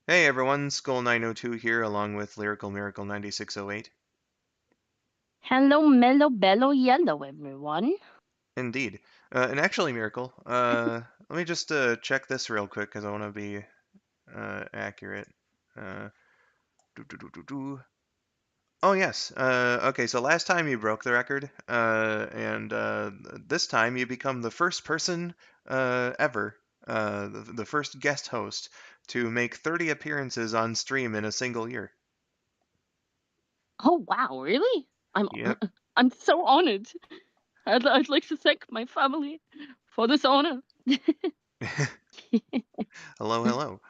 Hey everyone, skull902 here along with LyricalMiracle9608. Hello, mellow, bellow, yellow, everyone. Indeed. And actually, Miracle, let me just check this real quick because I want to be accurate. Uh, doo -doo -doo -doo -doo. Oh yes. Okay, so last time you broke the record, and this time you become the first person ever, the first guest host to make 30 appearances on stream in a single year. Oh wow, really? I'm Yep. I'm so honored. I'd like to thank my family for this honor. Hello, hello.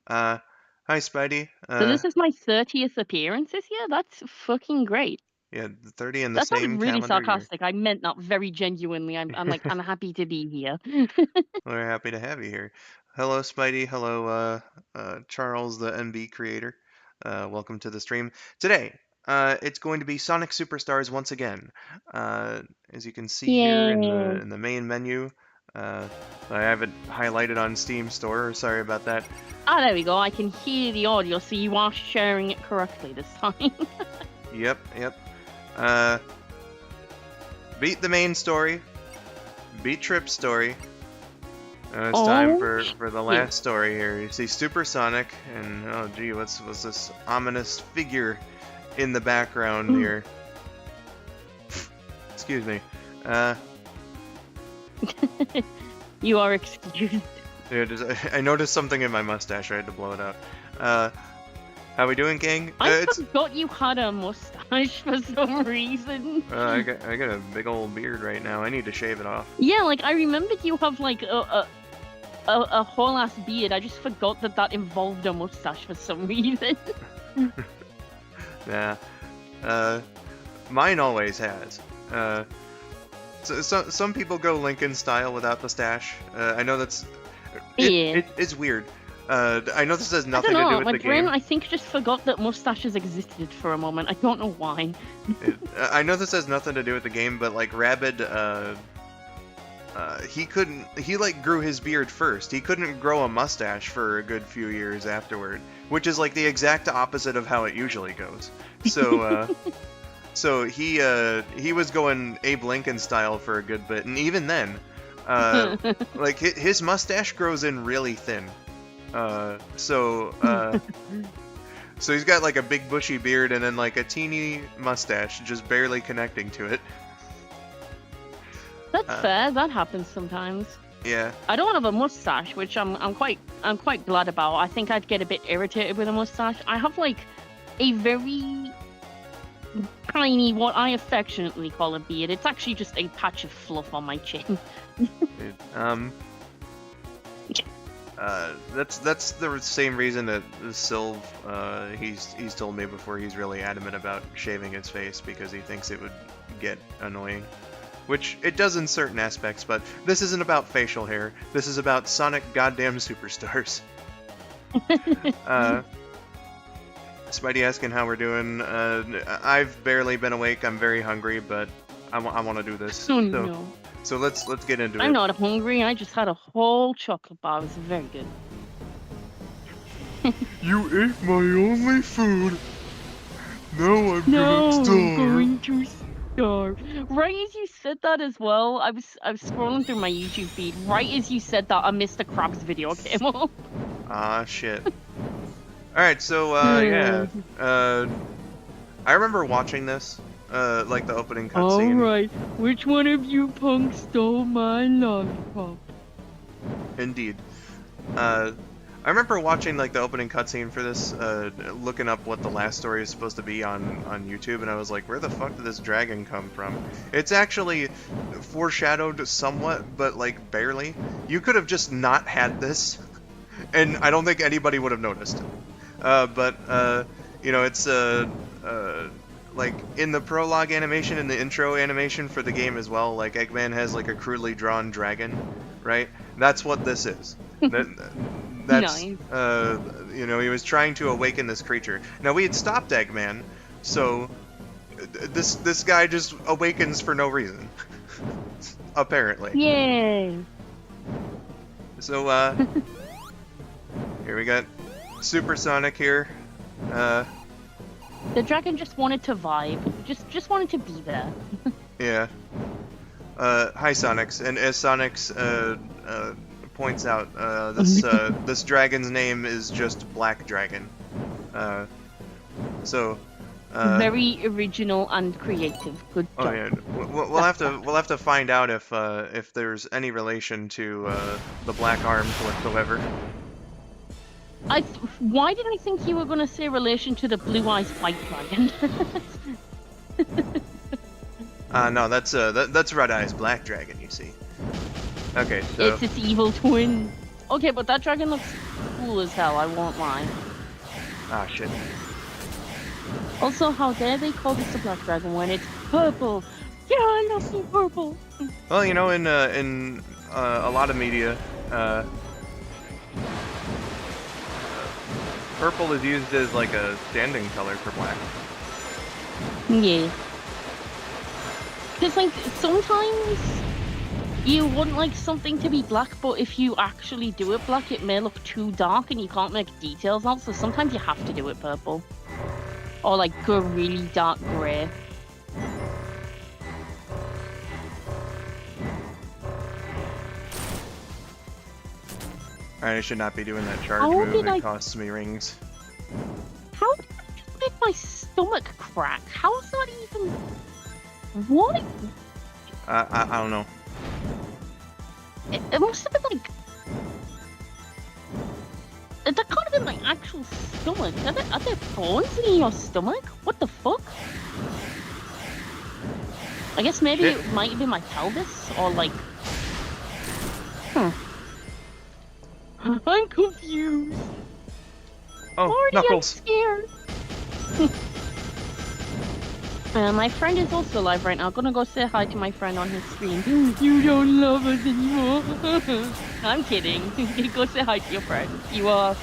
Uh, Hi, Spidey. So this is my 30th appearance this year? That's fucking great. Yeah, 30 in the That same sounded really calendar year. sarcastic. I meant that very genuinely. I'm happy to be here. We're happy to have you here. Hello, Spidey. Hello, Charles, the MB creator. Welcome to the stream. Today, it's going to be Sonic Superstars once again. As you can see here in Yay. the main menu, uh, I have it highlighted on Steam Store. Sorry about that. Ah, there we go. I can hear the audio, so you are sharing it correctly this time. Yep, yep. Uh, Beat the main story. Beat Trip's story. It's time Oh for the shit. last story here. You see Supersonic, and oh gee, what's this ominous figure in the background here? Excuse me. Uh, You are excused. I noticed something in my mustache. I had to blow it out. How we doing, gang? I forgot you had a mustache for some reason. I got a big old beard right now. I need to shave it off. Yeah, like I remembered you have like a whole ass beard. I just forgot that involved a mustache for some reason. Yeah. Mine always has. So some people go Lincoln style without the stash. I know that's Yeah. it's weird. I know this has I nothing don't to do know. with My the brain, game. I think, just forgot that mustaches existed for a moment. I don't know why. I know this has nothing to do with the game, but like Rabid, he like grew his beard first. He couldn't grow a mustache for a good few years afterward, which is like the exact opposite of how it usually goes. So, so he was going Abe Lincoln style for a good bit, and even then, like his mustache grows in really thin. So he's got like a big bushy beard and then like a teeny mustache just barely connecting to it. That's fair. That happens sometimes. Yeah. I don't have a mustache, which I'm quite glad about. I think I'd get a bit irritated with a mustache. I have like a very tiny, what I affectionately call a beard. It's actually just a patch of fluff on my chin. That's the same reason that Sylv, he's told me before, he's really adamant about shaving his face because he thinks it would get annoying. Which it does in certain aspects, but this isn't about facial hair. This is about Sonic goddamn superstars. Spidey asking how we're doing. I've barely been awake. I'm very hungry, but I want to do this. Oh no. So let's get into it. I'm not hungry. I just had a whole chocolate bar. It was very good. You ate my only food. Now I'm going to starve. Right as you said that as well, I was scrolling through my YouTube feed. Right as you said that, a Mr. Krabs video came up. Ah, shit. Alright, so, yeah. I remember watching this, like the opening cutscene. Alright, which one of you punks stole my lollipop? Indeed. I remember watching, like, the opening cutscene for this, looking up what the last story is supposed to be on YouTube, and I was like, where the fuck did this dragon come from? It's actually foreshadowed somewhat, but, like, barely. You could have just not had this, and I don't think anybody would have noticed. But you know, it's like in the prologue animation and the intro animation for the game as well, like Eggman has like a crudely drawn dragon, right? That's what this is. That's Nice. You know, he was trying to awaken this creature. Now we had stopped Eggman, so this guy just awakens for no reason. Apparently. Yay! So here we got Supersonic here. The dragon just wanted to vibe. Just wanted to be there. Yeah. Hi, Sonics. And as Sonics points out, this dragon's name is just Black Dragon. Very original and creative. Good job. Oh yeah, we'll have to find out if there's any relation to the Black Arms whatsoever. Why did I think you were gonna say relation to the Blue Eyes White Dragon? No, that's Red Eyes Black Dragon. You see. Okay, so it's its evil twin. Okay, but that dragon looks cool as hell. I won't lie. ah shit. Also, how dare they call this a black dragon when it's purple? Yeah, I love some purple. Well, you know, in a lot of media, purple is used as like a standing color for black. Yeah. Because, like, sometimes you wouldn't like something to be black, but if you actually do it black, it may look too dark and you can't make details out, so sometimes you have to do it purple. Or, like, go really dark grey. Alright, I should not be doing that charge move, it costs me rings. How did I just make my stomach crack? How is that even... What? I don't know. It must have been, like... That could have been my actual stomach. Are there bones in your stomach? What the fuck? I guess maybe it might have been my pelvis, or like... I'm confused. Oh, Already Knuckles. I'm scared. My friend is also live right now. I'm gonna go say hi to my friend on his stream. You don't love us anymore. I'm kidding. Go say hi to your friend. You are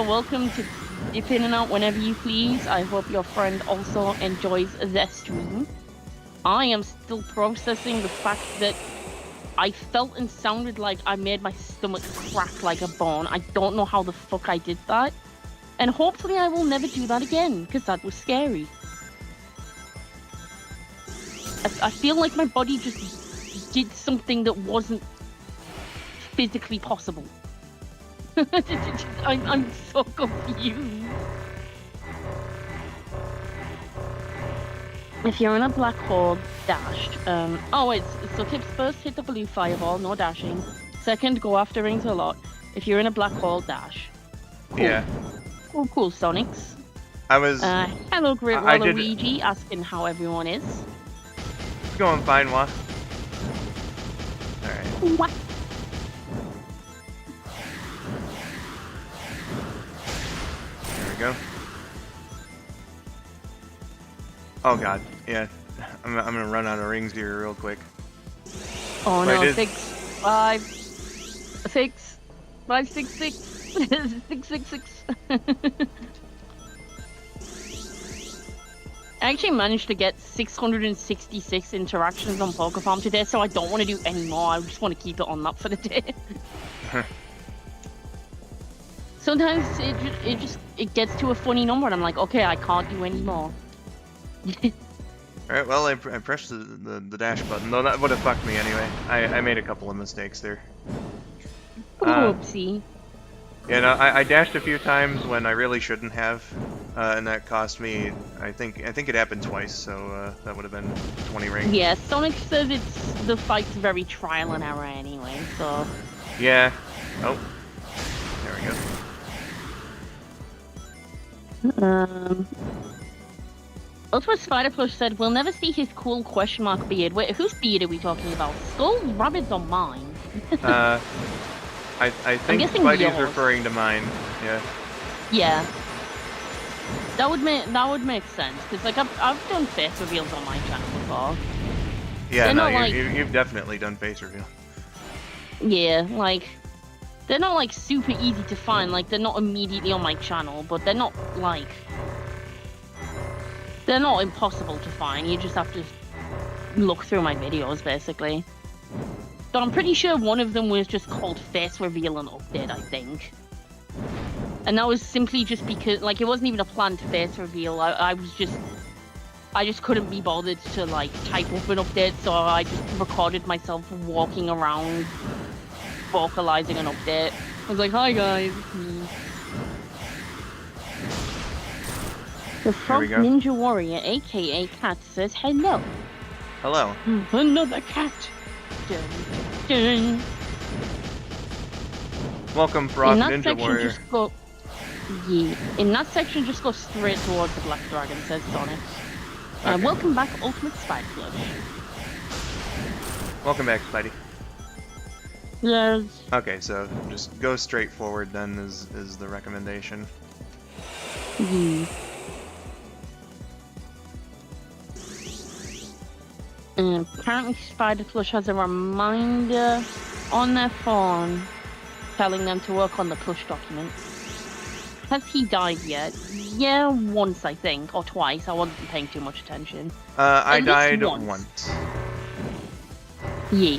welcome to dip in and out whenever you please. I hope your friend also enjoys the stream. I am still processing the fact that I felt and sounded like I made my stomach crack like a bone. I don't know how the fuck I did that. And hopefully I will never do that again, because that was scary. I feel like my body just did something that wasn't physically possible. I'm so confused. If you're in a black hole, dashed. Oh wait, so tips first, hit the blue fireball, no dashing. Second, go after rings a lot. If you're in a black hole, dash. Cool. Yeah. Cool, Sonics. I was... hello, Great Waluigi, asking how everyone is. It's going fine, Wa. Alright. What? There we go. Oh god, yeah. I'm gonna run out of rings here real quick. Oh no, Wait, 6, 5, 6, 5, 6, 6, 6, 6, 6. I actually managed to get 666 interactions on Pokefarm today, so I don't want to do any more. I just want to keep it on that for the day. Sometimes it gets to a funny number, and I'm like, okay, I can't do any more. Alright, well, I pressed the dash button, though that would have fucked me anyway. I made a couple of mistakes there. Oopsie. Yeah, no, I dashed a few times when I really shouldn't have, and that cost me, I think it happened twice, so that would have been 20 rings. Yeah, Sonic says the fight's very trial and error anyway, so... Yeah. Oh. There we go. Ultimate Spider Plush said, we'll never see his cool question mark beard. Wait, whose beard are we talking about? Skull's rabbits or mine? I think Spidey's referring to mine. Yeah. Yeah. That would make sense, because like I've done face reveals on my channel before. Yeah, no, you've definitely done face reveal. Yeah, like they're not like super easy to find. Like they're not immediately on my channel, but they're not like impossible to find. You just have to look through my videos, basically. But I'm pretty sure one of them was just called face reveal and update, I think. And that was simply just because, like, it wasn't even a planned face reveal. I just couldn't be bothered to, like, type up an update, so I just recorded myself walking around, vocalizing an update. I was like, hi guys, it's me. The Frog Ninja Warrior, aka Cat, says hello. Hello. Another cat. Dun, dun. Welcome, Frog Ninja Warrior. In that section, just go straight towards the Black Dragon, says Sonic. Okay. Welcome back, Ultimate Spider Flush. Welcome back, Spidey. Yes. Okay, so just go straight forward then is the recommendation. Yeah. Apparently Spider Flush has a reminder on their phone telling them to work on the plush document. Has he died yet? Yeah, once I think, or twice. I wasn't paying too much attention. I died once. Yeah.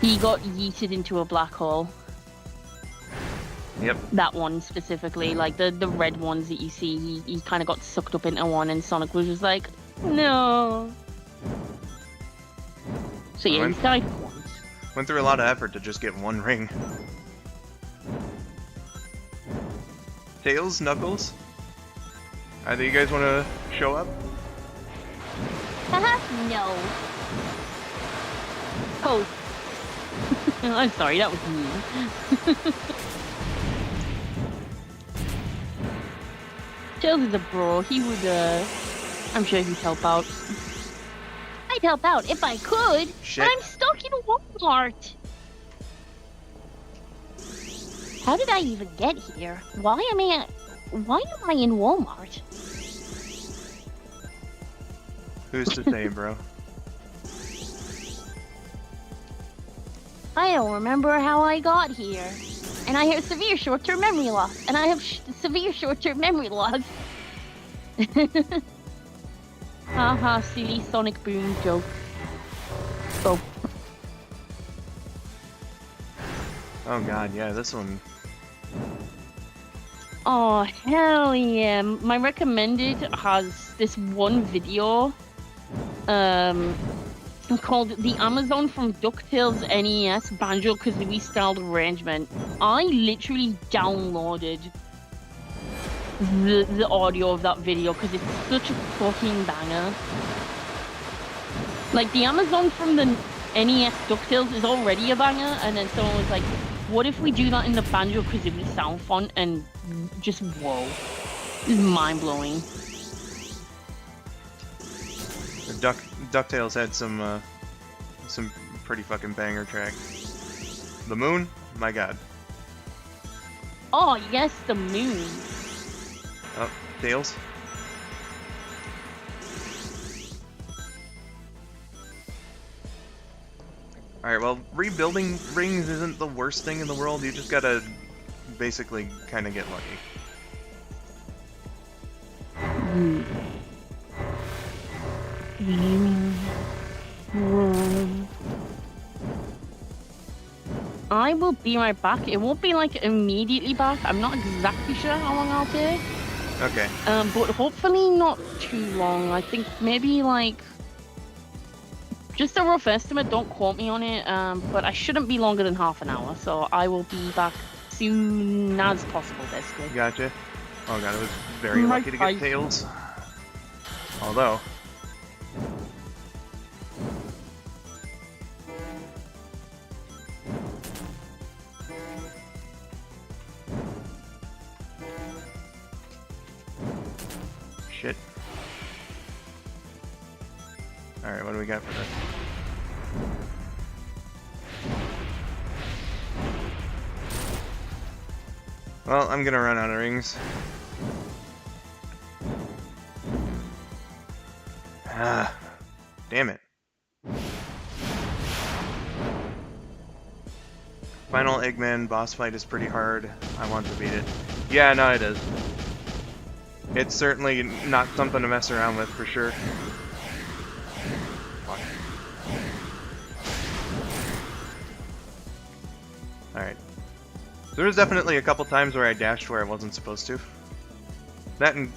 He got yeeted into a black hole. Yep. That one specifically, like the red ones that you see, he kind of got sucked up into one, and Sonic was just like, no. So yeah, he died once. Went through a lot of effort to just get one ring. Tails, Knuckles? Either you guys want to show up? No. Oh. I'm sorry, that was mean. Tails is a bro. He would, I'm sure he'd help out. I'd help out if I could, Shit. but I'm stuck in Walmart. How did I even get here? Why am I in Walmart? Who's to say, bro? I don't remember how I got here. And I have severe short-term memory loss. And I have severe short-term memory loss. Haha, silly Sonic Boom joke. Oh. Oh god, yeah, this one. Oh, hell yeah. My recommended has this one video called The Amazon from DuckTales NES Banjo-Kazooie Styled Arrangement. I literally downloaded the audio of that video because it's such a fucking banger. Like, the Amazon from the NES DuckTales is already a banger, and then someone was like, what if we do that in the Banjo-Kazooie sound font? And just, whoa. This is mind-blowing. DuckTales had some pretty fucking banger tracks. The Moon? My god. Oh, yes, the moon. Oh, Tails? Alright, well, rebuilding rings isn't the worst thing in the world. You just gotta basically kind of get lucky. I will be right back. It won't be like immediately back. I'm not exactly sure how long I'll take. Okay. But hopefully not too long. I think maybe like just a rough estimate. Don't quote me on it. But I shouldn't be longer than half an hour. So I will be back soon as possible, basically. Gotcha. Oh god, I was very lucky to get Tails. Although. Shit. Alright, what do we got for this? Well, I'm gonna run out of rings. Ah, damn it. Final Eggman boss fight is pretty hard. I want to beat it. Yeah, no, it is. It's certainly not something to mess around with, for sure. Fuck. Alright. There was definitely a couple times where I dashed where I wasn't supposed to. That and,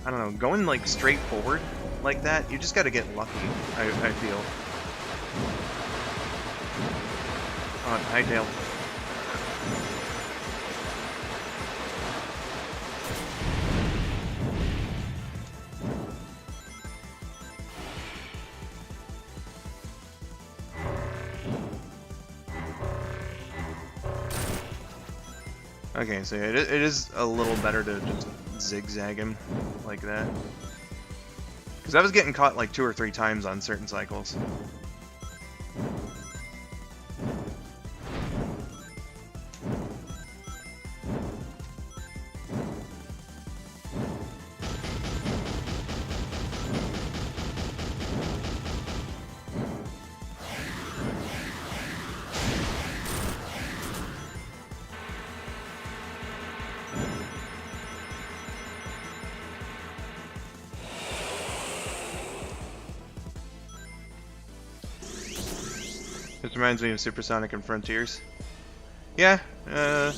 I don't know, going like straight forward like that, you just gotta get lucky, I feel. Oh, hightail. Okay, so it is a little better to just zigzag him like that. Because I was getting caught like 2 or 3 times on certain cycles. This reminds me of Supersonic and Frontiers. Yeah, the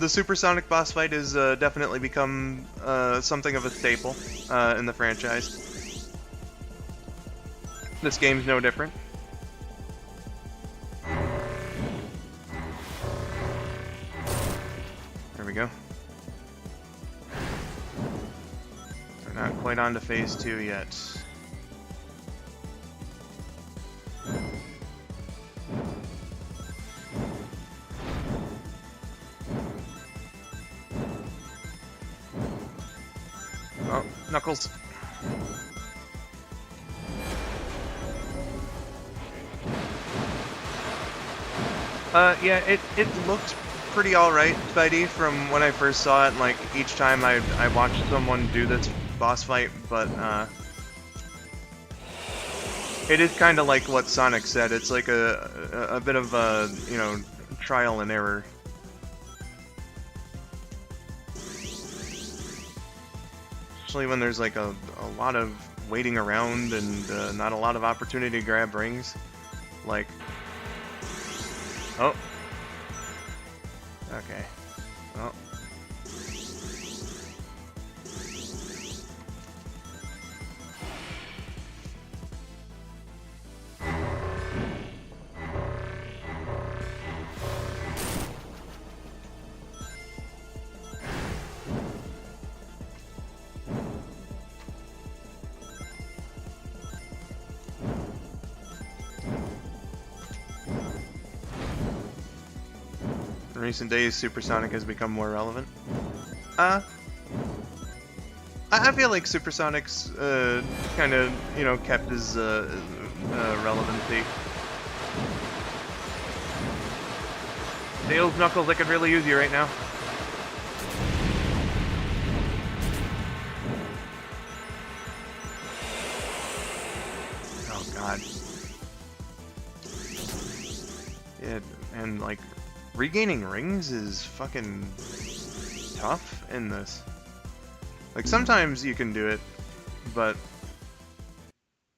Supersonic boss fight has definitely become something of a staple in the franchise. This game's no different. There we go. We're not quite on to phase 2 yet. Oh, Knuckles. Yeah, it looked pretty alright, Spidey, from when I first saw it, and like each time I watched someone do this boss fight, but it is kind of like what Sonic said. It's like a bit of a, you know, trial and error. Especially when there's like a lot of waiting around and not a lot of opportunity to grab rings. Like, oh, okay, well. In recent days, Supersonic has become more relevant. I feel like Supersonic's kind of, you know, kept his relevancy. Tails, Knuckles, I could really use you right now. Oh god. Yeah, and like, regaining rings is fucking tough in this. Like, sometimes you can do it, but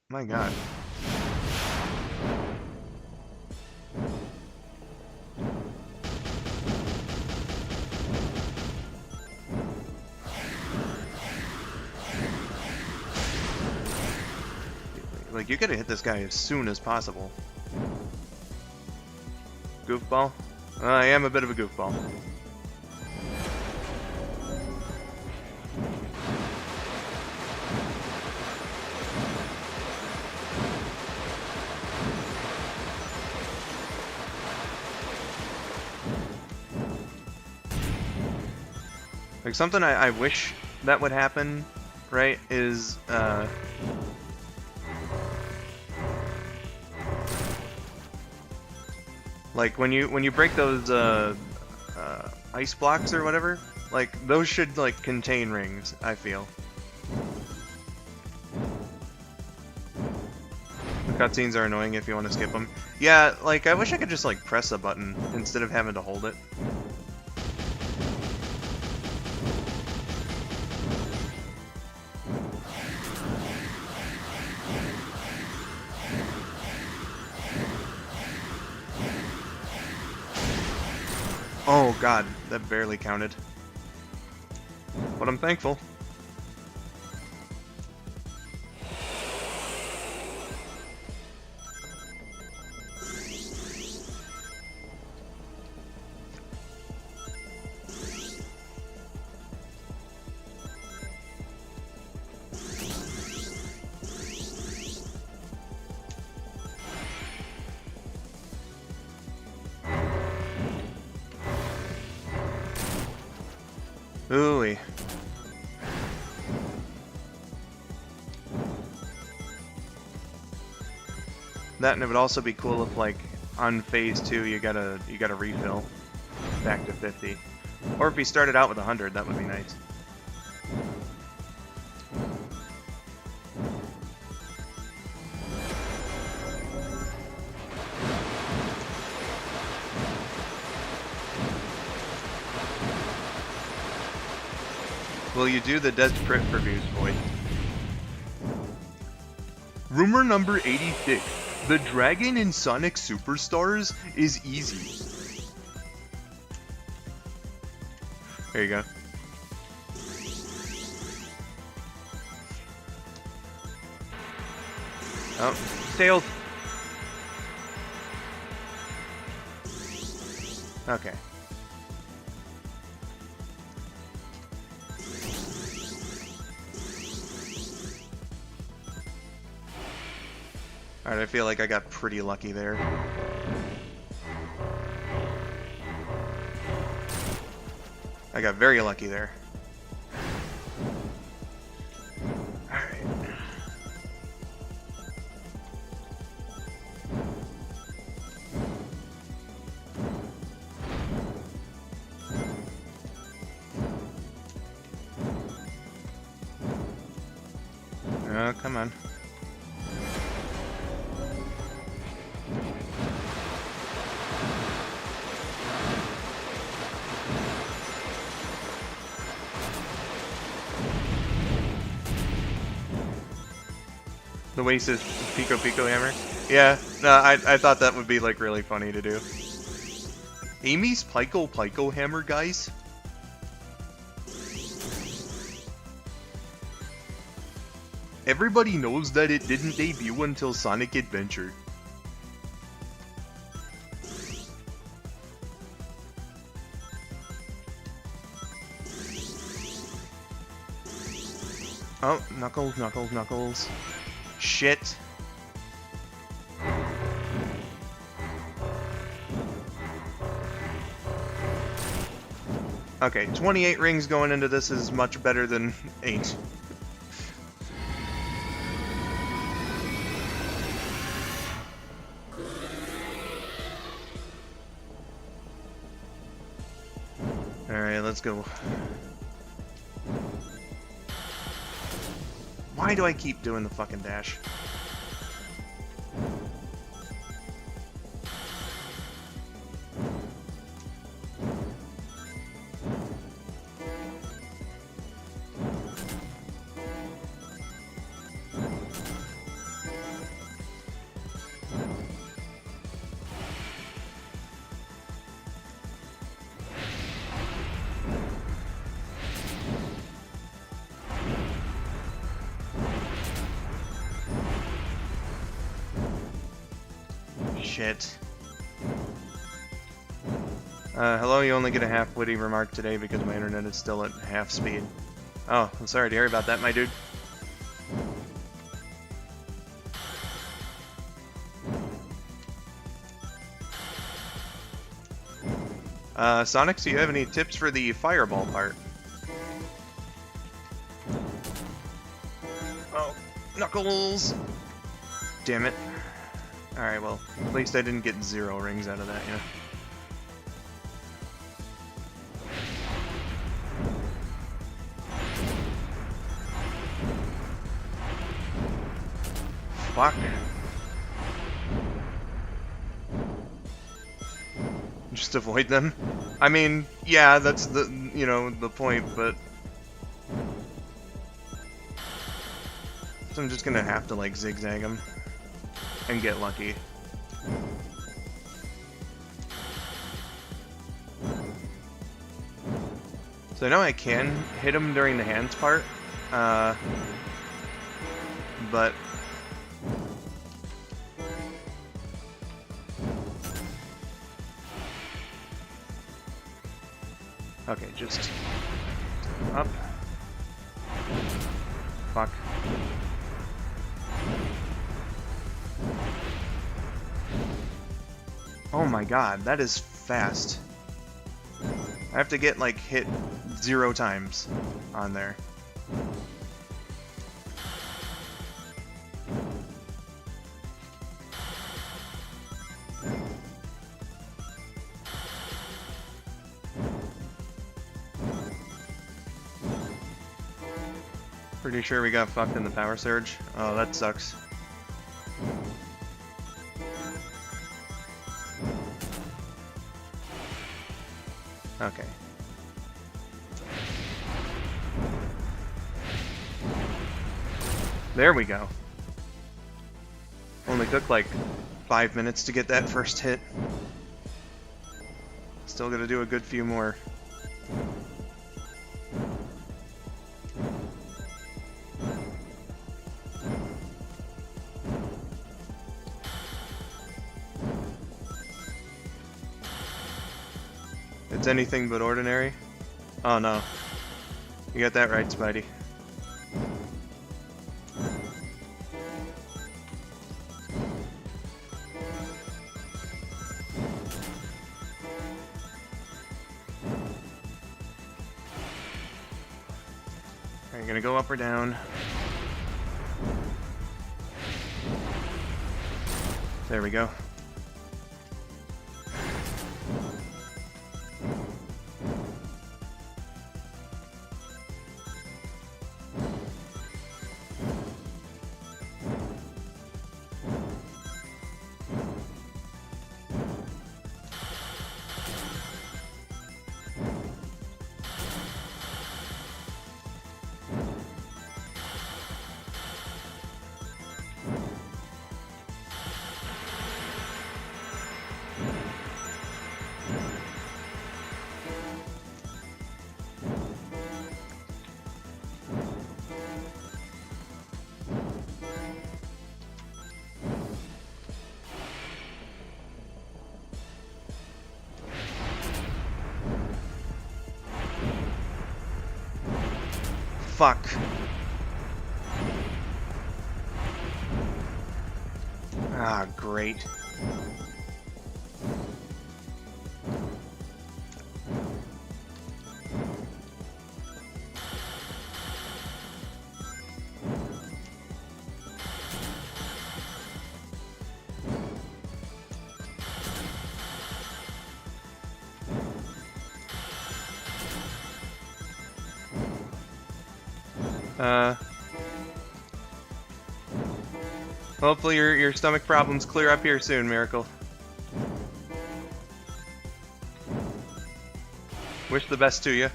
my god. Like, you gotta hit this guy as soon as possible. Goofball? I am a bit of a goofball. Like, something I wish that would happen, right, is, like, when you break those, ice blocks or whatever, like, those should, like, contain rings, I feel. The cutscenes are annoying if you want to skip them. Yeah, like, I wish I could just, like, press a button instead of having to hold it. Oh god, that barely counted. But I'm thankful. Ooh-wee. That, and it would also be cool if, like, on phase 2 you gotta refill back to 50. Or if you started out with 100, that would be nice. Will you do the desperate reviews, boy? Rumor number 86. The dragon in Sonic Superstars is easy. There you go. Oh, Tails. Okay. Alright, I feel like I got pretty lucky there. I got very lucky there. Alright. Oh, come on. The Oasis Pico Pico Hammer? Yeah, no, I thought that would be, like, really funny to do. Amy's Pico Pico Hammer, guys? Everybody knows that it didn't debut until Sonic Adventure. Oh, Knuckles, Knuckles, Knuckles. Shit. Okay, 28 rings going into this is much better than 8. Alright, let's go. Why do I keep doing the fucking dash? Shit. Hello, you only get a half-witty remark today because my internet is still at half speed. Oh, I'm sorry to hear about that, my dude. Sonic, do you have any tips for the fireball part? Oh, Knuckles! Damn it. Alright, well, at least I didn't get 0 rings out of that, yeah. Fuck. Just avoid them? I mean, yeah, that's the, you know, the point, but... So I'm just gonna have to, like, zigzag them. And get lucky. So I know I can hit him during the hands part, but okay, just up. Fuck. Oh my god, that is fast. I have to get, like, hit 0 times on there. Pretty sure we got fucked in the power surge. Oh, that sucks. Okay. There we go. Only took like 5 minutes to get that first hit. Still gotta do a good few more. It's anything but ordinary. Oh no. You got that right, Spidey. Are you gonna go up or down? There we go. Fuck. Ah, great. Hopefully your stomach problems clear up here soon, Miracle. Wish the best to you.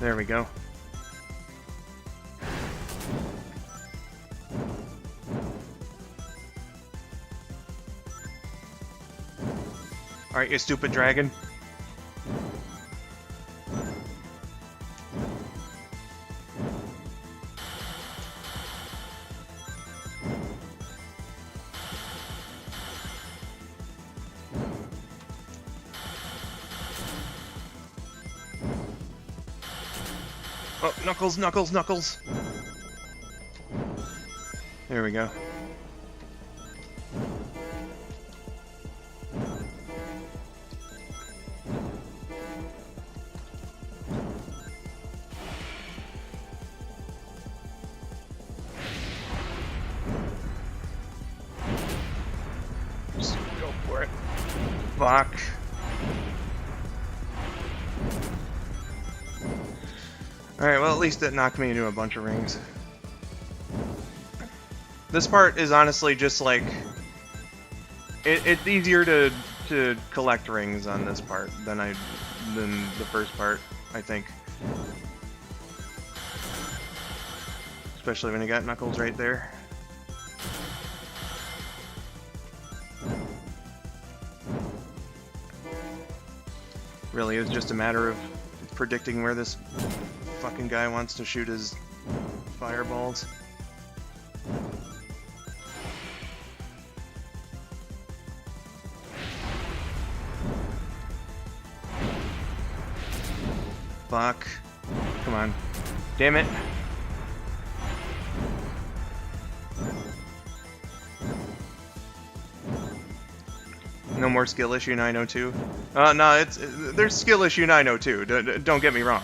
There we go. Alright, you stupid dragon. Oh, Knuckles, Knuckles, Knuckles! There we go. Just go for it. Fuck. Alright, well at least it knocked me into a bunch of rings. This part is honestly just like... It's easier to collect rings on this part than the first part, I think. Especially when you got Knuckles right there. Really is just a matter of predicting where this fucking guy wants to shoot his fireballs. Fuck. Come on. Damn it. No more skill issue 902. No, there's skill issue 902. Don't get me wrong.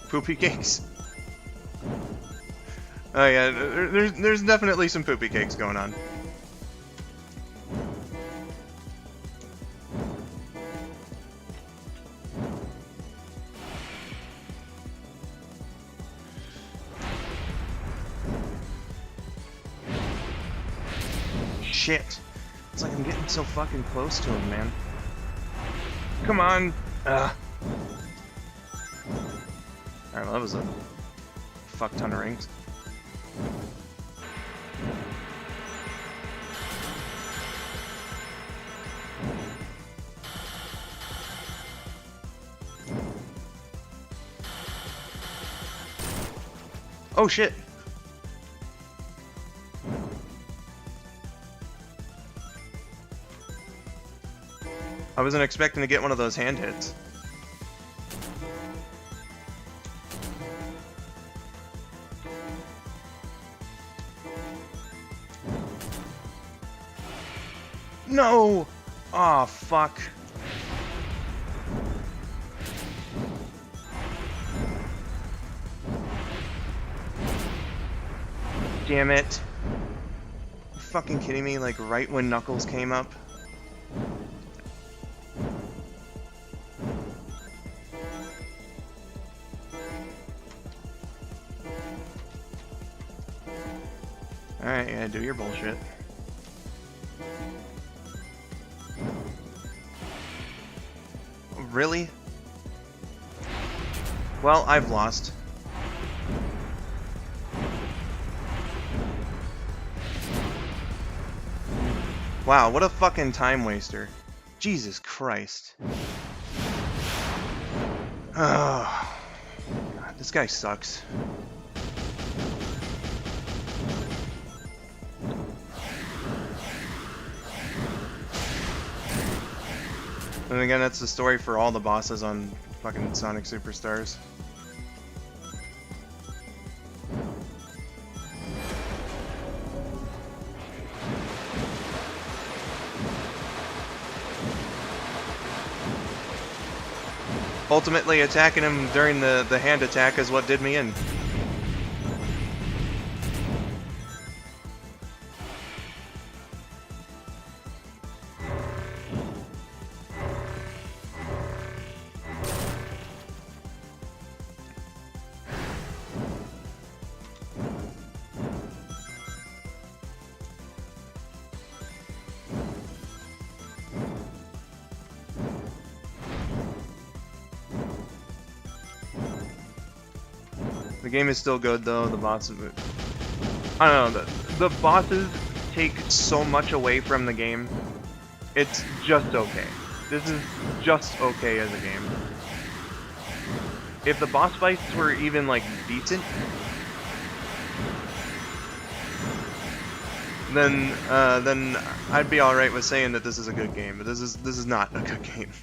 Poopy cakes. Oh yeah, there's definitely some poopy cakes going on. Shit. It's like I'm getting so fucking close to him, man. Come on. Alright, well, that was a fuck ton of rings. Oh shit. I wasn't expecting to get one of those hand hits. No! Aw, fuck. Damn it. You fucking kidding me? Like, right when Knuckles came up? Alright, yeah, do your bullshit. Really? Well, I've lost. Wow, what a fucking time waster. Jesus Christ. Oh, God, this guy sucks. And again, that's the story for all the bosses on fucking Sonic Superstars. Ultimately, attacking him during the hand attack is what did me in. The game is still good though, the bosses... I don't know, the bosses take so much away from the game. It's just okay. This is just okay as a game. If the boss fights were even, like, decent, then I'd be alright with saying that this is a good game, but this is not a good game.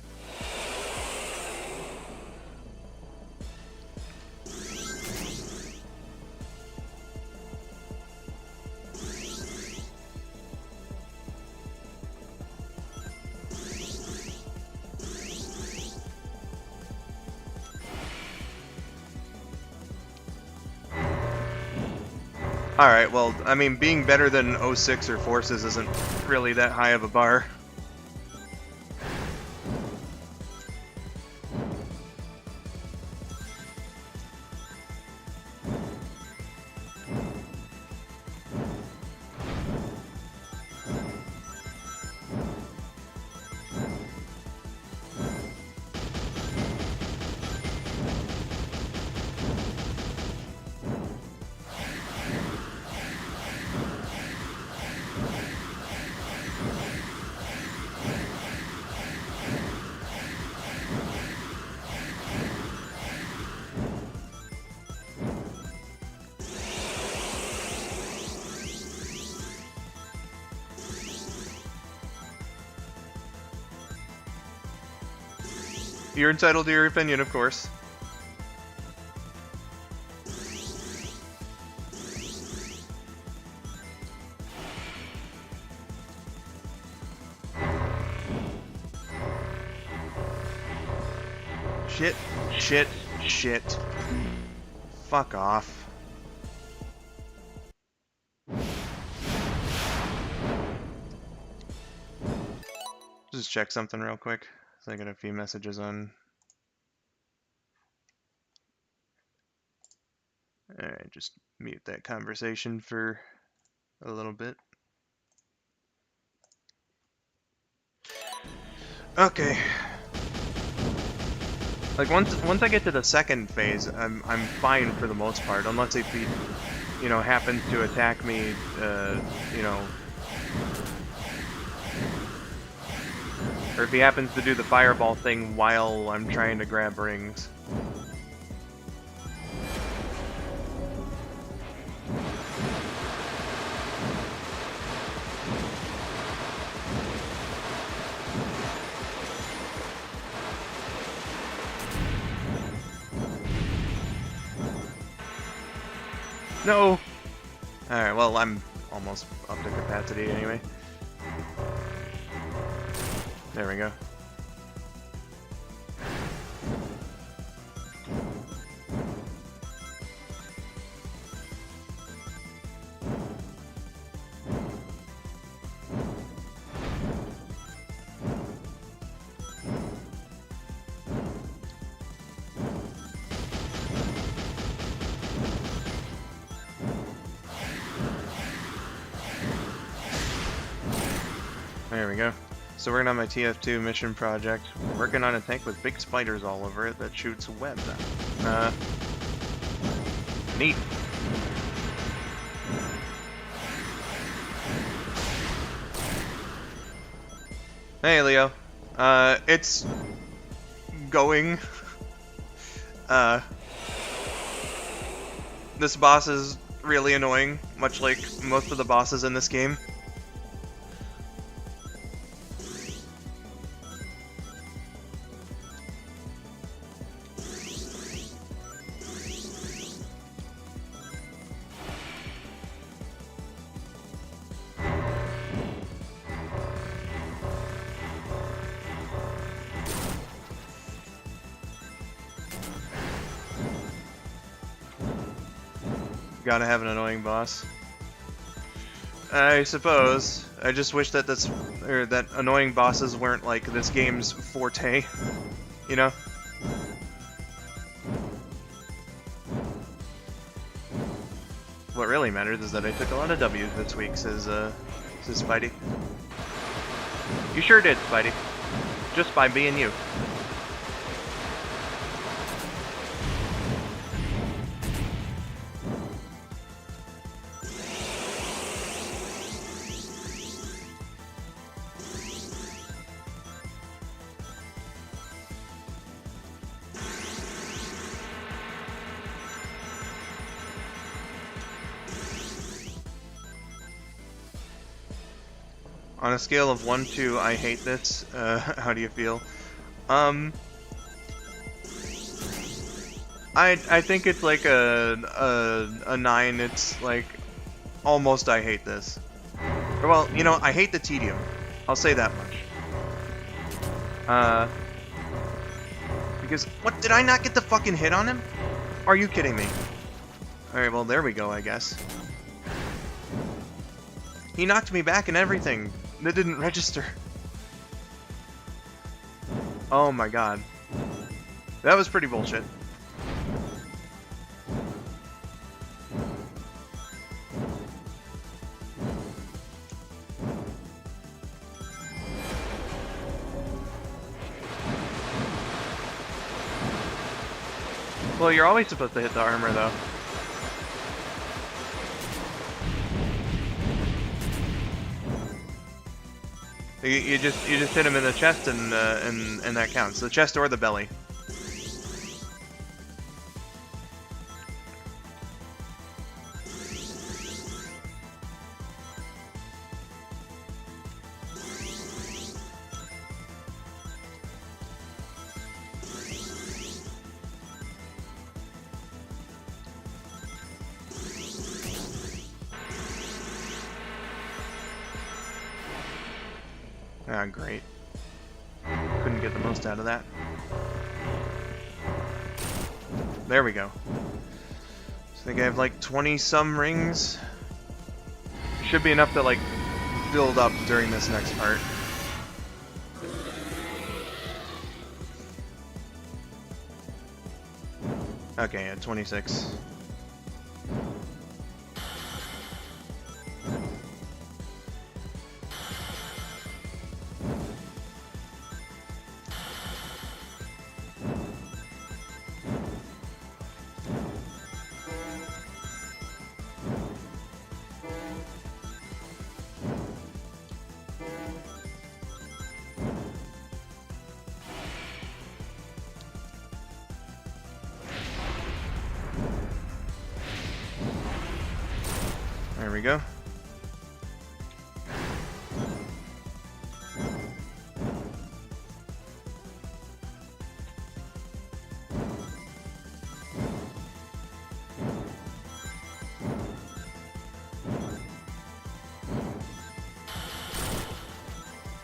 Alright, well, I mean, being better than 06 or Forces isn't really that high of a bar. You're entitled to your opinion, of course. Shit, shit, shit. Fuck off. Just check something real quick. So I got a few messages on. Alright, just mute that conversation for a little bit. Okay. Like once I get to the second phase, I'm fine for the most part, unless if he, you know, happens to attack me, you know, or if he happens to do the fireball thing while I'm trying to grab rings. No! Alright, well, I'm almost up to capacity anyway. There we go. There we go. So working on my TF2 mission project. Working on a tank with big spiders all over it that shoots web. Neat. Hey, Leo. It's going. This boss is really annoying, much like most of the bosses in this game. Gotta have an annoying boss. I suppose. I just wish that that annoying bosses weren't like this game's forte. You know? What really matters is that I took a lot of W's this week, says Spidey. You sure did, Spidey. Just by being you. On a scale of 1 to I hate this, how do you feel? I think it's like a 9. It's like almost I hate this. Or, well, you know, I hate the tedium. I'll say that much. Because what, did I not get the fucking hit on him? Are you kidding me? All right, well there we go, I guess. He knocked me back and everything. That didn't register. Oh my god. That was pretty bullshit. Well, you're always supposed to hit the armor, though. You just hit him in the chest and that counts. The chest or the belly. Ah, great. Couldn't get the most out of that. There we go. So I think I have like 20-some rings. Should be enough to like build up during this next part. Okay, at 26. There we go.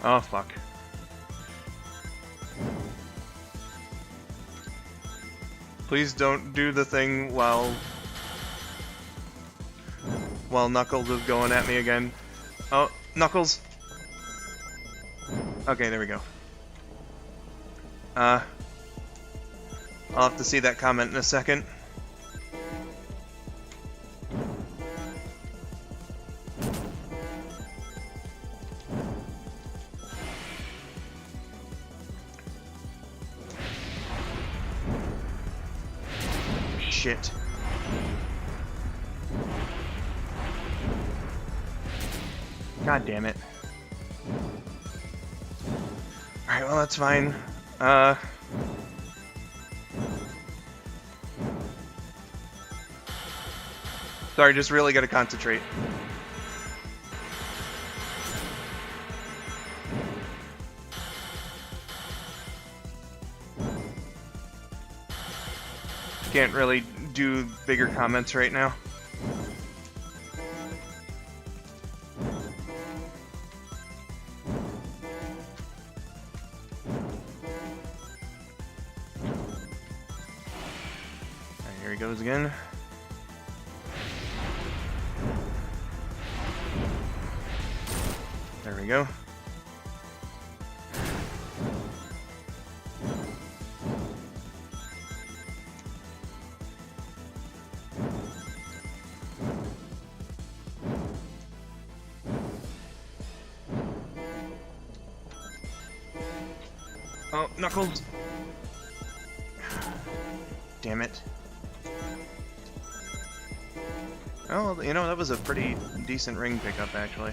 Oh, fuck. Please don't do the thing while Knuckles is going at me again. Oh, Knuckles! Okay, there we go. I'll have to see that comment in a second. Shit. God damn it. Alright, well, that's fine. Sorry, just really gotta concentrate. Can't really do bigger comments right now. Alright, here he goes again. There we go. Oh, Knuckles! Damn it. Oh, you know, that was a pretty decent ring pickup, actually.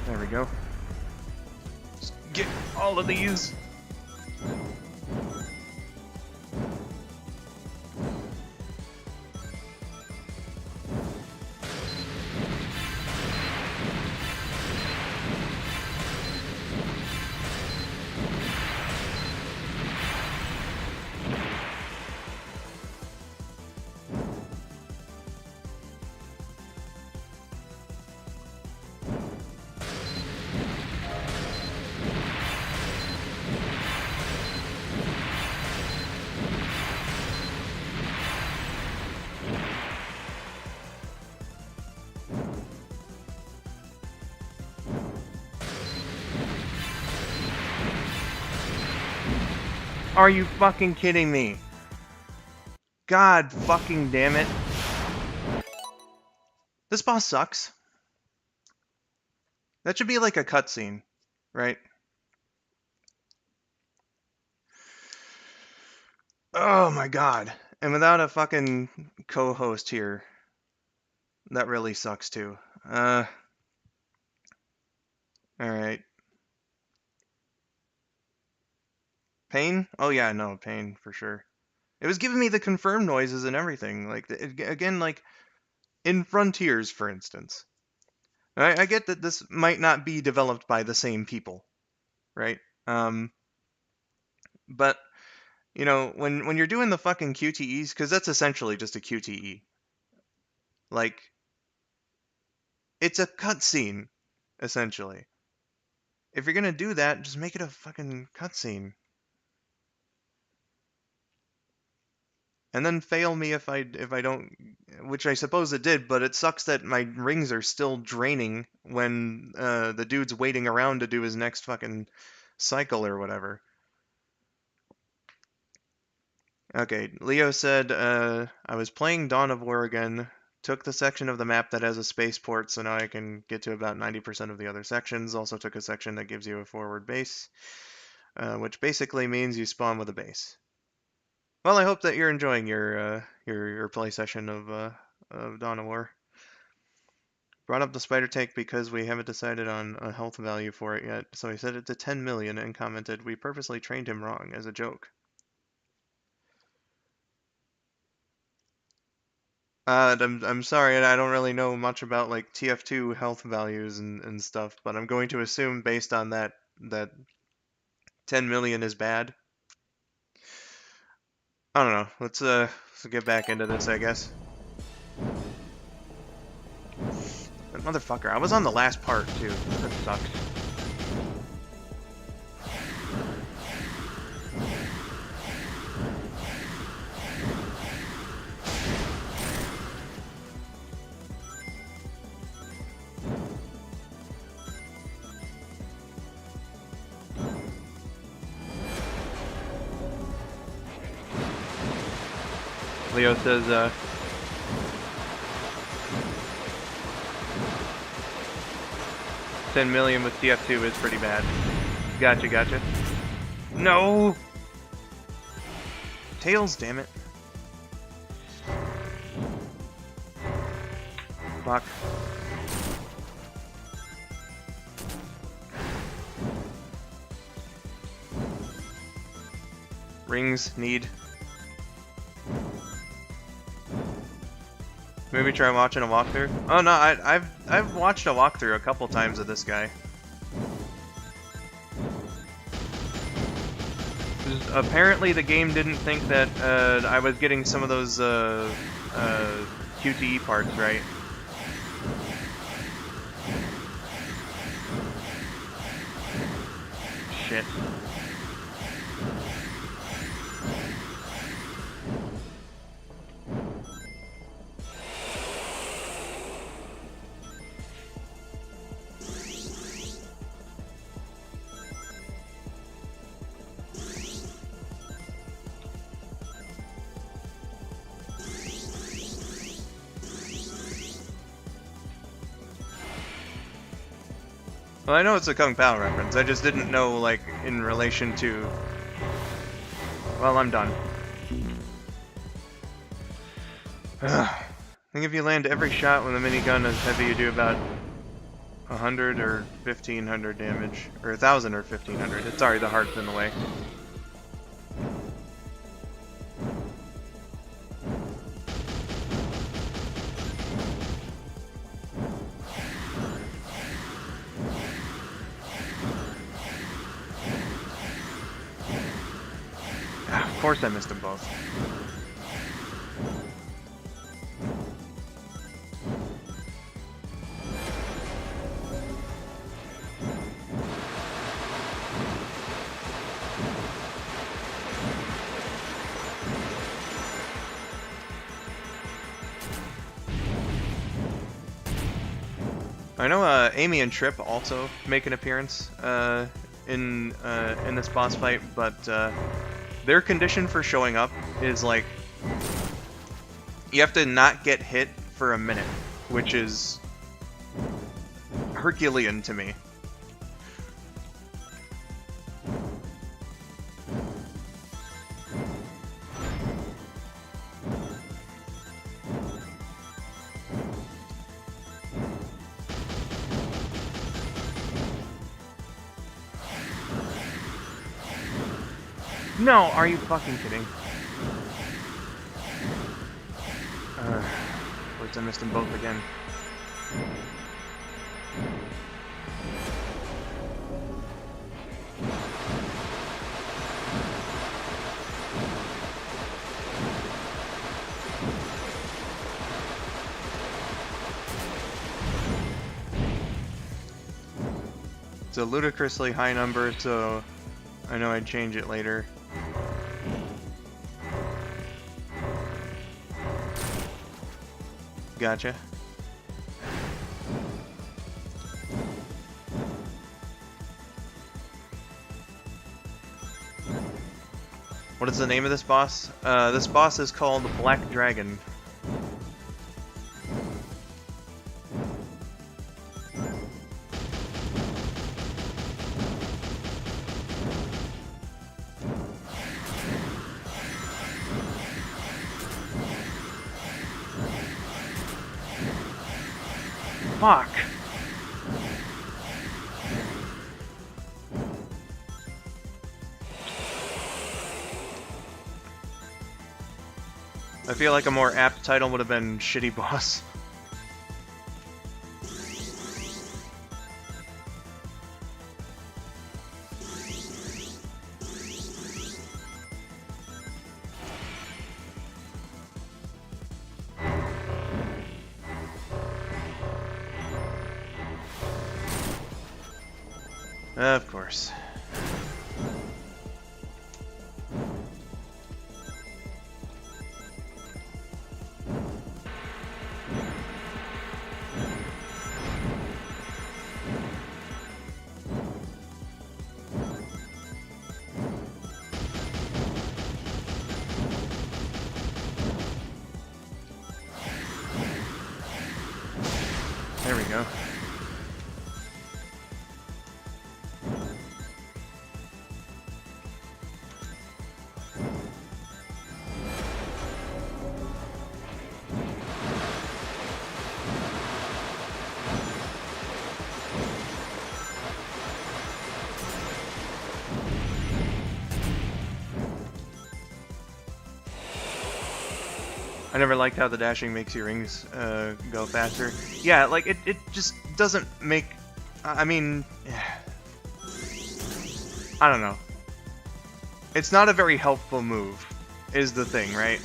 There we go. Just get all of these! Are you fucking kidding me? God fucking damn it. This boss sucks. That should be like a cutscene, right? Oh my god. And without a fucking co-host here, that really sucks too. Alright. Pain? Oh yeah, no, pain for sure. It was giving me the confirm noises and everything. Like, again, like, in Frontiers, for instance. I get that this might not be developed by the same people, right? But, you know, when you're doing the fucking QTEs, because that's essentially just a QTE, Like, it's a cutscene, essentially. If you're gonna do that, just make it a fucking cutscene. And then fail me if I don't, which I suppose it did, but it sucks that my rings are still draining when the dude's waiting around to do his next fucking cycle or whatever. Okay, Leo said, I was playing Dawn of War again, took the section of the map that has a spaceport, so now I can get to about 90% of the other sections. Also took a section that gives you a forward base, which basically means you spawn with a base. Well, I hope that you're enjoying your play session of Dawn of War. Brought up the spider tank because we haven't decided on a health value for it yet, so I set it to 10 million and commented, "We purposely trained him wrong," as a joke. I'm sorry, I don't really know much about like TF2 health values and stuff, but I'm going to assume based on that 10 million is bad. I don't know. Let's get back into this, I guess. That motherfucker. I was on the last part too. That sucks. Leo says, 10 million with TF2 is pretty bad. Gotcha. No! Tails, damn it. Fuck. Rings, need. Maybe try watching a walkthrough. Oh no, I've watched a walkthrough a couple times of this guy. Apparently the game didn't think that I was getting some of those QTE parts right. Shit. Well, I know it's a Kung Pao reference, I just didn't know, like, in relation to... Well, I'm done. I think if you land every shot with a minigun as heavy, you do about 100 or 1500 damage. Or 1000 or 1500. Sorry, the heart's in the way. Of course I missed them both. I know Amy and Trip also make an appearance in this boss fight, but their condition for showing up is like you have to not get hit for a minute, which is Herculean to me. No, are you fucking kidding? Of course I missed them both again. a ludicrously high number, so I know I'd change it later. Gotcha. What is the name of this boss? This boss is called Black Dragon. Fuck. I feel like a more apt title would have been Shitty Boss. Of course. There we go. I never liked how the dashing makes your rings go faster. Yeah, like, it just doesn't make... I mean... I don't know. It's not a very helpful move, is the thing, right?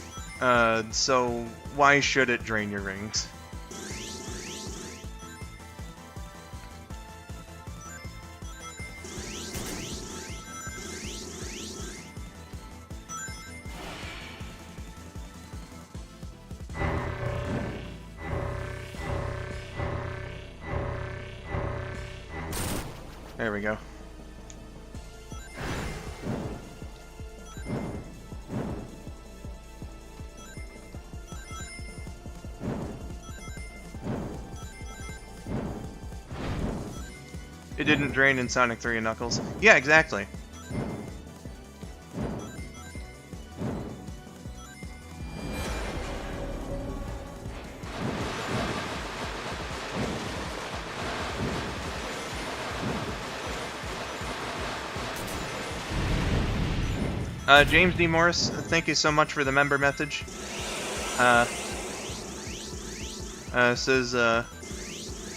So why should it drain your rings? There we go. It didn't drain in Sonic 3 and Knuckles. Yeah, exactly. James D. Morris, thank you so much for the member message. Says,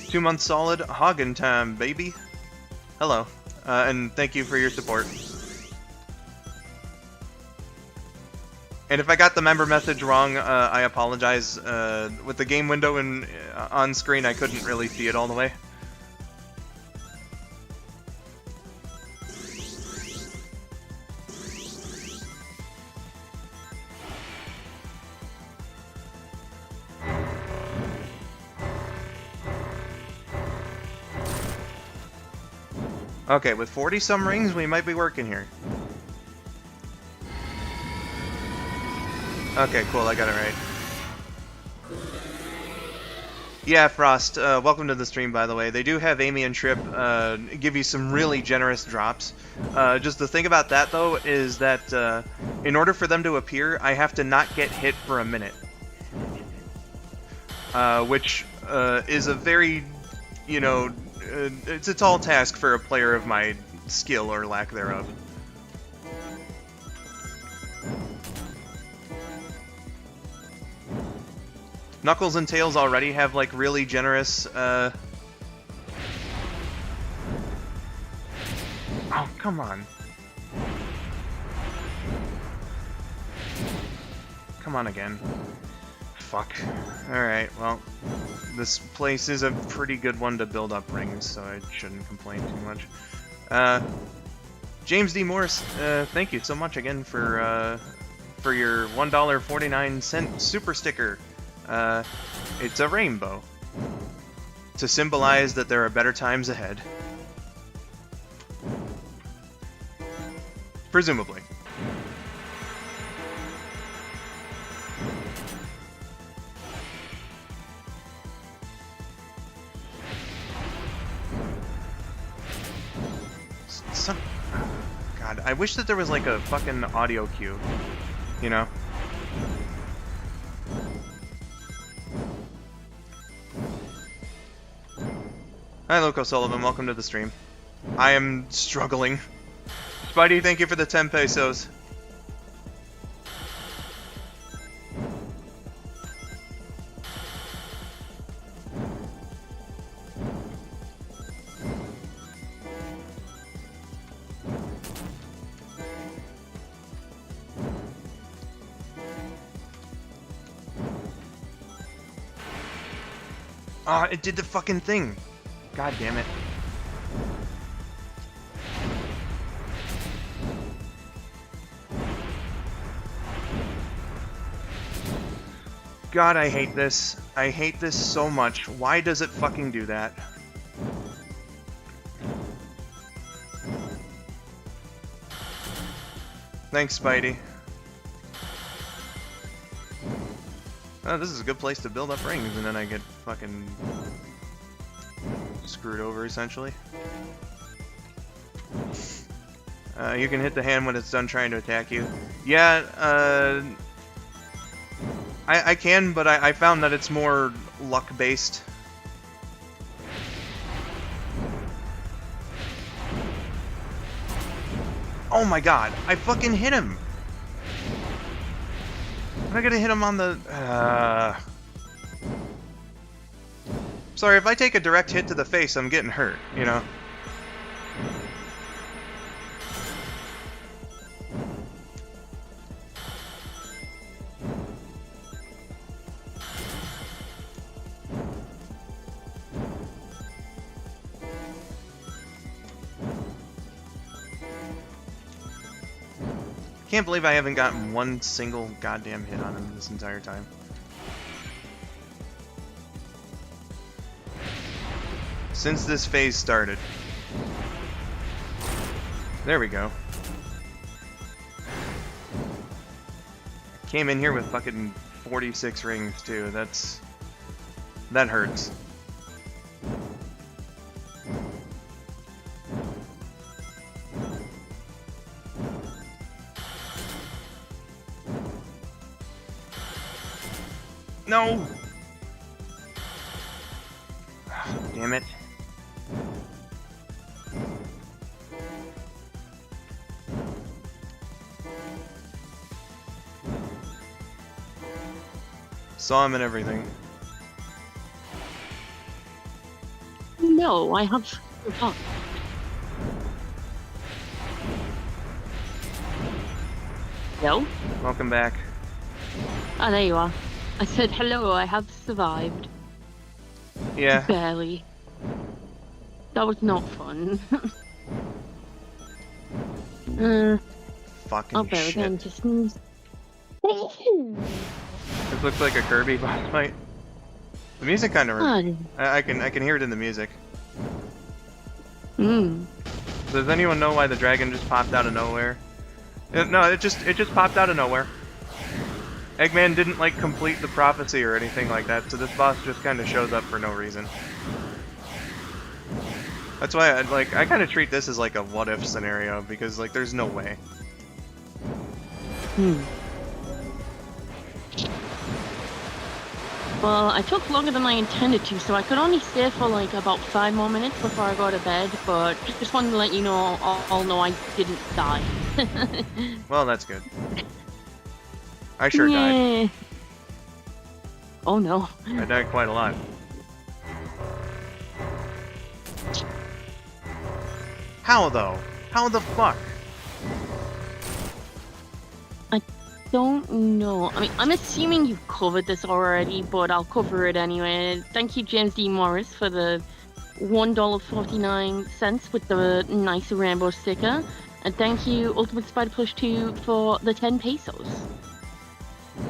2 months solid, hoggin' time, baby. Hello, and thank you for your support. And if I got the member message wrong, I apologize. With the game window on screen, I couldn't really see it all the way. Okay, with 40-some rings, we might be working here. Okay, cool, I got it right. Yeah, Frost, welcome to the stream, by the way. They do have Amy and Trip give you some really generous drops. Just the thing about that, though, is that in order for them to appear, I have to not get hit for a minute. Which is a very, you know... it's a tall task for a player of my skill or lack thereof. Knuckles and Tails already have, like, really generous, Oh, come on. Come on again. fuck. Alright, well, this place is a pretty good one to build up rings, so I shouldn't complain too much. James D. Morris, thank you so much again for your $1.49 super sticker. It's a rainbow. To symbolize that there are better times ahead. Presumably. God, I wish that there was like a fucking audio cue, you know? Hi, Loco Sullivan. Welcome to the stream. I am struggling. Spidey, thank you for the 10 pesos. Ah, it did the fucking thing. God damn it. God, I hate this. I hate this so much. Why does it fucking do that? Thanks, Spidey. Oh, this is a good place to build up rings, and then I get fucking screwed over, essentially. You can hit the hand when it's done trying to attack you. Yeah, I can, but I found that it's more luck-based. Oh my god, I fucking hit him! I'm not gonna hit him on the... Sorry, if I take a direct hit to the face, I'm getting hurt, you know? Can't believe I haven't gotten one single goddamn hit on him this entire time. Since this phase started. There we go. Came in here with fucking 46 rings too. That hurts. No! Damn it. Saw him and everything. No, I have... Oh. No? Welcome back. Ah, there you are. I said, hello, I have survived. Yeah. Barely. That was not fun. Fucking I'll bear shit. again to sneeze. This looks like a Kirby boss fight. The music kind of... I can hear it in the music. Does anyone know why the dragon just popped out of nowhere? No, it just popped out of nowhere. Eggman didn't, like, complete the prophecy or anything like that, so this boss just kind of shows up for no reason. That's why, I kind of treat this as, like, a what-if scenario, because, like, there's no way. Well, I took longer than I intended to, so I could only stay for, like, about 5 more minutes before I go to bed, but just wanted to let you know, I'll know I didn't die. Well, that's good. I sure died. Oh no. I died quite a lot. How though? How the fuck? don't know. I mean, I'm assuming you've covered this already, but I'll cover it anyway. Thank you, James D. Morris, for the $1.49 with the nice rainbow sticker. And thank you, Ultimate Spider Plush 2, for the 10 pesos.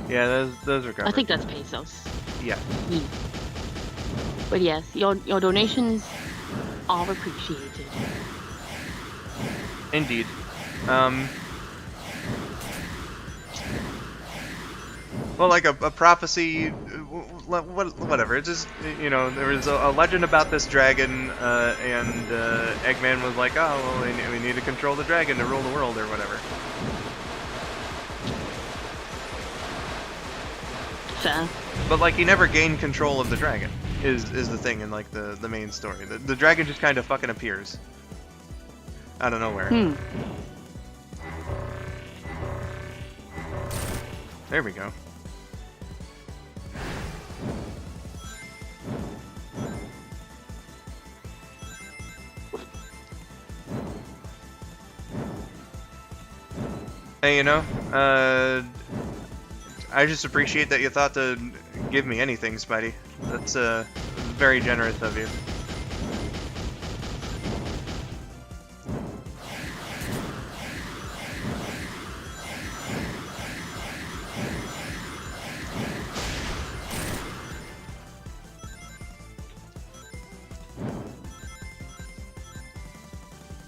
Yeah, those are covered. I think that's pesos. Yeah. But yes, your donations are appreciated. Indeed. Well, like a prophecy, whatever. It's just, you know, there was a legend about this dragon, and Eggman was like, oh, well, we need to control the dragon to rule the world, or whatever. Fair. But, like, he never gained control of the dragon, is the thing in, like, the main story. The dragon just kind of fucking appears. Out of nowhere. There we go. Hey, you know, I just appreciate that you thought to give me anything, Spidey. That's, very generous of you.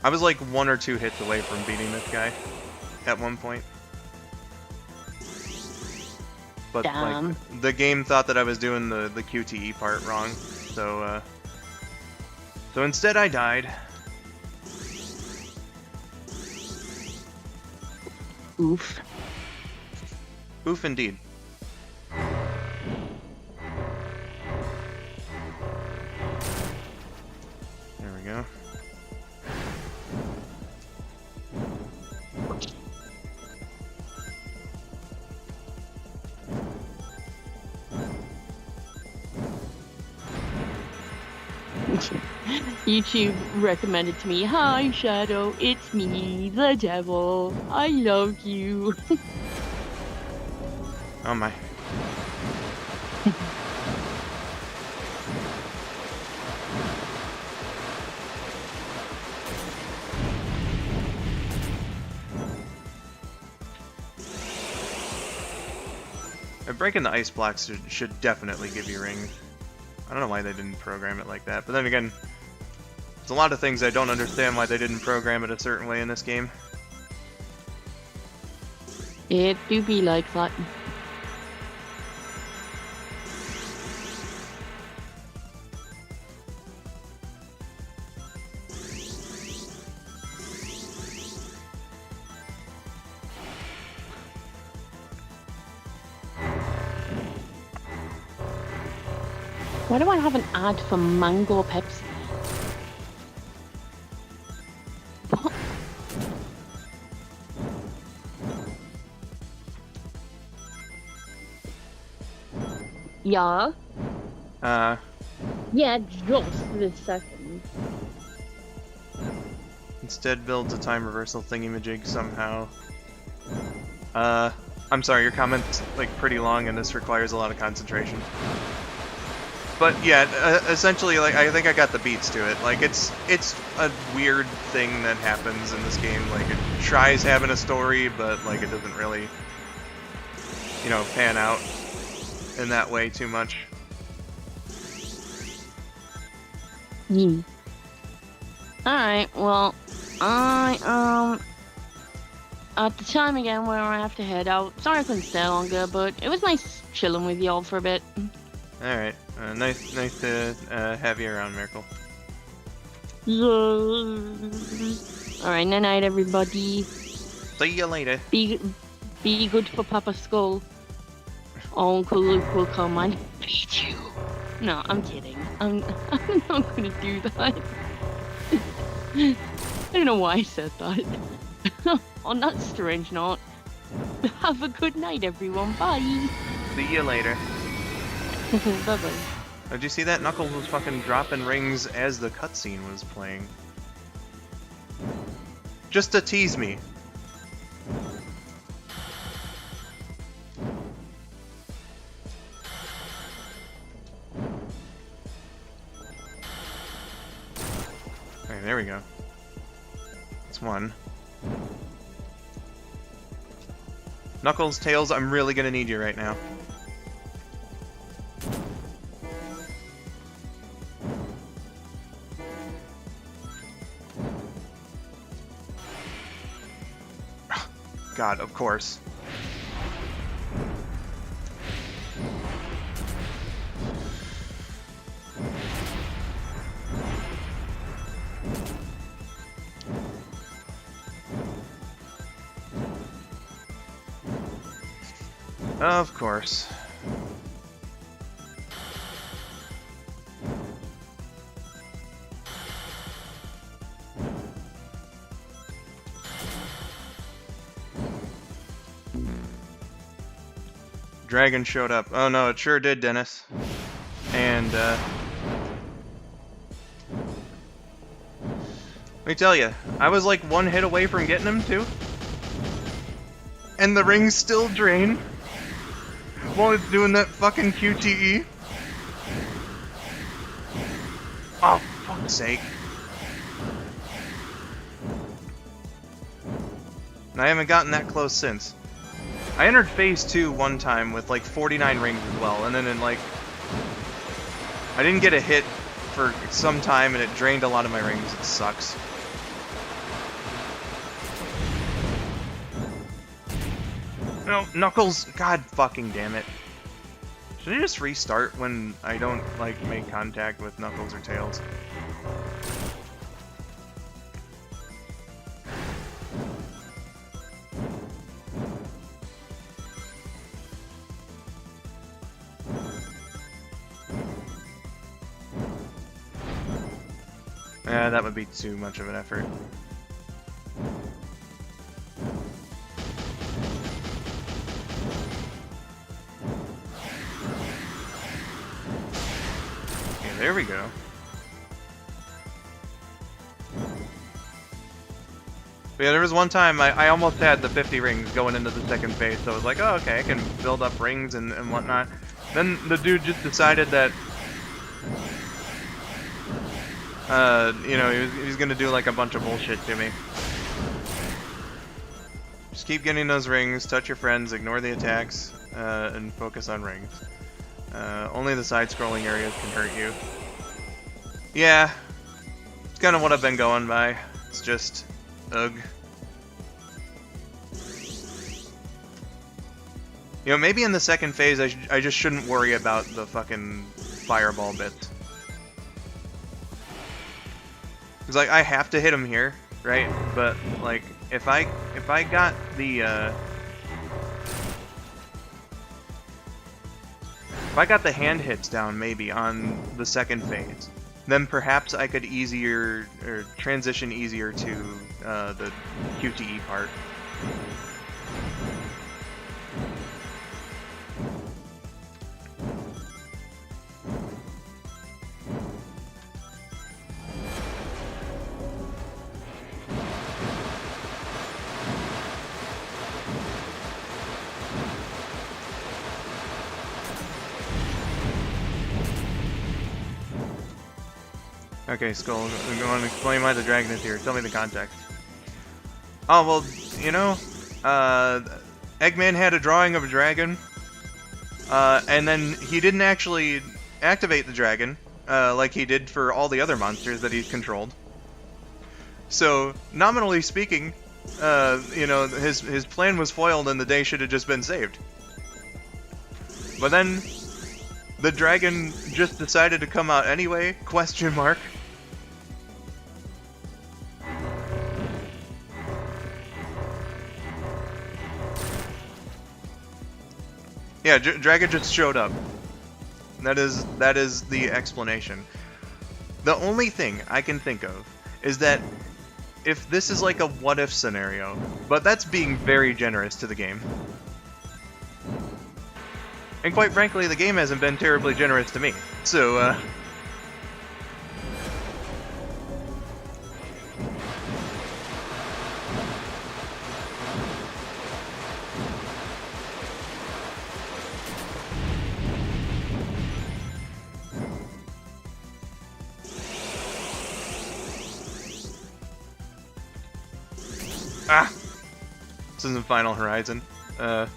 I was like 1 or 2 hits away from beating this guy at one point. But like, the game thought that I was doing the QTE part wrong, so instead I died. Oof. Oof indeed. There we go. YouTube recommended to me, hi Shadow, it's me, the devil. I love you. Oh my. Breaking the ice blocks should definitely give you rings. I don't know why they didn't program it like that, but then again, there's a lot of things I don't understand why they didn't program it a certain way in this game. It do be like that. Why do I have an ad for Mango Pepsi? What? Yeah? Yeah, just this second. Instead builds a time reversal thingamajig somehow. I'm sorry, your comment's like pretty long and this requires a lot of concentration. But yeah, essentially, like, I think I got the beats to it. Like, it's a weird thing that happens in this game. Like, it tries having a story, but like it doesn't really, you know, pan out in that way too much. Alright, well, I, at the time again where I have to head out. Sorry I couldn't stay longer, but it was nice chilling with y'all for a bit. Alright, nice to have you around, Miracle. Alright, night everybody. See you later. Be good for Papa Skull. Uncle Luke will come and beat you. No, I'm kidding. I'm not gonna do that. I don't know why I said that. On that strange note, have a good night, everyone. Bye. See you later. Bye-bye. Did you see that? Knuckles was fucking dropping rings as the cutscene was playing. Just to tease me. Okay, there we go. That's one. Knuckles, Tails, I'm really gonna need you right now. God, of course. Of course. Dragon showed up. Oh no, it sure did, Dennis. And, let me tell you, I was like one hit away from getting him, too. And the rings still drain while it's doing that fucking QTE. Oh, fuck's sake. And I haven't gotten that close since. I entered phase 2 one time with like 49 rings as well, and then in like... I didn't get a hit for some time and it drained a lot of my rings. It sucks. No, Knuckles! God fucking damn it. Should I just restart when I don't, like, make contact with Knuckles or Tails? That would be too much of an effort. Okay, there we go. But yeah, there was one time I almost had the 50 rings going into the second phase, so I was like, oh, okay, I can build up rings and whatnot. Then the dude just decided that you know, he was gonna do like a bunch of bullshit to me. Just keep getting those rings, touch your friends, ignore the attacks, and focus on rings. Only the side-scrolling areas can hurt you. Yeah, it's kind of what I've been going by. It's just, ugh. You know, maybe in the second phase I just shouldn't worry about the fucking fireball bits. Cause like I have to hit him here, right? But like if I got the hand hits down maybe on the second phase, then perhaps I could transition easier to the QTE part. Okay, Skull, I'm going to explain why the dragon is here. Tell me the context. Oh, well, you know, Eggman had a drawing of a dragon, and then he didn't actually activate the dragon, like he did for all the other monsters that he's controlled. So, nominally speaking, you know, his plan was foiled and the day should have just been saved. But then, the dragon just decided to come out anyway, question mark. Yeah, Dragon just showed up. That is the explanation. The only thing I can think of is that if this is like a what-if scenario, but that's being very generous to the game. And quite frankly, the game hasn't been terribly generous to me. So, Ah! This isn't Final Horizon. There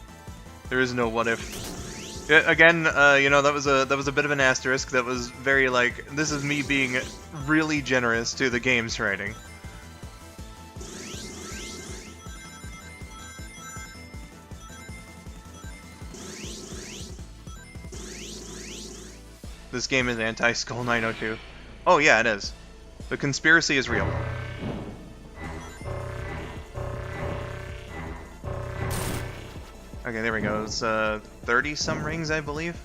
is no what if. Yeah, again, you know, that was a bit of an asterisk. That was very like, this is me being really generous to the game's writing. This game is anti-skull902. Oh yeah, it is. The conspiracy is real. Okay, there we go. It's 30-some rings, I believe.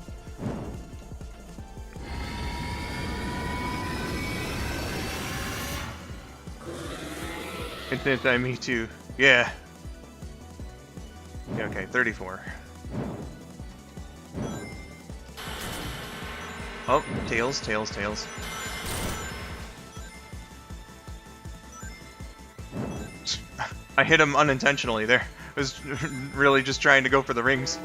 It's anti-me too. Yeah. Yeah, okay, 34. Oh, tails, tails, tails. I hit him unintentionally there. I was really just trying to go for the rings.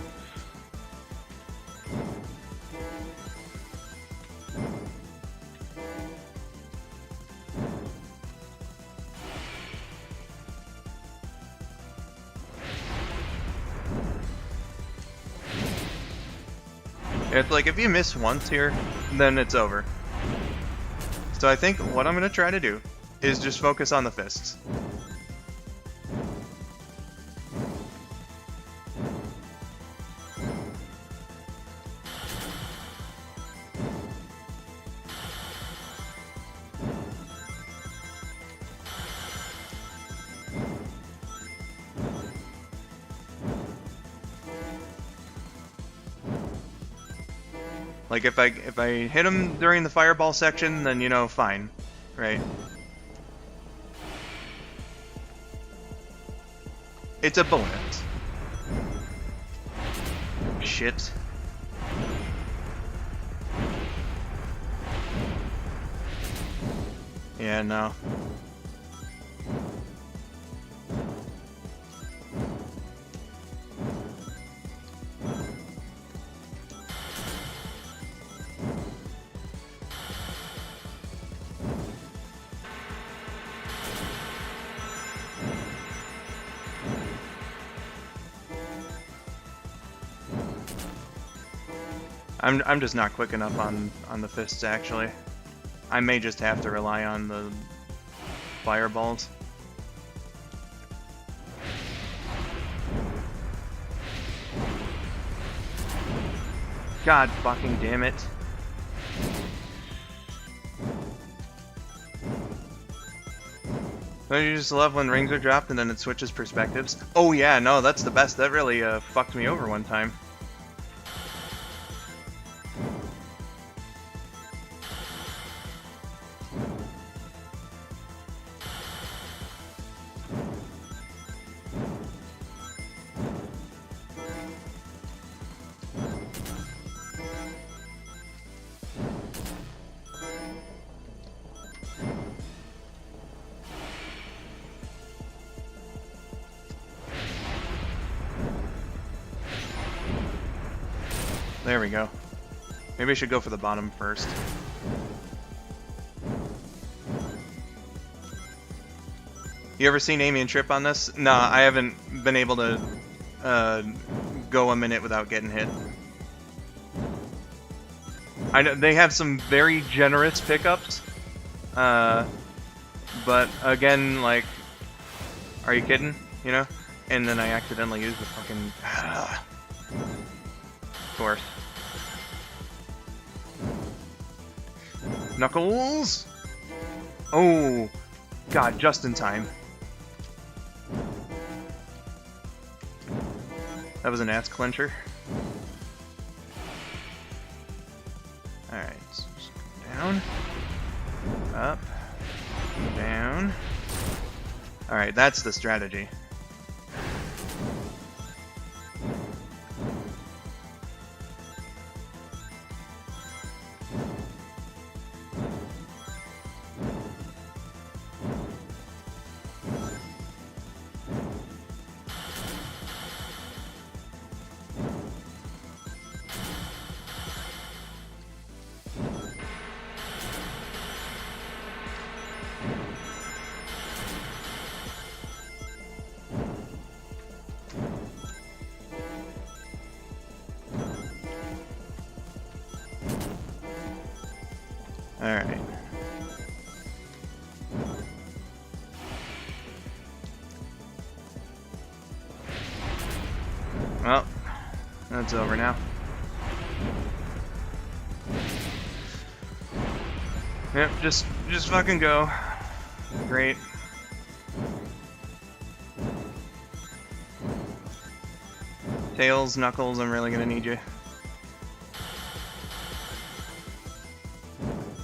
It's like, if you miss once here, then it's over. So I think what I'm going to try to do is just focus on the fists. Like, if I hit him during the fireball section, then, you know, fine. Right? It's a bonus. Shit. Yeah, no. I'm just not quick enough on the fists, actually. I may just have to rely on the fireballs. God fucking damn it. Don't you just love when rings are dropped and then it switches perspectives? Oh yeah, no, that's the best. That really fucked me over one time. There we go. Maybe I should go for the bottom first. You ever seen Amy and Trip on this? Nah, I haven't been able to go a minute without getting hit. I know they have some very generous pickups, but again, like, are you kidding? You know? And then I accidentally used the fucking. Of course. Knuckles! Oh, God, just in time. That was an ass clencher. Alright, so just go down. Up. Down. Alright, that's the strategy. Alright. Well, that's over now. Yep, just fucking go. Great. Tails, Knuckles, I'm really gonna need you.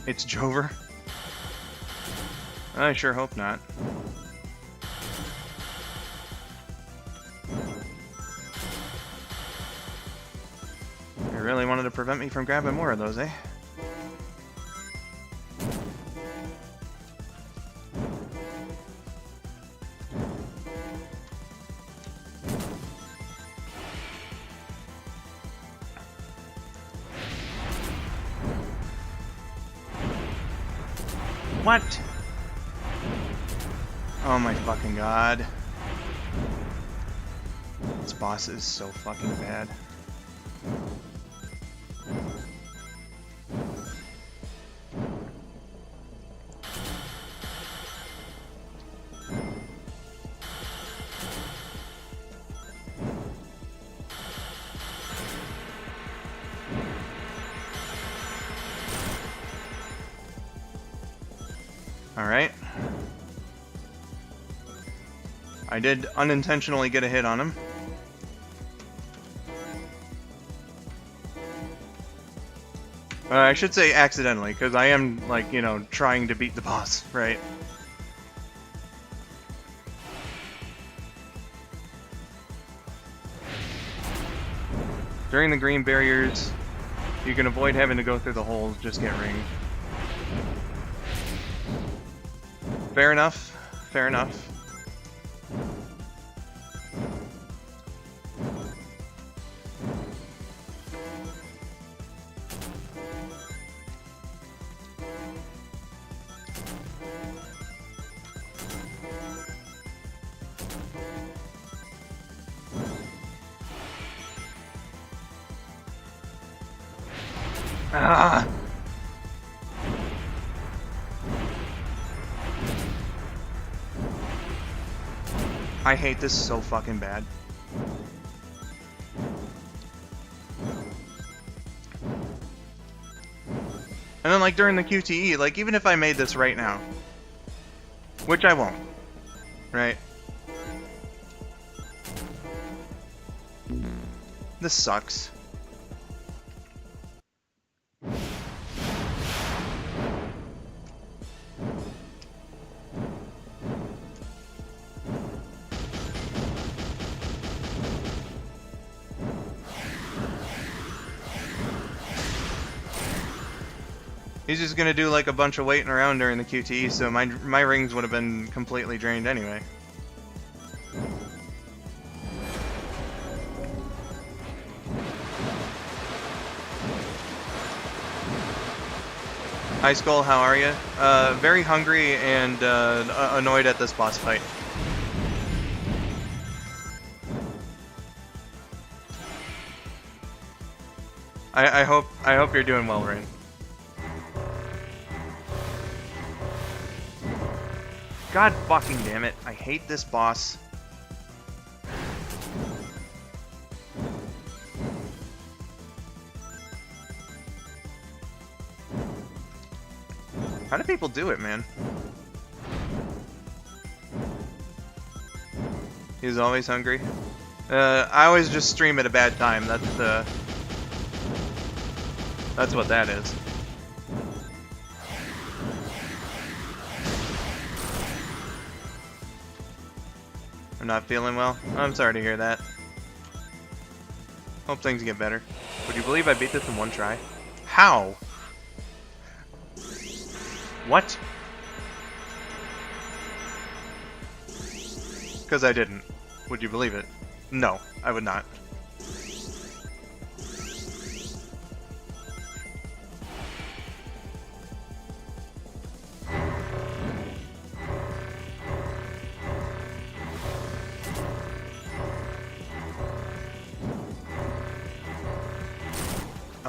It's Jover? I sure hope not. You really wanted to prevent me from grabbing more of those, eh? What? Oh my fucking god. This boss is so fucking bad. Alright. I did unintentionally get a hit on him. I should say accidentally, because I am, like, you know, trying to beat the boss, right? During the green barriers, you can avoid having to go through the holes, just get ringed. Fair enough. Fair enough. Ah! I hate this so fucking bad. And then, like, during the QTE, like, even if I made this right now, which I won't, right? This sucks. He's just gonna do like a bunch of waiting around during the QTE, so my rings would have been completely drained anyway. Hi Skull, how are you? Very hungry and annoyed at this boss fight. I hope you're doing well, Rain. God fucking damn it. I hate this boss. How do people do it, man? He's always hungry. I always just stream at a bad time. That's what that is. I'm not feeling well. I'm sorry to hear that. Hope things get better. Would you believe I beat this in one try? How? What? Because I didn't. Would you believe it? No, I would not.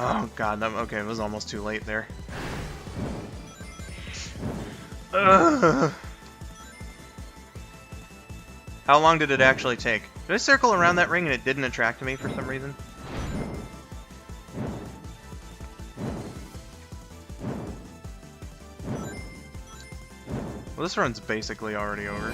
Oh god, okay, it was almost too late there. Ugh. How long did it actually take? Did I circle around that ring and it didn't attract me for some reason? Well, this run's basically already over.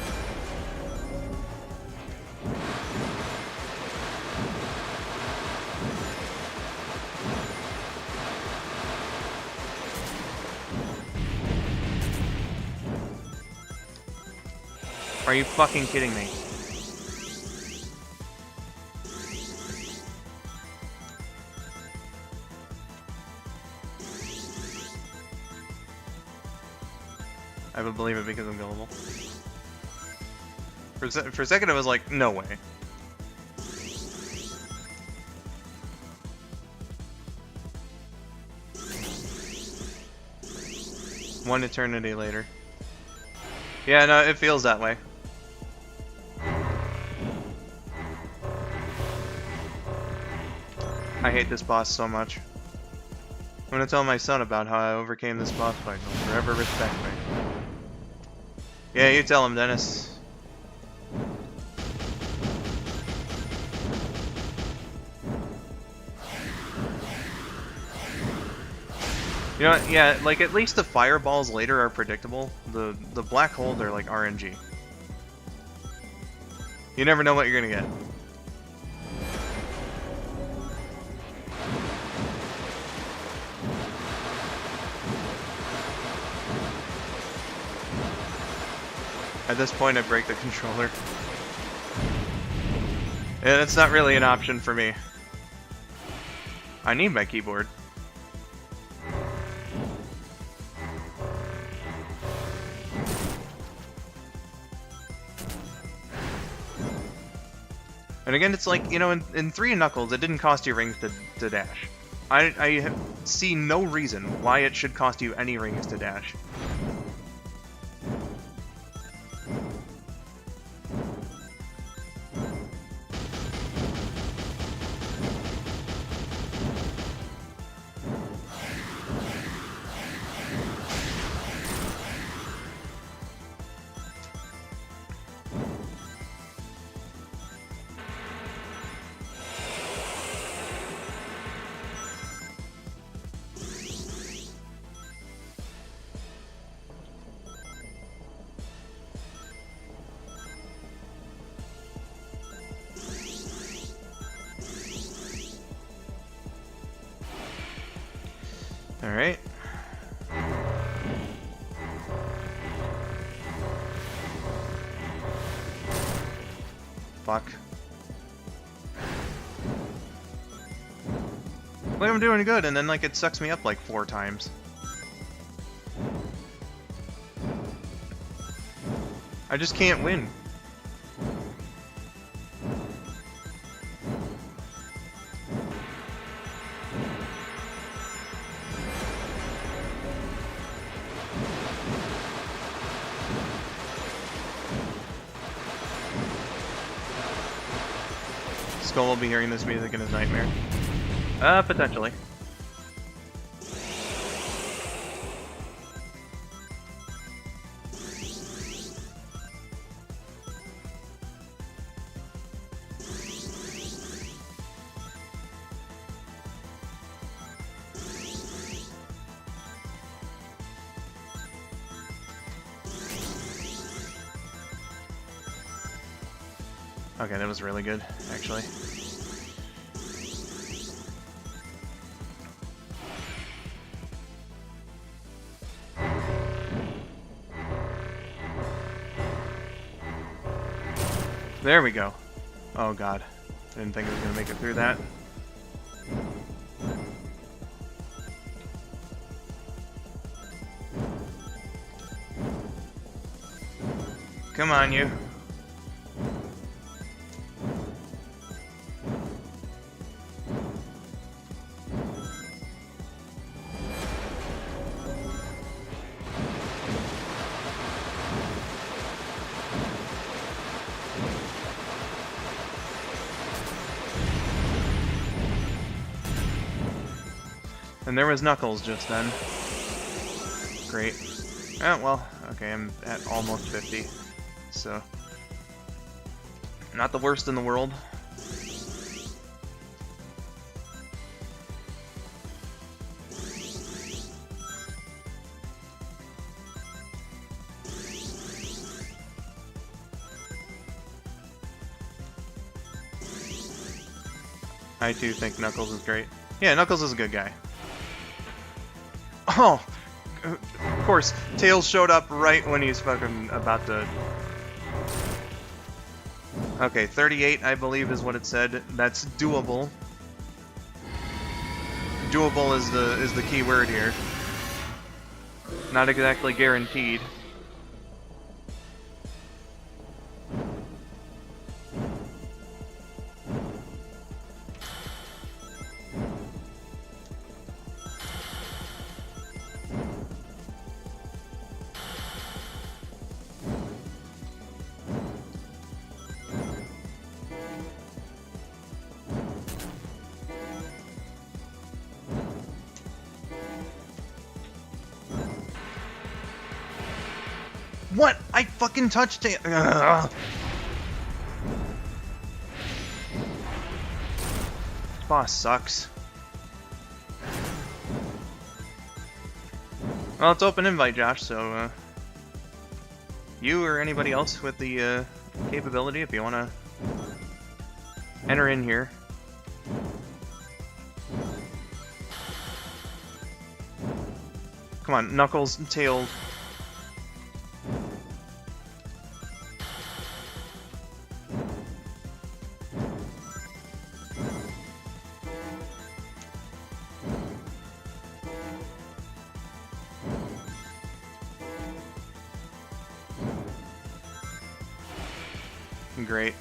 Are you fucking kidding me? I would believe it because I'm gullible. For a second I was like, no way. One eternity later. Yeah, no, it feels that way. I hate this boss so much. I'm gonna tell my son about how I overcame this boss fight. He'll forever respect me. Yeah, you tell him, Dennis. You know what? Yeah, like at least the fireballs later are predictable. The black holes are like RNG. You never know what you're gonna get. At this point, I break the controller. Yeah, that's not really an option for me. I need my keyboard. And again, it's like, you know, in 3 Knuckles, it didn't cost you rings to dash. I see no reason why it should cost you any rings to dash. Alright. Fuck. Like I'm doing good, and then like it sucks me up like 4 times. I just can't win. Skull will be hearing this music in his nightmare. Potentially. Okay, that was really good, actually. There we go. Oh god. I didn't think I was gonna make it through that. Come on, you. And there was Knuckles just then. Great. Oh, well, Okay, I'm at almost 50. So, not the worst in the world. I too think Knuckles is great. Yeah, Knuckles is a good guy. Oh! Of course, Tails showed up right when he's fucking about to... Okay, 38, I believe, is what it said. That's doable. Doable is the key word here. Not exactly guaranteed. What? I fucking touched it. Ugh. This boss sucks. Well, it's open invite, Josh, so, you or anybody else with the, capability, if you want to enter in here. Come on, Knuckles, Tail. Great.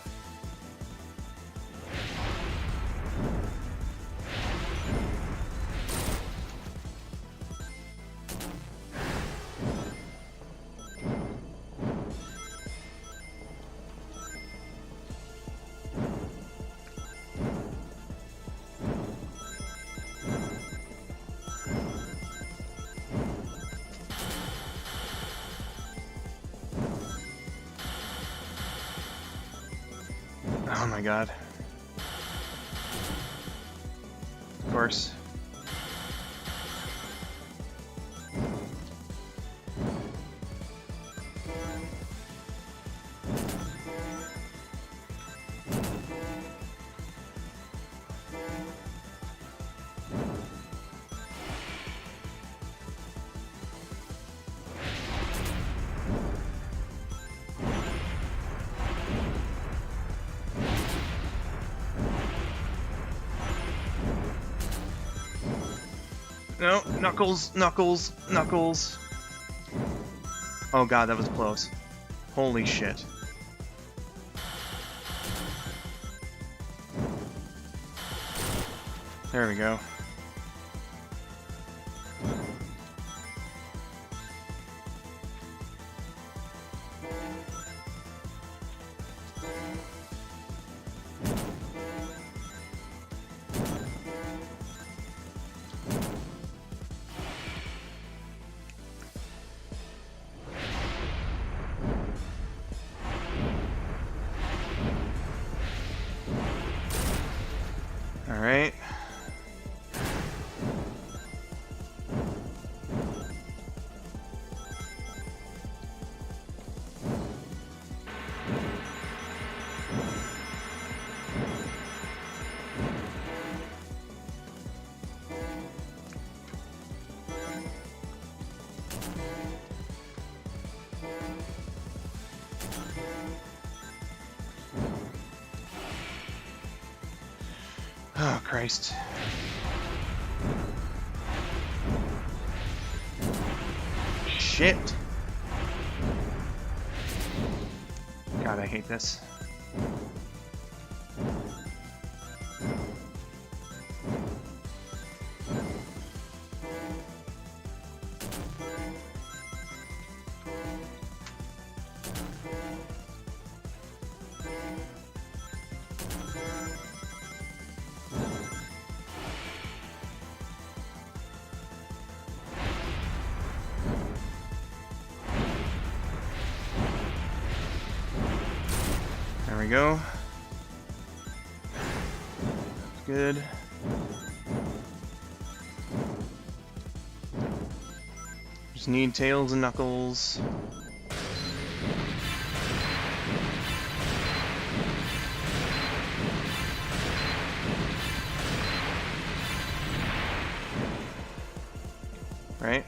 Oh my god. Of course. No, Knuckles, Knuckles, Knuckles. Oh god, that was close. Holy shit. There we go. Alright. Oh, Christ. Shit. God, I hate this. we go. Good. Just need Tails and Knuckles. Right?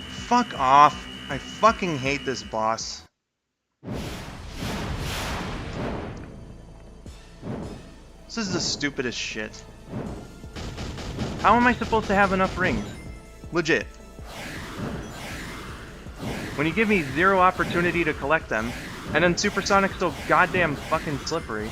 Fuck off. I fucking hate this boss. This is the stupidest shit. How am I supposed to have enough rings? Legit. When you give me zero opportunity to collect them, and then Supersonic's so goddamn fucking slippery.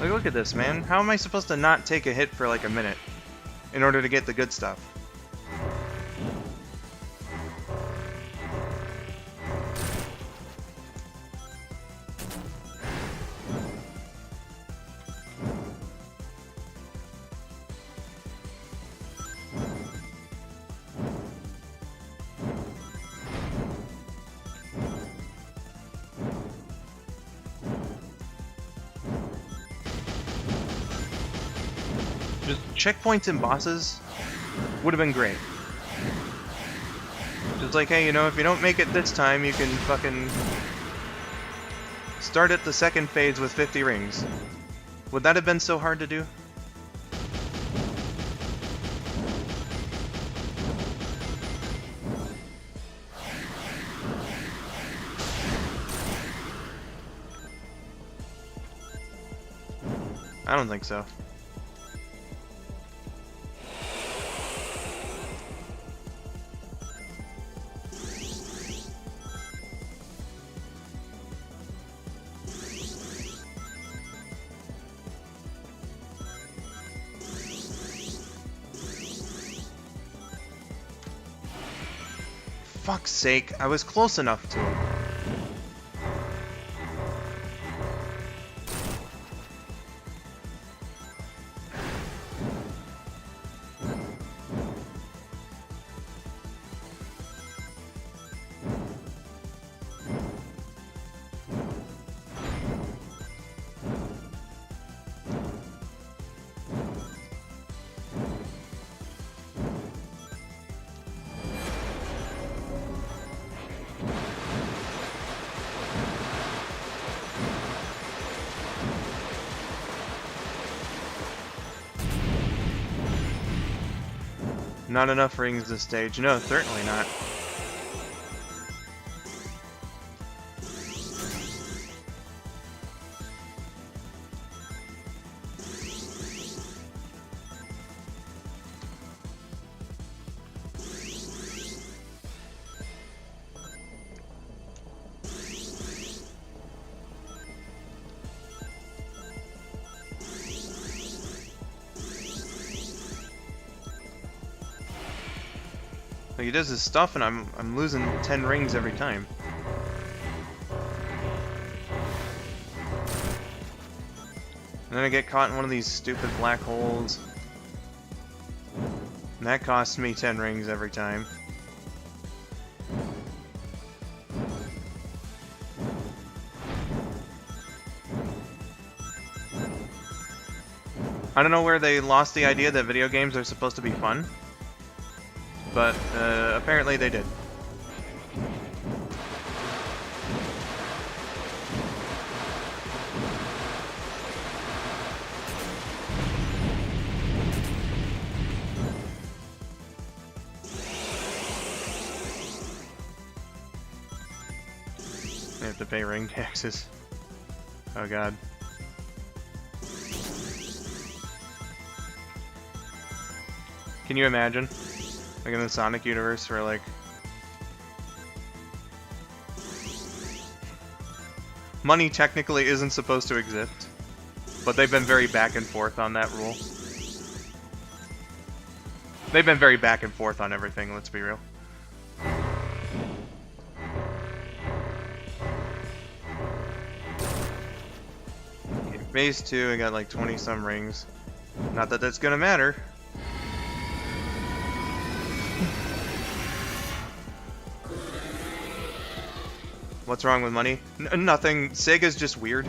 Like, look at this, man. How am I supposed to not take a hit for like a minute in order to get the good stuff? Just checkpoints and bosses would have been great. Just like, hey, you know, if you don't make it this time, you can fucking start at the second phase with 50 rings. Would that have been so hard to do? I don't think so. Fuck's sake, I was close enough to him. Not enough rings this stage. No, certainly not. Like, he does his stuff and I'm losing 10 rings every time. And then I get caught in one of these stupid black holes. And that costs me 10 rings every time. I don't know where they lost the idea that video games are supposed to be fun. But, apparently they did. They have to pay ring taxes. Oh god. Can you imagine? Like in the Sonic universe where like money technically isn't supposed to exist, but they've been very back and forth on that rule. They've been very back and forth on everything, let's be real. Okay, phase 2, I got like 20 some rings. Not that that's gonna matter. What's wrong with money? Nothing. Sega's just weird.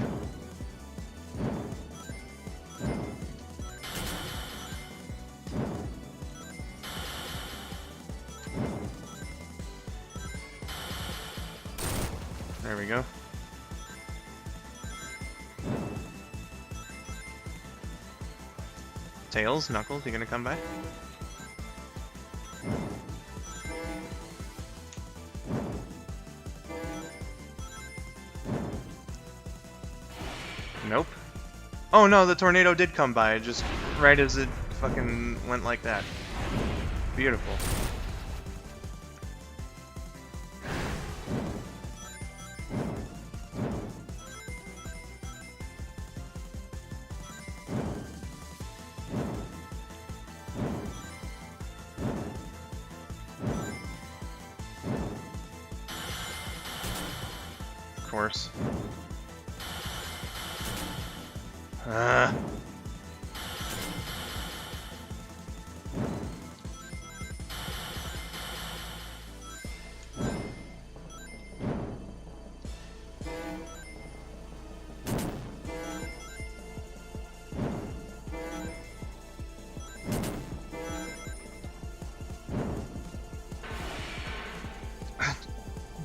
There we go. Tails, Knuckles, you gonna come back? Nope. Oh no, the tornado did come by, just right as it fucking went like that. Beautiful. Of course.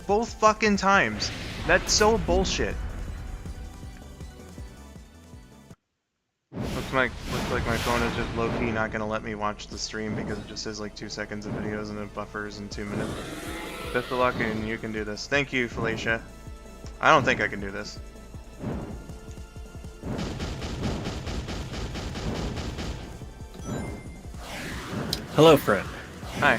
Both fucking times. That's so bullshit. Looks like my phone is just low-key not gonna let me watch the stream because it just says like 2 seconds of videos and it buffers in 2 minutes. Best of luck and you can do this. Thank you, Felicia. I don't think I can do this. Hello, friend. Hi.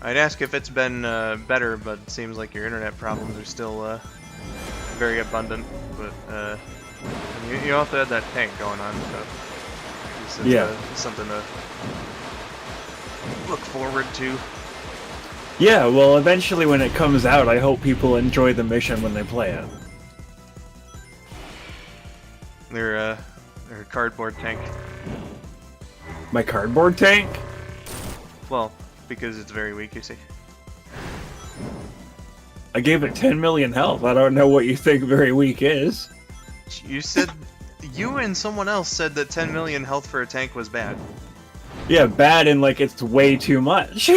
I'd ask if it's been better, but it seems like your internet problems are still very abundant. But you also had that tank going on, so it's something to look forward to. Yeah, well, eventually when it comes out, I hope people enjoy the mission when they play it. Their cardboard tank. My cardboard tank? Well, because it's very weak, you see. I gave it 10 million health. I don't know what you think very weak is. You said... You and someone else said that 10 million health for a tank was bad. Yeah, bad and like it's way too much.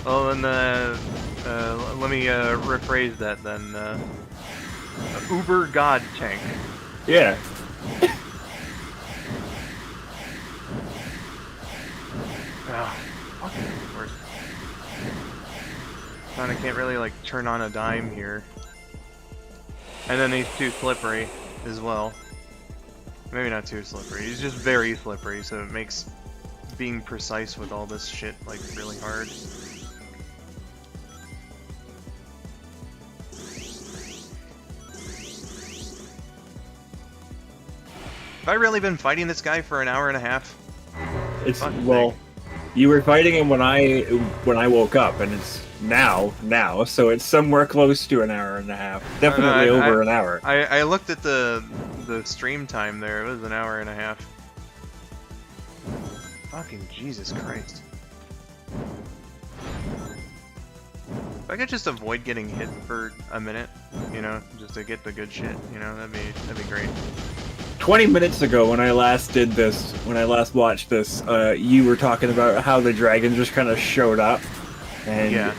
Well, then, let me rephrase that then. Uber God tank. Yeah. Oh, fucking worse. I can't really like turn on a dime here. And then he's too slippery as well. Maybe not too slippery. He's just very slippery, so it makes being precise with all this shit like really hard. Have I really been fighting this guy for an hour and a half? It's well, you were fighting him when I woke up, and it's now, so it's somewhere close to an hour and a half. Definitely over an hour. I looked at the stream time there. It was an hour and a half. Fucking Jesus Christ. If I could just avoid getting hit for a minute, you know, just to get the good shit, you know, that'd be great. 20 minutes ago, when I last watched this, you were talking about how the dragon just kind of showed up, and yeah.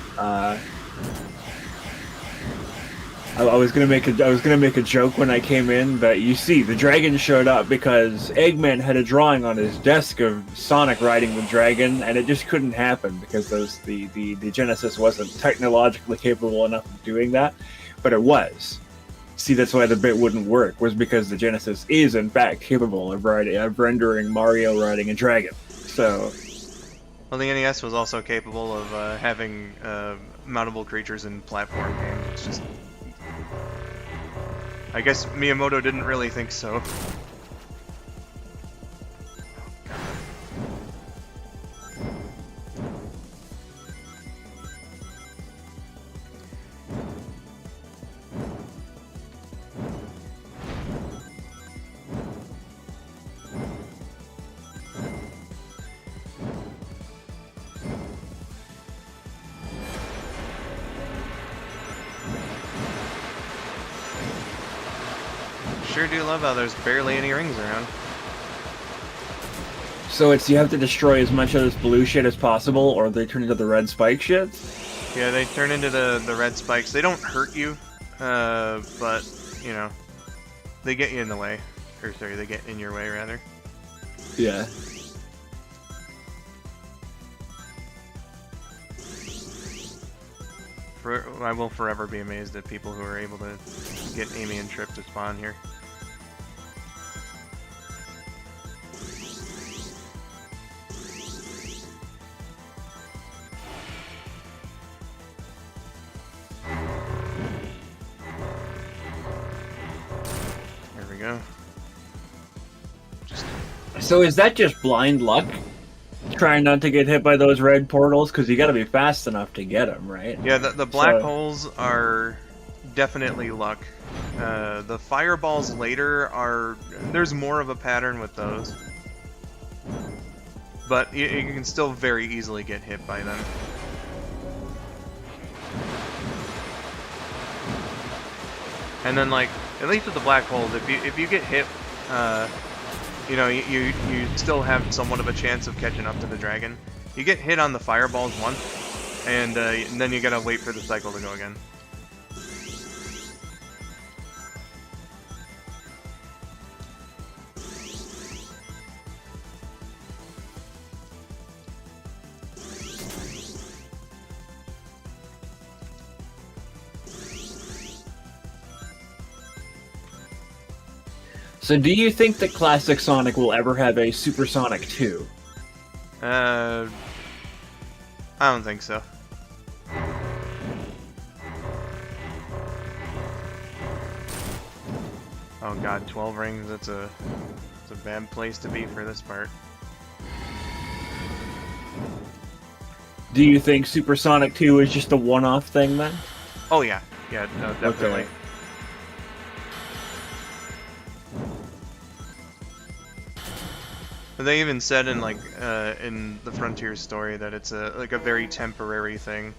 I was gonna make a joke when I came in that you see the dragon showed up because Eggman had a drawing on his desk of Sonic riding the dragon, and it just couldn't happen because the Genesis wasn't technologically capable enough of doing that, but it was. See, that's why the bit wouldn't work, was because the Genesis is in fact capable of rendering Mario riding a dragon. So, Well, the NES was also capable of having mountable creatures in platform games. It's just, I guess Miyamoto didn't really think so. Sure do love how there's barely any rings around. So it's you have to destroy as much of this blue shit as possible, or they turn into the red spike shit? Yeah, they turn into the red spikes. They don't hurt you, but, you know, they get you in the way. Or, sorry, they get in your way, rather. Yeah. I will forever be amazed at people who are able to get Amy and Trip to spawn here. There we go. So is that just blind luck? Trying not to get hit by those red portals? Because you gotta be fast enough to get them, right? Yeah, the black holes are definitely luck. The fireballs later are... There's more of a pattern with those. But you can still very easily get hit by them. And then, like, at least with the black holes, if you get hit, you know, you still have somewhat of a chance of catching up to the dragon. You get hit on the fireballs once, and then you gotta wait for the cycle to go again. So do you think that Classic Sonic will ever have a Super Sonic 2? I don't think so. Oh god, 12 rings, that's a bad place to be for this part. Do you think Super Sonic 2 is just a one-off thing then? Oh yeah, yeah, no, definitely. Okay. They even said in like in the Frontier story that it's like a very temporary thing.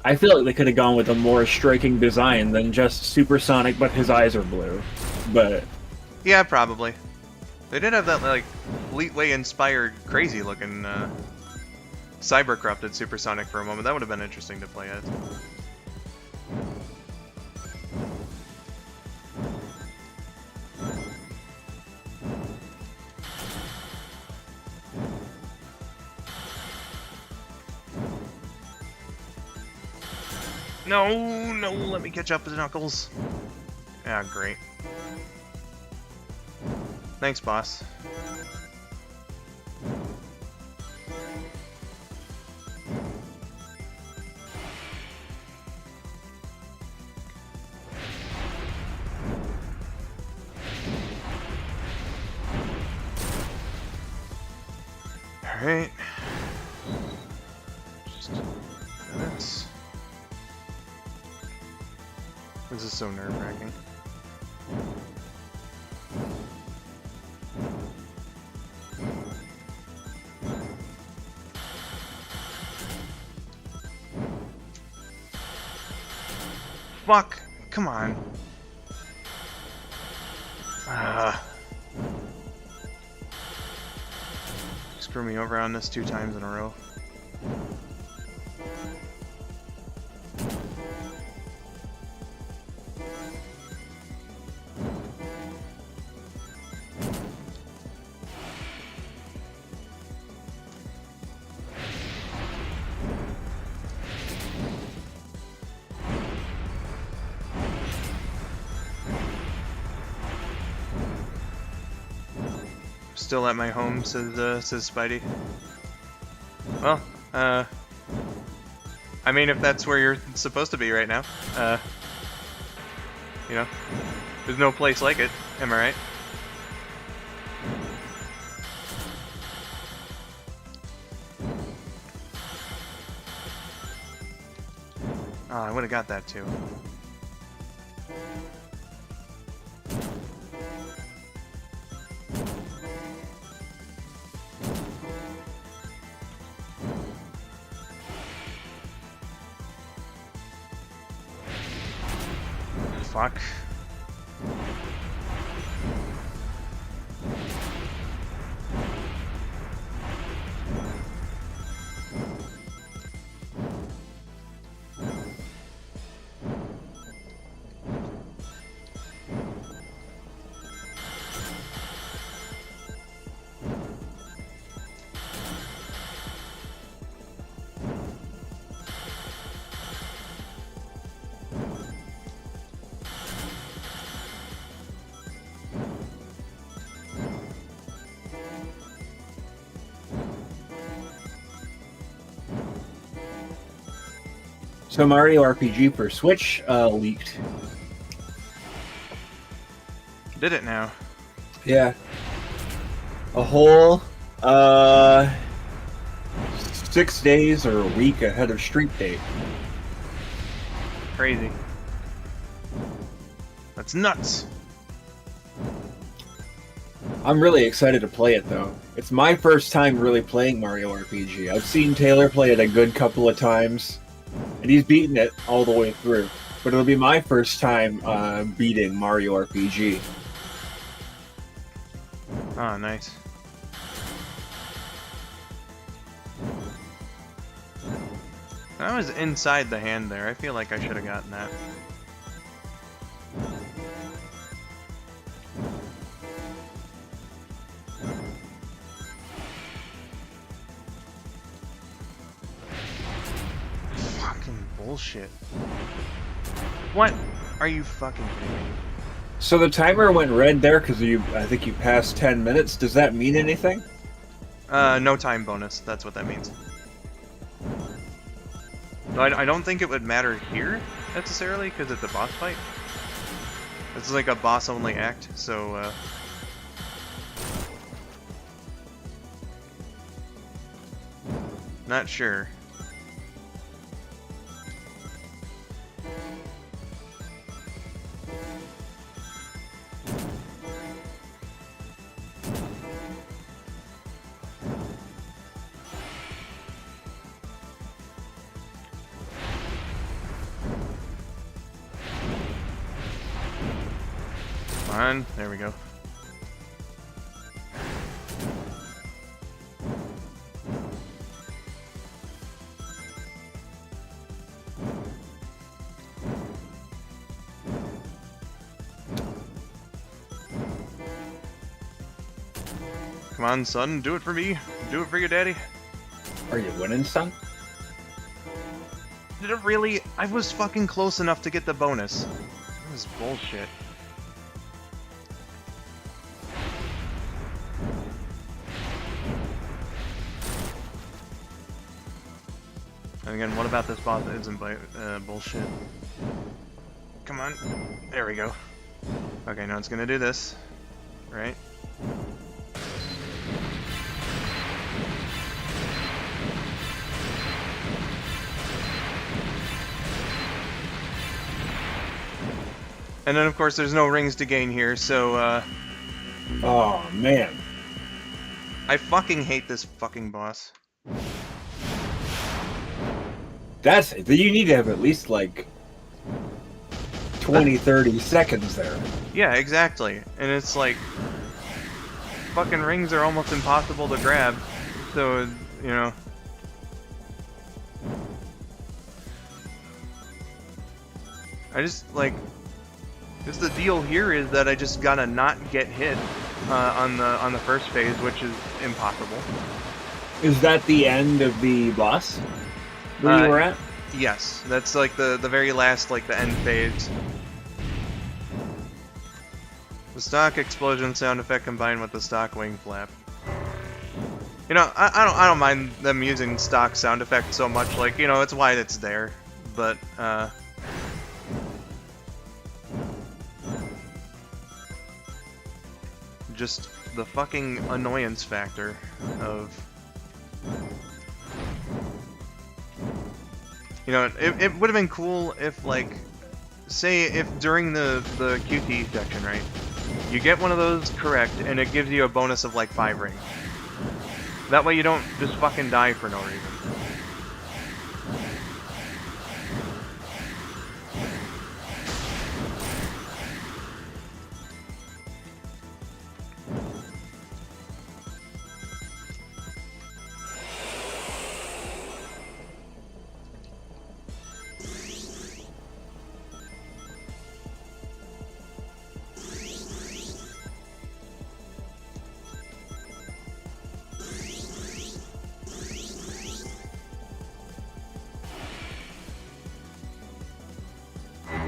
I feel like they could have gone with a more striking design than just Super Sonic, but his eyes are blue. But Yeah, probably. They did have that like Fleetway inspired, crazy looking cyber corrupted Super Sonic for a moment. That would have been interesting to play as. No, no, let me catch up to Knuckles. Ah, great. Thanks, boss. Alright. Just this. This is so nerve-wracking. Fuck! Come on. Screw me over on this 2 times in a row. Still at my home, says Spidey. Well, I mean, if that's where you're supposed to be right now, you know, there's no place like it, am I right? Oh, I would have got that too. Fuck. So Mario RPG for Switch leaked. Did it now? Yeah. A whole 6 days or a week ahead of street date. Crazy. That's nuts. I'm really excited to play it though. It's my first time really playing Mario RPG. I've seen Taylor play it a good couple of times, and he's beaten it all the way through. But it'll be my first time beating Mario RPG. Oh, nice. That was inside the hand there. I feel like I should have gotten that. Fucking bullshit. What? Are you fucking kidding me? So the timer went red there because I think you passed 10 minutes. Does that mean anything? No time bonus. That's what that means. I don't think it would matter here, necessarily, because it's a boss fight. It's like a boss-only act, so, not sure. Come on, there we go. Come on, son, do it for me. Do it for your daddy. Are you winning, son? Did it really? I was fucking close enough to get the bonus. That was bullshit. And again, what about this boss that isn't bullshit? Come on. There we go. Okay, now it's gonna do this. Right? And then, of course, there's no rings to gain here, so, Oh, man. I fucking hate this fucking boss. You need to have at least, like, 20, 30 seconds there. Yeah, exactly. And it's like, fucking rings are almost impossible to grab, so, you know. I just, like... Just the deal here is that I just gotta not get hit on the first phase, which is impossible. Is that the end of the boss where you were at? Yes, that's like the very last, like the end phase. The stock explosion sound effect combined with the stock wing flap. You know, I don't mind them using stock sound effects so much. Like, you know, it's why it's there. But just the fucking annoyance factor of, you know, it would have been cool if, like, say if during the QT section, right, you get one of those correct and it gives you a bonus of like 5 rings. That way you don't just fucking die for no reason.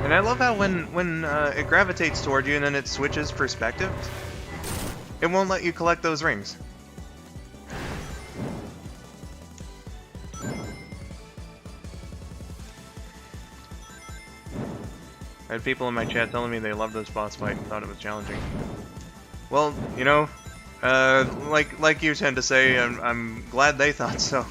And I love how when it gravitates toward you and then it switches perspective, it won't let you collect those rings. I had people in my chat telling me they loved this boss fight and thought it was challenging. Well, you know, like you tend to say, I'm glad they thought so.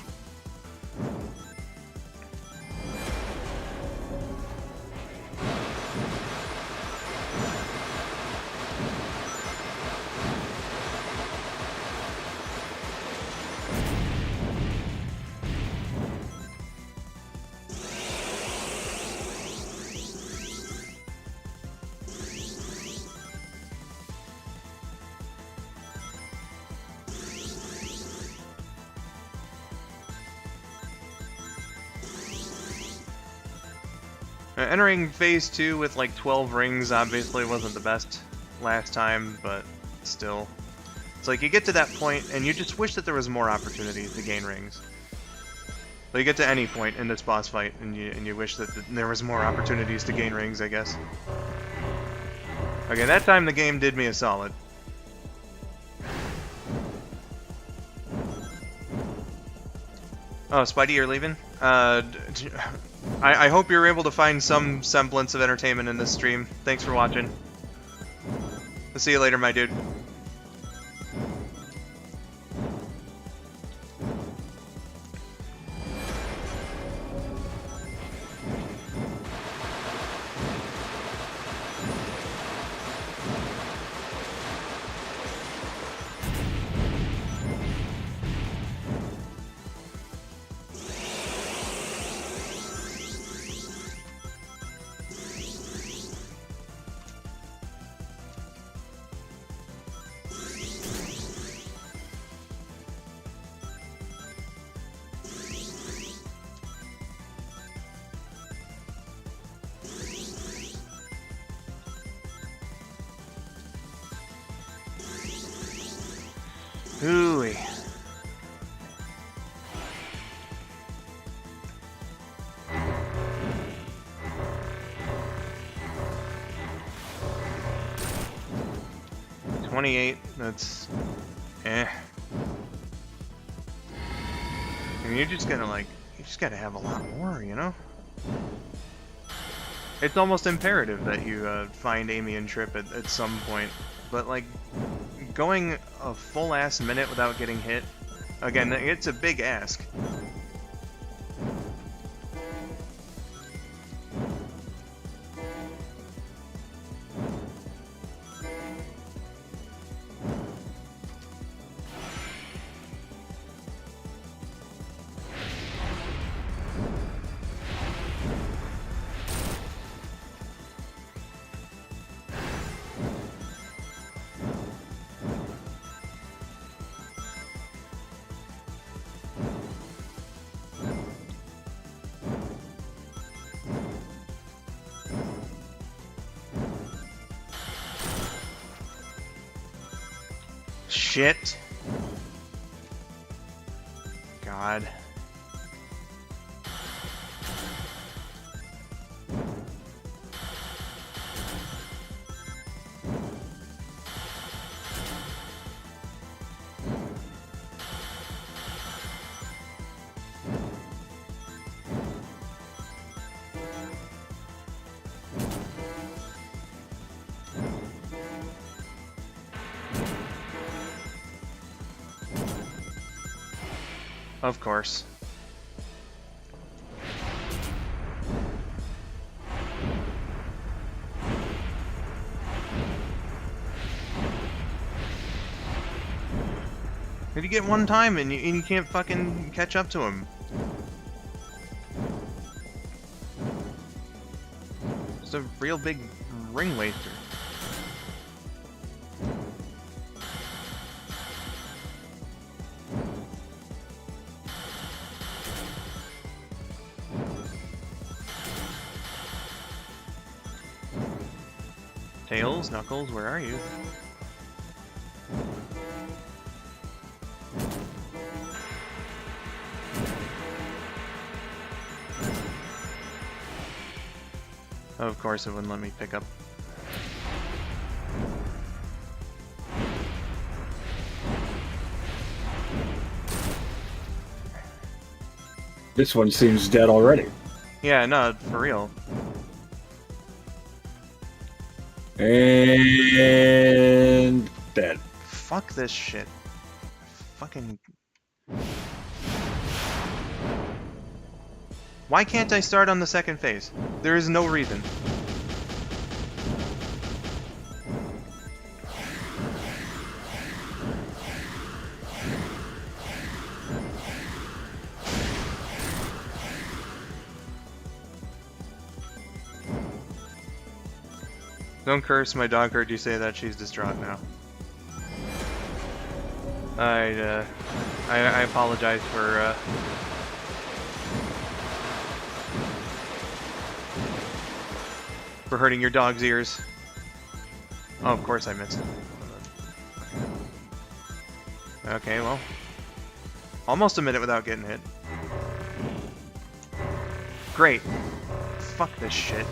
Entering phase 2 with like 12 rings obviously wasn't the best last time, but still. It's like you get to that point and you just wish that there was more opportunities to gain rings. So you get to any point in this boss fight and you wish that there was more opportunities to gain rings, I guess. Okay, that time the game did me a solid. Oh, Spidey, you're leaving? I hope you're able to find some semblance of entertainment in this stream. Thanks for watching. I'll see you later, my dude. Hooey. $28, that's eh. I mean, you just gotta have a lot more, you know? It's almost imperative that you find Amy and Trip at some point, but like, going a full-ass minute without getting hit, again, it's a big ask. Shit. God. Of course. Did you get one time and you can't fucking catch up to him? Just a real big ring waster. Tails, Knuckles, where are you? Of course it wouldn't let me pick up. This one seems dead already. Yeah, no, for real. And dead. Fuck this shit. Fucking... Why can't I start on the second phase? There is no reason. Don't curse, my dog heard you say that, she's distraught now. I apologize for, hurting your dog's ears. Oh, of course I missed. Okay, well. Almost a minute without getting hit. Great. Fuck this shit.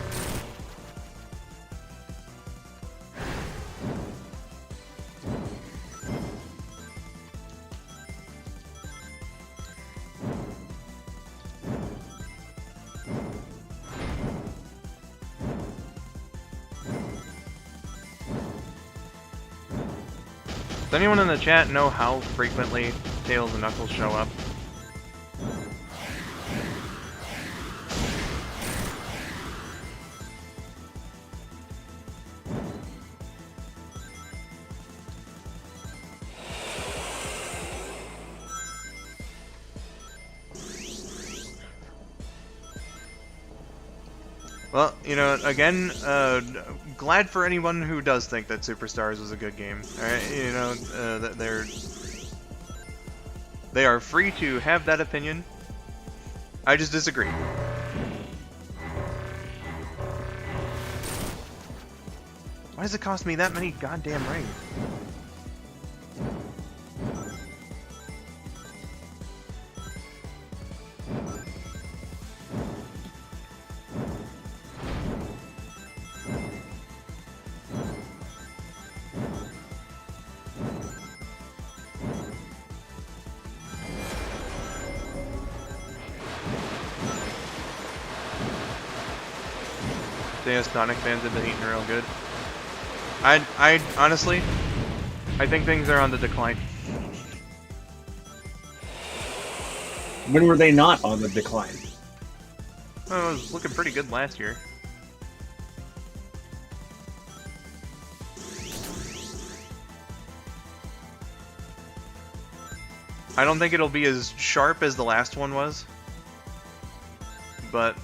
Does anyone in the chat know how frequently Tails and Knuckles show up? Well, you know, again, glad for anyone who does think that Superstars was a good game. Alright, you know, they are free to have that opinion. I just disagree. Why does it cost me that many goddamn rings? Sonic fans have been eating real good. I honestly, I think things are on the decline. When were they not on the decline? Oh, it was looking pretty good last year. I don't think it'll be as sharp as the last one was. But,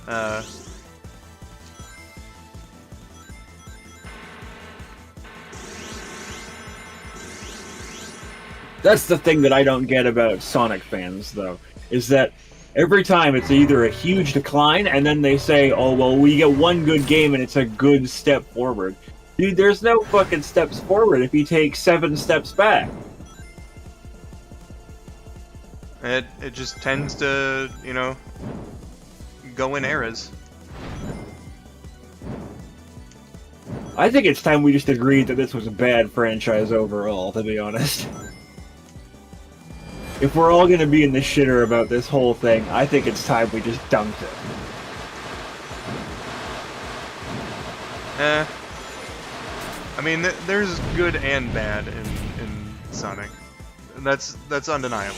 That's the thing that I don't get about Sonic fans, though, is that every time it's either a huge decline, and then they say, oh, well, we get one good game and it's a good step forward. Dude, there's no fucking steps forward if you take 7 steps back. it just tends to, you know, go in eras. I think it's time we just agreed that this was a bad franchise overall, to be honest. If we're all gonna be in the shitter about this whole thing, I think it's time we just dunked it. I mean, there's good and bad in Sonic. That's undeniable.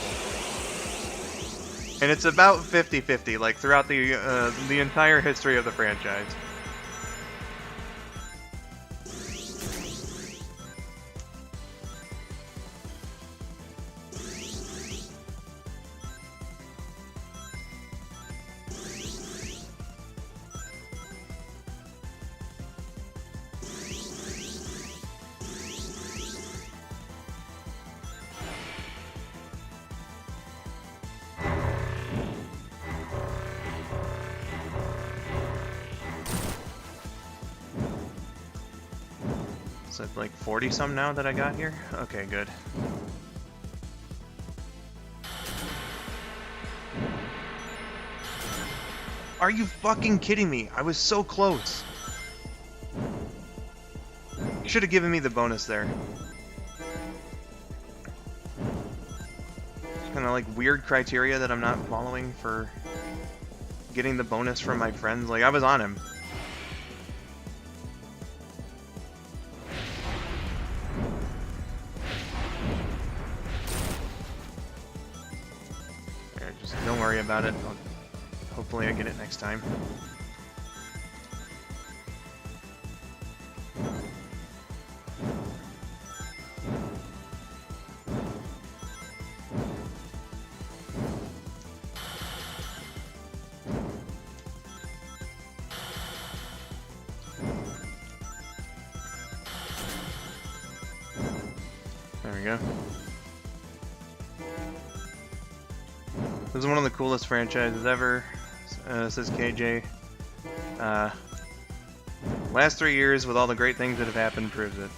And it's about 50-50, like throughout the entire history of the franchise. Is it like 40 some now that I got here? Okay, good. Are you fucking kidding me? I was so close. You should have given me the bonus there. Kind of like weird criteria that I'm not following for getting the bonus from my friends. Like, I was on him. Just don't worry about it. Hopefully I get it next time. There we go. This is one of the coolest franchises ever, says KJ. Last 3 years with all the great things that have happened proves it.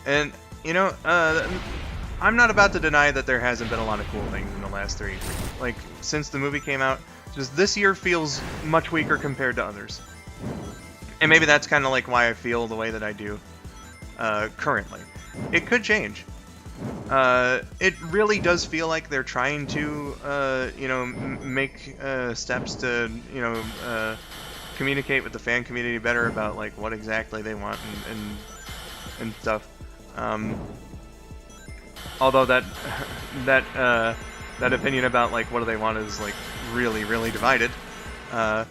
And, you know, I'm not about to deny that there hasn't been a lot of cool things in the last 3 years. Like, since the movie came out, just this year feels much weaker compared to others. And maybe that's kind of like why I feel the way that I do currently. It could change. It really does feel like they're trying to, you know, make steps to, you know, communicate with the fan community better about like what exactly they want and stuff. Although that opinion about like what do they want is like really divided. But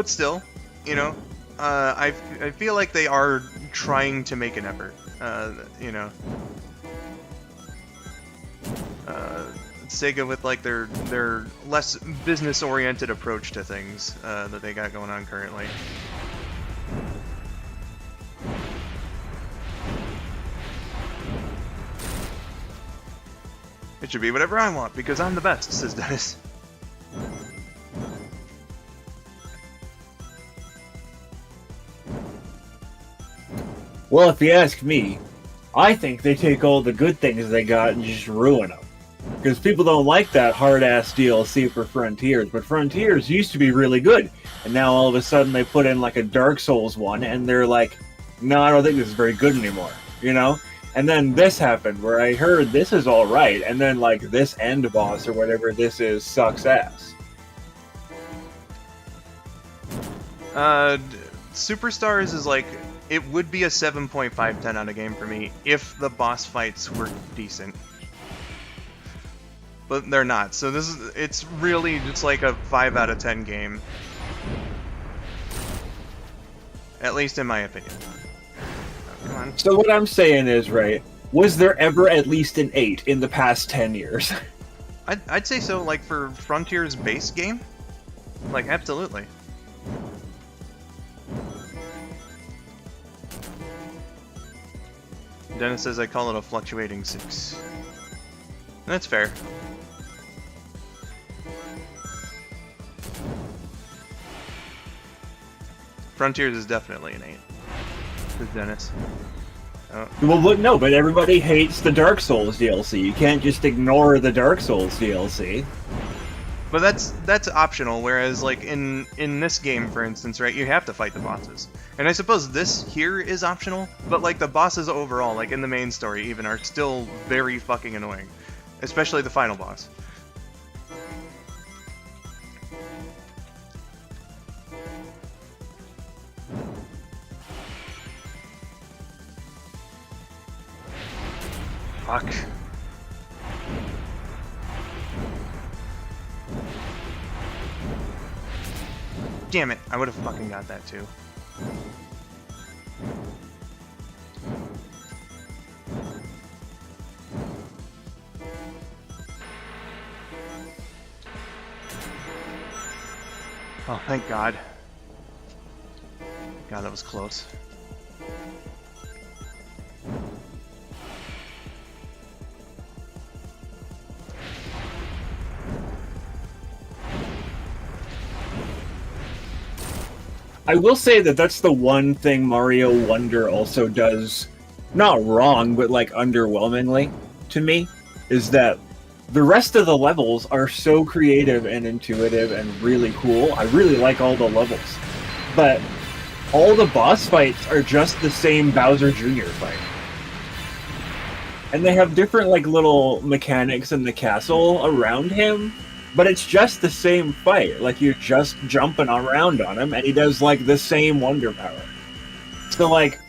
still, you know, I feel like they are trying to make an effort. You know. Sega with like their less business-oriented approach to things that they got going on currently. It should be whatever I want because I'm the best, says Dennis. Well, if you ask me, I think they take all the good things they got and just ruin them. Because people don't like that hard-ass DLC for Frontiers, but Frontiers used to be really good. And now all of a sudden they put in like a Dark Souls one, and they're like, no, I don't think this is very good anymore, you know? And then this happened, where I heard this is alright, and then like this end boss or whatever this is sucks ass. Superstars is like, it would be a 7.5/10 on a game for me if the boss fights were decent. But they're not, so it's really just like a 5 out of 10 game. At least in my opinion. Oh, come on. So what I'm saying is, right, was there ever at least an 8 in the past 10 years? I'd say so, like for Frontier's base game? Like, absolutely. Dennis says I call it a fluctuating 6. That's fair. Frontiers is definitely an 8. Says Dennis. Oh. Well, no, but everybody hates the Dark Souls DLC. You can't just ignore the Dark Souls DLC. But that's optional, whereas like in this game, for instance, right, you have to fight the bosses. And I suppose this here is optional, but like the bosses overall, like in the main story even, are still very fucking annoying. Especially the final boss. Fuck. Damn it! I would have fucking got that too. Oh, thank God. God, that was close. I will say that that's the one thing Mario Wonder also does, not wrong, but like underwhelmingly to me, is that the rest of the levels are so creative and intuitive and really cool. I really like all the levels. But all the boss fights are just the same Bowser Jr. fight. And they have different like little mechanics in the castle around him, but it's just the same fight. Like, you're just jumping around on him, and he does like the same Wonder Power. So like,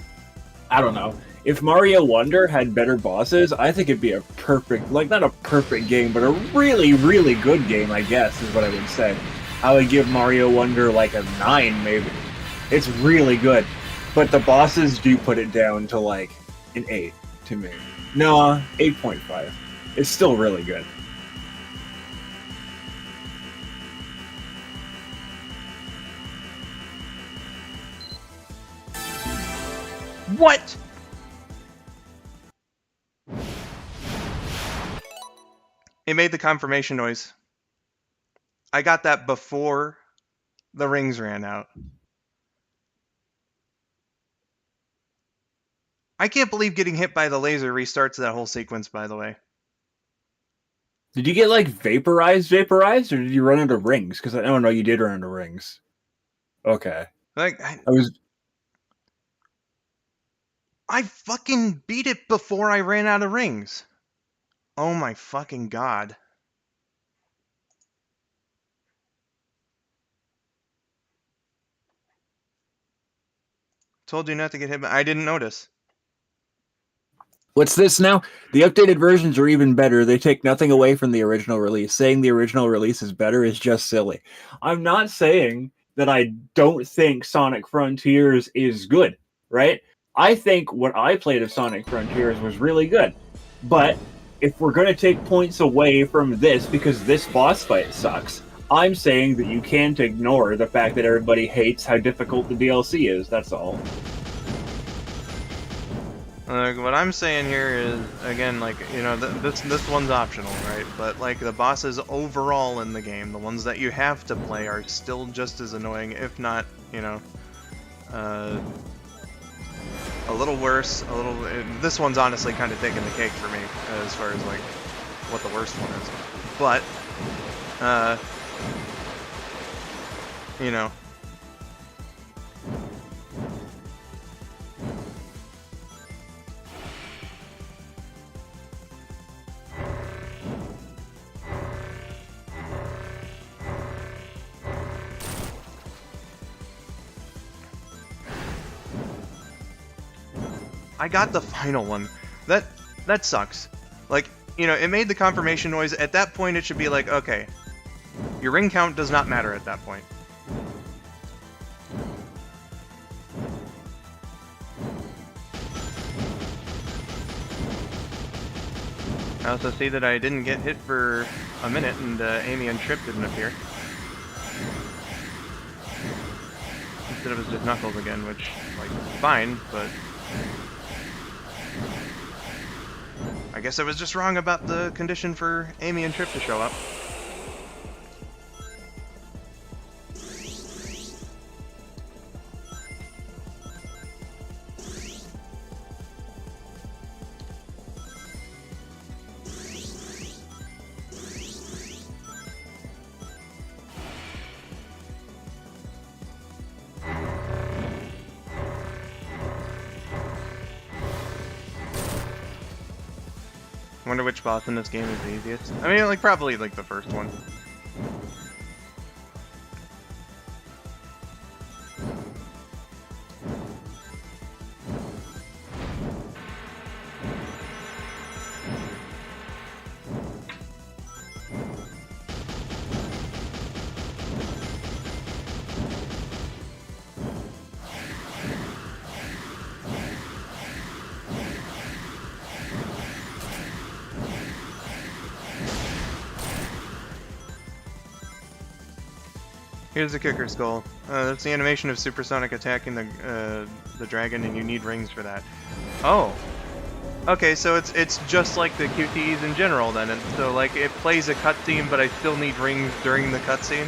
I don't know. If Mario Wonder had better bosses, I think it'd be a perfect, like, not a perfect game, but a really, really good game, I guess, is what I would say. I would give Mario Wonder, like, a 9, maybe. It's really good. But the bosses do put it down to, like, an 8 to me. No, 8.5. It's still really good. What? It made the confirmation noise. I got that before the rings ran out. I can't believe getting hit by the laser restarts that whole sequence, by the way. Did you get, like, vaporized, or did you run into rings? Because I don't know, you did run into rings. Okay. Like, I fucking beat it before I ran out of rings. Oh my fucking God. Told you not to get hit, but I didn't notice. What's this now? The updated versions are even better. They take nothing away from the original release. Saying the original release is better is just silly. I'm not saying that I don't think Sonic Frontiers is good, right? I think what I played of Sonic Frontiers was really good. But if we're going to take points away from this because this boss fight sucks, I'm saying that you can't ignore the fact that everybody hates how difficult the DLC is. That's all. What I'm saying here is, again, like, you know, this one's optional, right? But, like, the bosses overall in the game, the ones that you have to play, are still just as annoying, if not, you know, a little worse, a little... This one's honestly kind of taking the cake for me, as far as, like, what the worst one is. But, you know... I got the final one. That sucks. Like, you know, it made the confirmation noise. At that point, it should be like, okay, your ring count does not matter at that point. I also see that I didn't get hit for a minute, and Amy and Trip didn't appear. Instead, it was just Knuckles again, which, like, fine, but... I guess I was just wrong about the condition for Amy and Trip to show up. I wonder which boss in this game is the easiest. I mean, like, probably, like, the first one. Here's the kicker skull. That's the animation of Supersonic attacking the dragon, and you need rings for that. Oh. Okay, so it's just like the QTEs in general then, and so like it plays a cutscene, but I still need rings during the cutscene.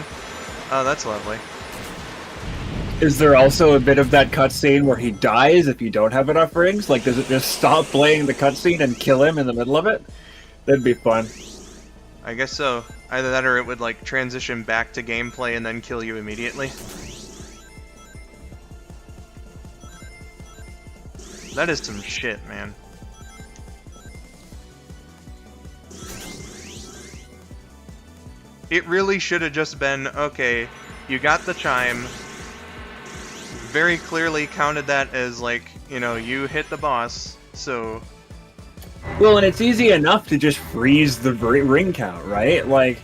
Oh, that's lovely. Is there also a bit of that cutscene where he dies if you don't have enough rings? Like, does it just stop playing the cutscene and kill him in the middle of it? That'd be fun. I guess so. Either that or it would like transition back to gameplay and then kill you immediately. That is some shit, man. It really should have just been, okay, you got the chime, very clearly counted that as like, you know, you hit the boss, so... Well, and it's easy enough to just freeze the ring count, right? Like,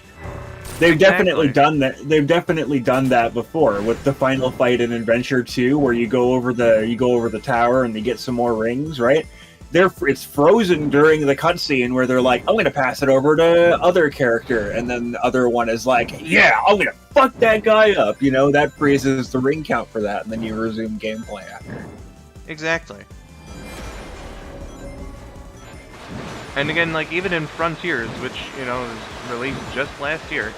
they've definitely done that. They've definitely done that before with the final fight in Adventure 2, where you go over the tower and you get some more rings, right? It's frozen during the cutscene where they're like, I'm gonna pass it over to other character, and then the other one is like, yeah, I'm gonna fuck that guy up, you know, that freezes the ring count for that, and then you resume gameplay after. Exactly. And again, like, even in Frontiers, which, you know, was released just last year,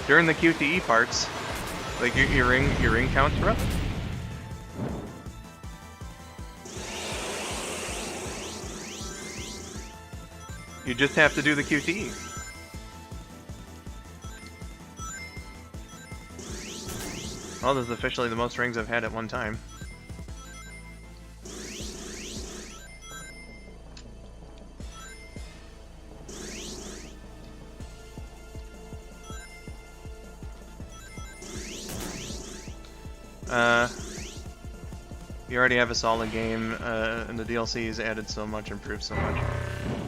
during the QTE parts, like, your ring counts are up. You just have to do the QTE. Well, this is officially the most rings I've had at one time. You already have a solid game, and the DLC's added so much, improved so much.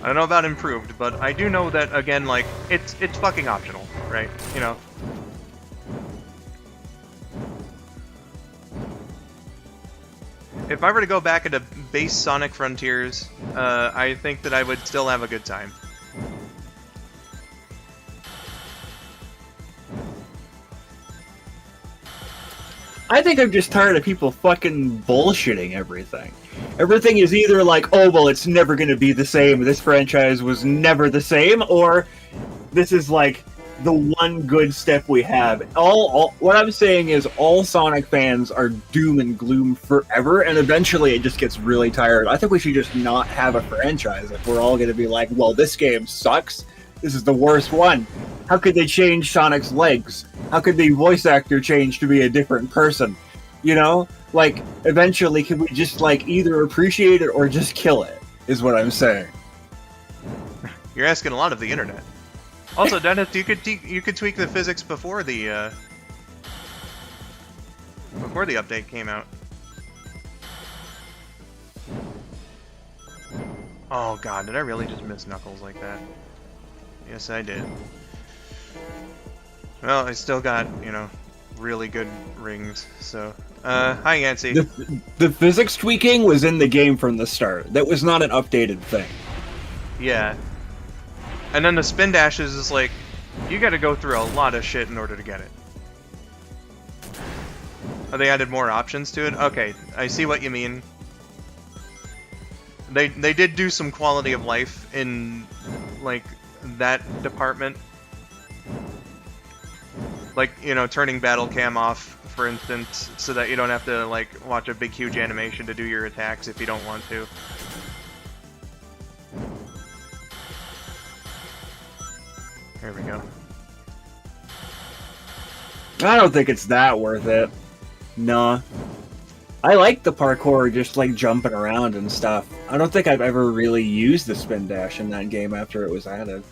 I don't know about improved, but I do know that, again, like, it's fucking optional, right? You know? If I were to go back into base Sonic Frontiers, I think that I would still have a good time. I think I'm just tired of people fucking bullshitting everything. Everything is either like, oh, well, it's never going to be the same, this franchise was never the same, or this is like the one good step we have. What I'm saying is all Sonic fans are doom and gloom forever, and eventually it just gets really tired. I think we should just not have a franchise if we're all going to be like, well, this game sucks. This is the worst one. How could they change Sonic's legs? How could the voice actor change to be a different person? You know? Like, eventually, could we just, like, either appreciate it or just kill it, is what I'm saying. You're asking a lot of the internet. Also, Dennis, you could tweak the physics before the update came out. Oh god, did I really just miss Knuckles like that? Yes, I did. Well, I still got, you know, really good rings, so... hi, Yancy. The physics tweaking was in the game from the start. That was not an updated thing. Yeah. And then the spin dashes is like, you gotta go through a lot of shit in order to get it. Oh, they added more options to it? Okay, I see what you mean. They did do some quality of life in, like, that department. Like, you know, turning battle cam off, for instance, so that you don't have to, like, watch a big, huge animation to do your attacks if you don't want to. There we go. I don't think it's that worth it. Nah. I like the parkour, just like jumping around and stuff. I don't think I've ever really used the spin dash in that game after it was added.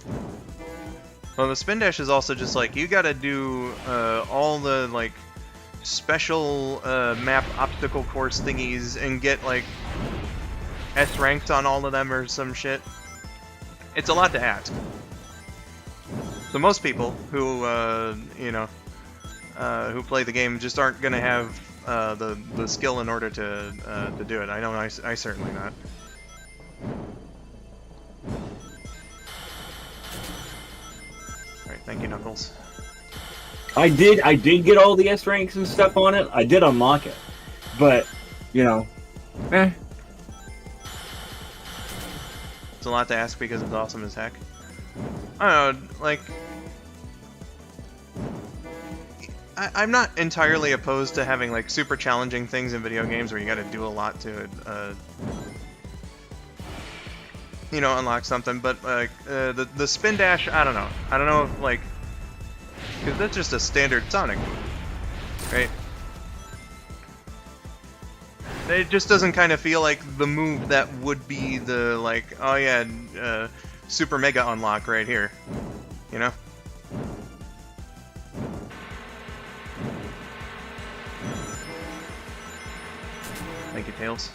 Well, the spin dash is also just like, you gotta do all the, like, special map obstacle course thingies and get, like, S ranks on all of them or some shit. It's a lot to ask. So most people who, you know, who play the game just aren't gonna have the skill in order to do it. I know I certainly not. Alright, thank you, Knuckles. I did get all the S ranks and stuff on it. I did unlock it, but you know, It's a lot to ask because it's awesome as heck. I don't know, like, I'm not entirely opposed to having like super challenging things in video games where you got to do a lot to, you know, unlock something. But like the spin dash, I don't know. I don't know if like, because that's just a standard Sonic move, right? It just doesn't kind of feel like the move that would be the, like, oh yeah, super mega unlock right here, you know? Thank you, Tails.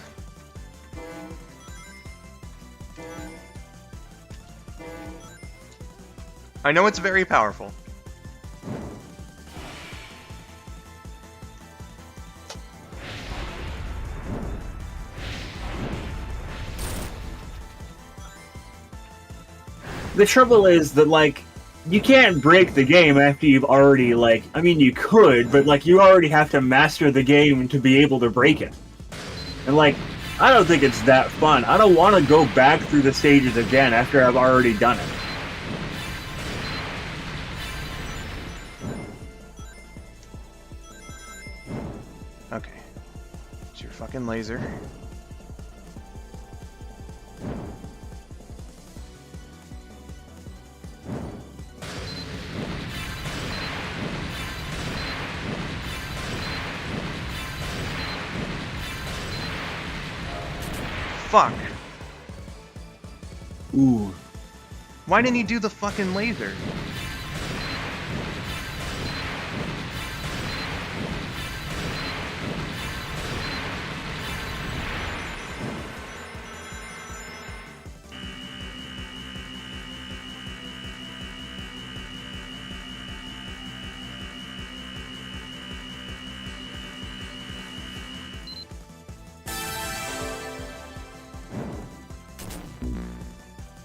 I know it's very powerful. the trouble is that, like, you can't break the game after you've already, like, I mean, you could, but, like, you already have to master the game to be able to break it. And, like, I don't think it's that fun. I don't want to go back through the stages again after I've already done it. Okay. It's your fucking laser. Fuck. Ooh. Why didn't he do the fucking laser?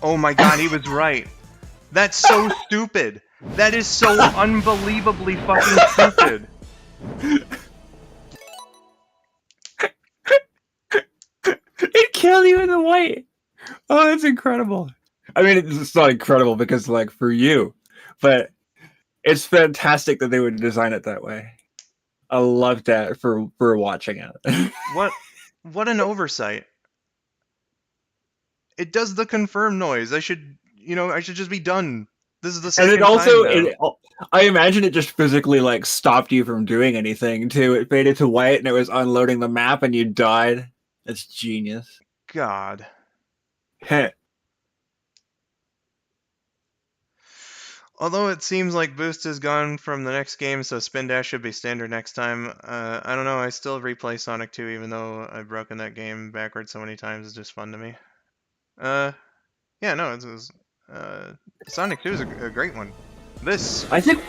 Oh my god, he was right. That's so stupid. That is so unbelievably fucking stupid. It killed you in the white. Oh, that's incredible. I mean, it's not incredible because, like, for you, but it's fantastic that they would design it that way. I love that for watching it. What an oversight. It does the confirm noise. I should just be done. This is the second And it also, time now. I imagine it just physically, like, stopped you from doing anything, too. It faded to white and it was unloading the map and you died. That's genius. God. Heh. Although it seems like boost is gone from the next game, so spin dash should be standard next time. I don't know, I still replay Sonic 2 even though I've broken that game backwards so many times. It's just fun to me. Yeah, no, Sonic 2 is a great one. I think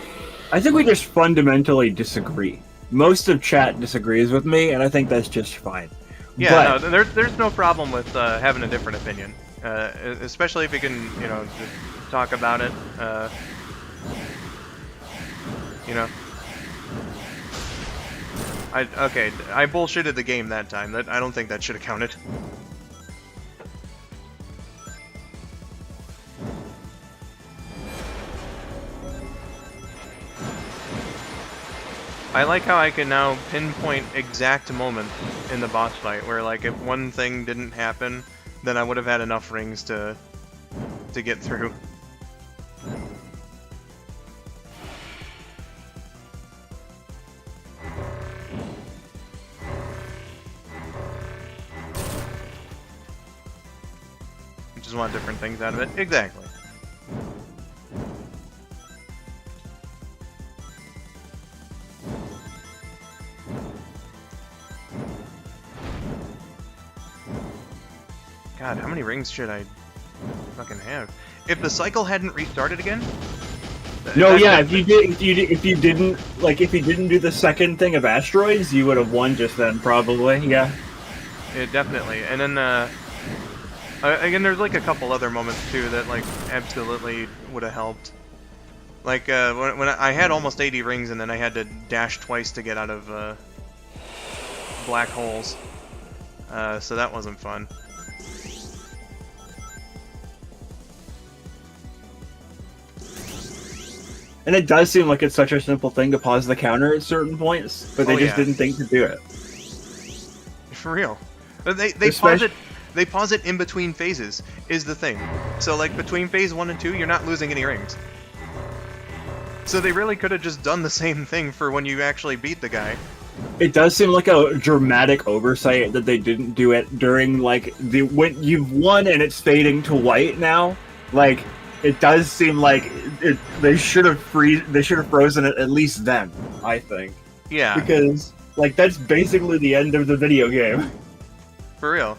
we just fundamentally disagree. Most of chat disagrees with me, and I think that's just fine. Yeah, but, no, there's no problem with having a different opinion, especially if you can, just talk about it. I bullshitted the game that time. I don't think that should have counted. I like how I can now pinpoint exact moments in the boss fight where, like, if one thing didn't happen, then I would have had enough rings to get through. I just want different things out of it. Exactly. God, how many rings should I fucking have? If the cycle hadn't restarted again? No, yeah, if you didn't do the second thing of asteroids, you would have won just then, probably. Yeah. Yeah, definitely. And then, again, there's like a couple other moments too that like absolutely would have helped. Like, when I had almost 80 rings, and then I had to dash twice to get out of, black holes. So that wasn't fun. And it does seem like it's such a simple thing to pause the counter at certain points, but they just didn't think to do it. For real. They pause it in between phases, is the thing. So, like, between phase 1 and 2, you're not losing any rings. So they really could have just done the same thing for when you actually beat the guy. It does seem like a dramatic oversight that they didn't do it during, like, when you've won and it's fading to white now. Like, it does seem like they should have frozen it at least then, I think. Yeah. Because, like, that's basically the end of the video game. For real.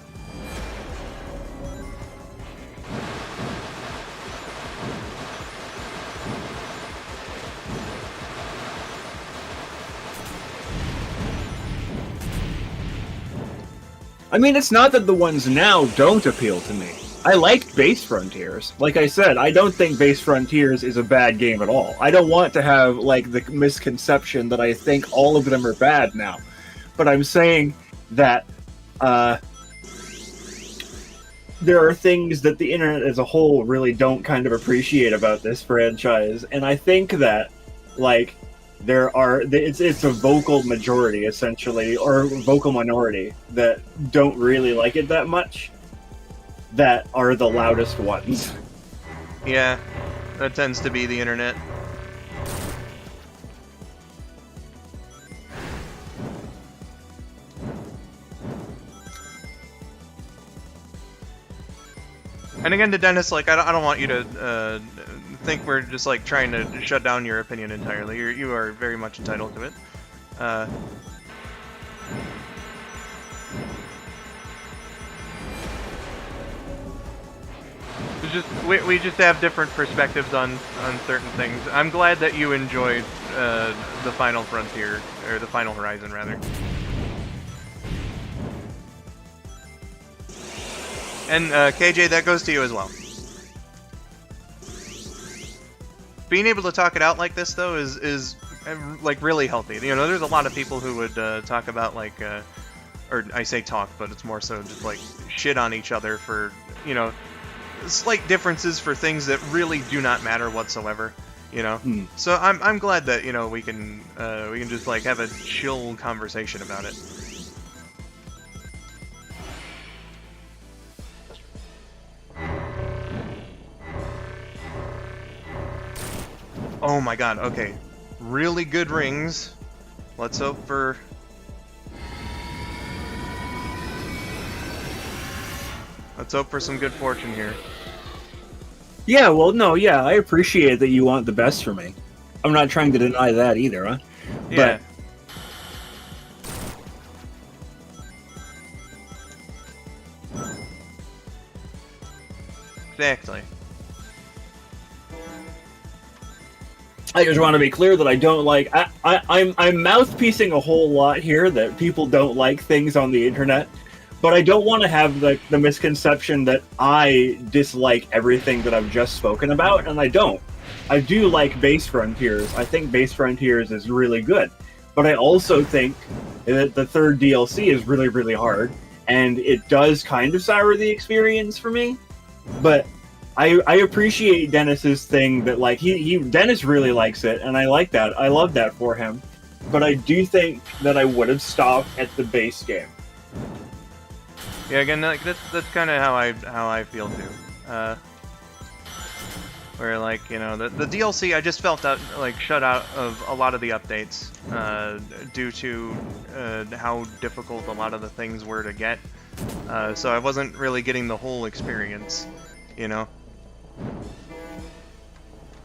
I mean, it's not that the ones now don't appeal to me. I like Base Frontiers. Like I said, I don't think Base Frontiers is a bad game at all. I don't want to have, like, the misconception that I think all of them are bad now. But I'm saying that, there are things that the internet as a whole really don't kind of appreciate about this franchise. And I think that, like, it's a vocal majority, essentially, or vocal minority, that don't really like it that much, that are the loudest ones. Yeah, that tends to be the internet. And again, to Dennis, like, I don't want you to think we're just, like, trying to shut down your opinion entirely. You are very much entitled to it. We just have different perspectives on certain things. I'm glad that you enjoyed the Final Frontier, or the Final Horizon, rather. And KJ, that goes to you as well. Being able to talk it out like this, though, is like really healthy. You know, there's a lot of people who would talk about, like, or I say talk, but it's more so just like shit on each other for, you know, slight differences for things that really do not matter whatsoever. You know, so I'm glad that, you know, we can just, like, have a chill conversation about it. Oh my god, okay. Really good rings. Let's hope for... Let's hope for some good fortune here. Yeah, well, no, yeah, I appreciate that you want the best for me. I'm not trying to deny that either, huh? Yeah. Exactly. I just want to be clear that I don't like... I'm mouthpiecing a whole lot here that people don't like things on the internet, but I don't want to have the misconception that I dislike everything that I've just spoken about, and I don't. I do like Base Frontiers. I think Base Frontiers is really good, but I also think that the third DLC is really, really hard, and it does kind of sour the experience for me, but... I appreciate Dennis's thing that, like, Dennis really likes it, and I like that. I love that for him. But I do think that I would have stopped at the base game. Yeah, again, like, that's kind of how I feel too. Where, like, you know, the DLC, I just felt that, like, shut out of a lot of the updates due to how difficult a lot of the things were to get. So I wasn't really getting the whole experience, you know.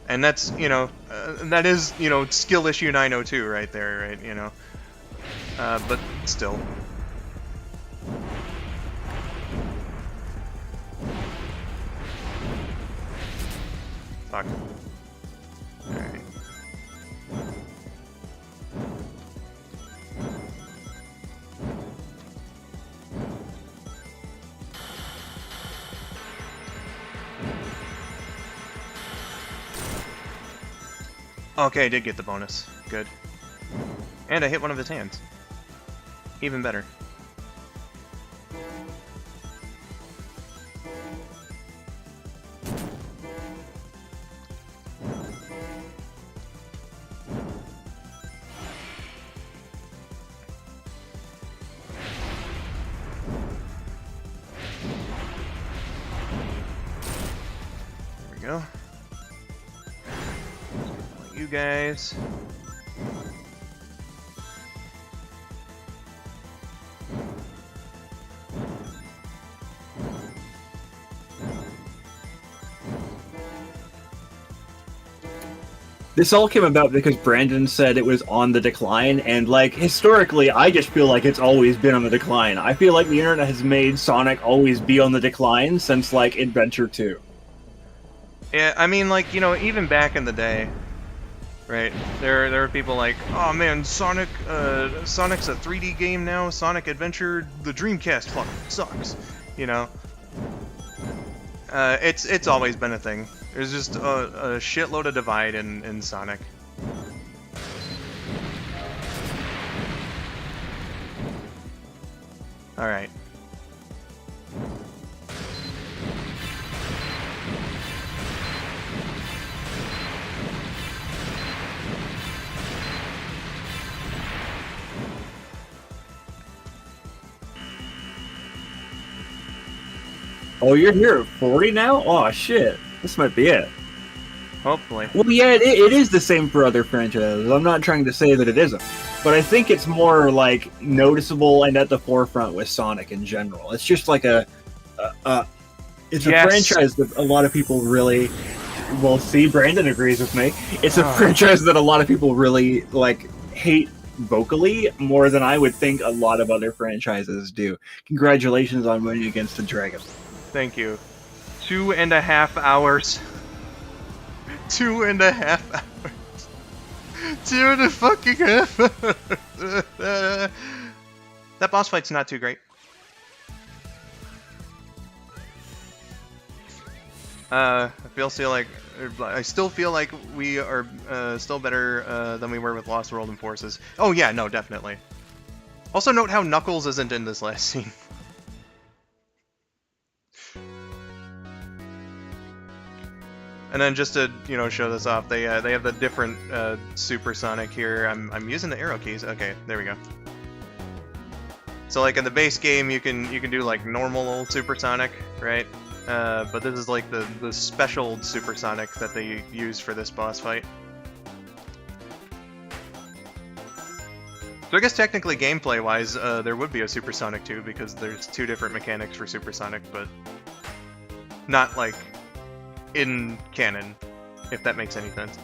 And that's, you know, that is, you know, skill issue 902 right there, right, you know. But still. Fuck. Alright. Okay, I did get the bonus. Good. And I hit one of his hands. Even better. There we go. You guys. This all came about because Brandon said it was on the decline, and like historically, I just feel like it's always been on the decline. I feel like the internet has made Sonic always be on the decline since like Adventure 2. Yeah, I mean, like, you know, even back in the day, right? There were people like, oh man, Sonic's a 3D game now. Sonic Adventure, the Dreamcast fucking sucks. You know, it's always been a thing. There's just a shitload of divide in Sonic. All right. Oh, you're here at 40 now? Oh shit, this might be it. Hopefully. Well, yeah, it is the same for other franchises. I'm not trying to say that it isn't, but I think it's more like noticeable and at the forefront with Sonic in general. It's just like it's a franchise that a lot of people really. Well, see, Brandon agrees with me. It's a franchise that a lot of people really like hate vocally more than I would think a lot of other franchises do. Congratulations on winning against the Dragon. Thank you. 2.5 hours. 2.5 hours. 2.5 hours. That boss fight's not too great. I still feel like we are still better than we were with Lost World and Forces. Oh yeah, no, definitely. Also note how Knuckles isn't in this last scene. And then just to, you know, show this off, they have the different Supersonic here. I'm using the arrow keys. Okay, there we go. So like in the base game, you can do like normal Supersonic, right? But this is like the special Supersonic that they use for this boss fight. So I guess technically gameplay-wise, there would be a Supersonic 2 because there's two different mechanics for Supersonic, but not like in canon, if that makes any sense.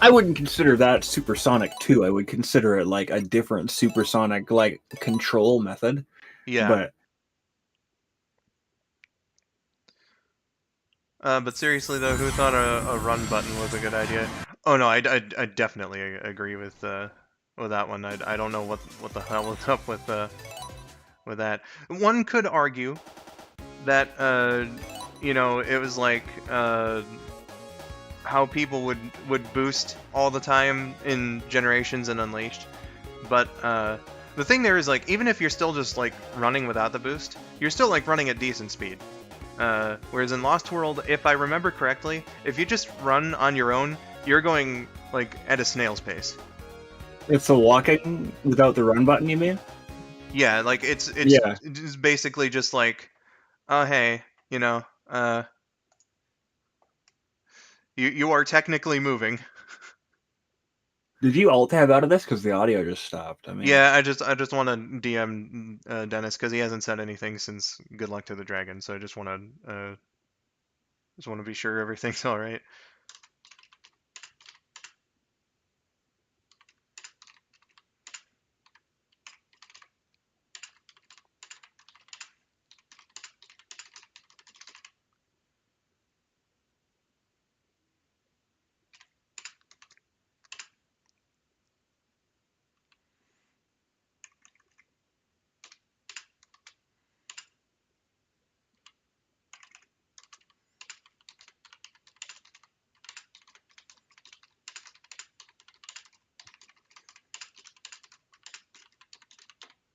I wouldn't consider that Supersonic 2. I would consider it like a different Supersonic like control method. Yeah. But seriously though, who thought a run button was a good idea? Oh no, I definitely agree with that one. I don't know what the hell is up with that. One could argue that you know, it was like how people would boost all the time in Generations and Unleashed, but the thing there is, like, even if you're still just like running without the boost, you're still like running at decent speed. Whereas in Lost World, if I remember correctly, if you just run on your own, you're going like at a snail's pace. It's the walking without the run button, you mean? Yeah, like it's basically just like, oh hey, you know, you are technically moving. Did you alt tab out of this because the audio just stopped? I mean, Yeah, I just want to DM Dennis because he hasn't said anything since Good Luck to the Dragon, so I just want to be sure everything's all right.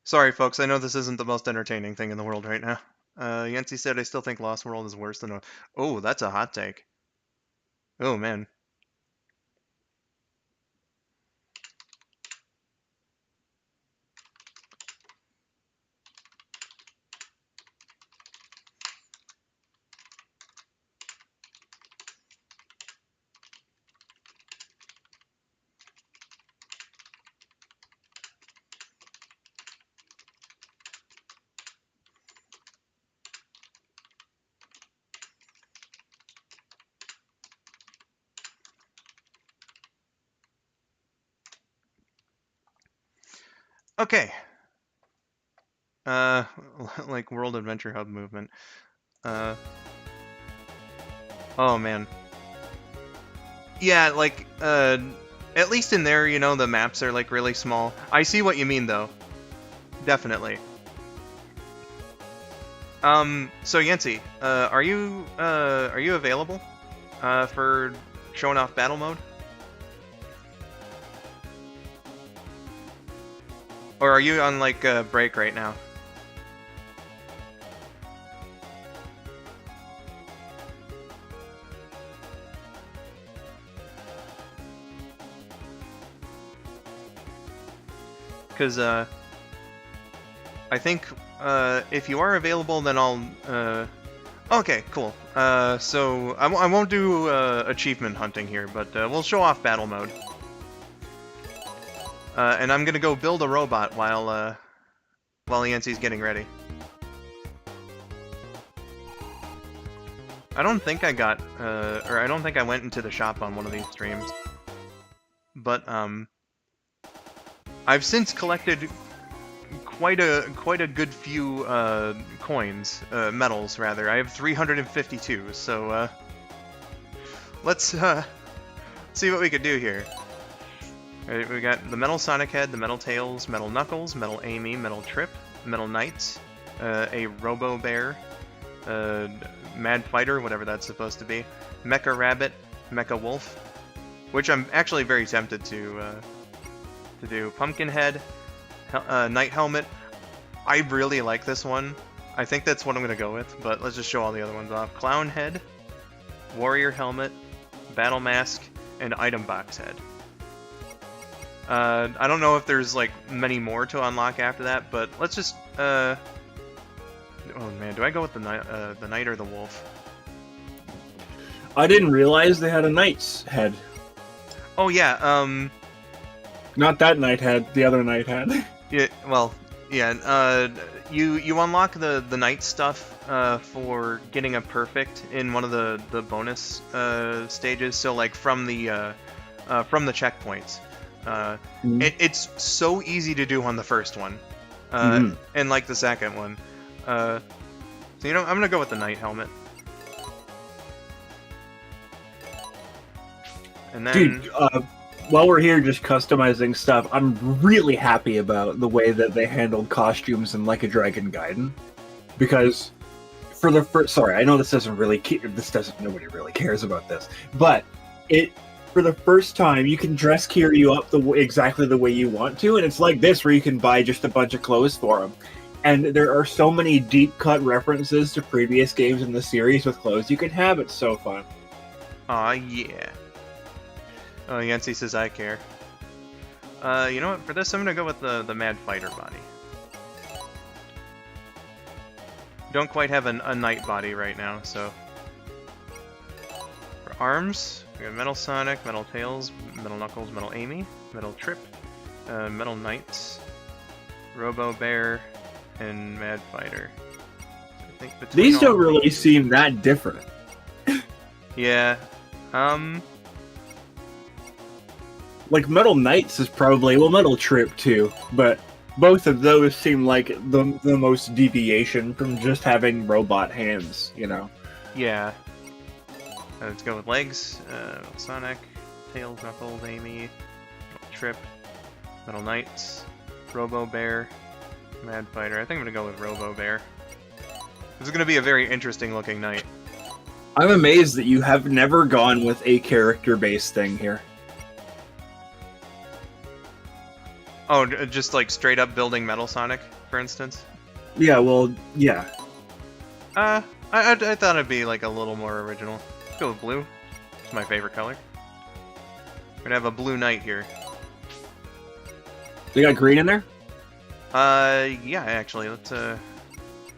Sorry, folks. I know this isn't the most entertaining thing in the world right now. Yancy said, I still think Lost World is worse than... Oh, that's a hot take. Oh, man. Okay. Like World Adventure Hub movement. Oh, man. Yeah, like, at least in there, you know, the maps are, like, really small. I see what you mean, though. Definitely. So Yancy, are you available, for showing off battle mode? Or are you on, like, a break right now? Because, I think, if you are available, then I'll, okay, cool. So, I won't do, achievement hunting here, but, we'll show off battle mode. And I'm gonna go build a robot while Yancy's getting ready. I don't think I got, or I don't think I went into the shop on one of these streams. But, I've since collected quite a good few, coins, medals, rather. I have 352, so, let's, see what we could do here. Alright, we got the Metal Sonic Head, the Metal Tails, Metal Knuckles, Metal Amy, Metal Trip, Metal Knight, a Robo Bear, Mad Fighter, whatever that's supposed to be, Mecha Rabbit, Mecha Wolf, which I'm actually very tempted to do. Pumpkinhead, Knight Helmet. I really like this one. I think that's what I'm gonna go with, but let's just show all the other ones off. Clown Head, Warrior Helmet, Battle Mask, and Item Box Head. I don't know if there's, like, many more to unlock after that, but let's just, oh man, do I go with the knight or the wolf? I didn't realize they had a knight's head. Oh, yeah, Not that knight head, the other knight head. yeah, well, yeah, you unlock the knight stuff, for getting a perfect in one of the bonus, stages, so, like, from the checkpoints. It's so easy to do on the first one, and like the second one. So you know, I'm gonna go with the Knight Helmet. And then, Dude, while we're here just customizing stuff, I'm really happy about the way that they handled costumes in Like a Dragon Gaiden, because for the first, sorry, I know this doesn't really, nobody really cares about this, but for the first time, you can dress Kiryu up exactly the way you want to, and it's like this, where you can buy just a bunch of clothes for him. And there are so many deep-cut references to previous games in the series with clothes you can have. It's so fun. aw, yeah. Oh, Yancy says I care. You know what? For this, I'm gonna go with the Mad Fighter body. Don't quite have a knight body right now, so... For arms... We got Metal Sonic, Metal Tails, Metal Knuckles, Metal Amy, Metal Trip, Metal Knight, Robo Bear, and Mad Fighter. So I think between These don't really seem that different. Yeah. Like, Metal Knights is probably... Well, Metal Trip, too. But both of those seem like the most deviation from just having robot hands, you know? Yeah. Let's go with legs. Sonic, Tails, Knuckles, Amy, Trip, Metal Knights, Robo Bear, Mad Fighter. I think I'm gonna go with Robo Bear. This is gonna be a very interesting looking knight. I'm amazed that you have never gone with a character-based thing here. Oh, just like straight up building Metal Sonic, for instance? Yeah, well, yeah. I thought it'd be like a little more original. Let's go with blue. It's my favorite color. We're gonna have a blue knight here. They got green in there? Yeah, actually, let's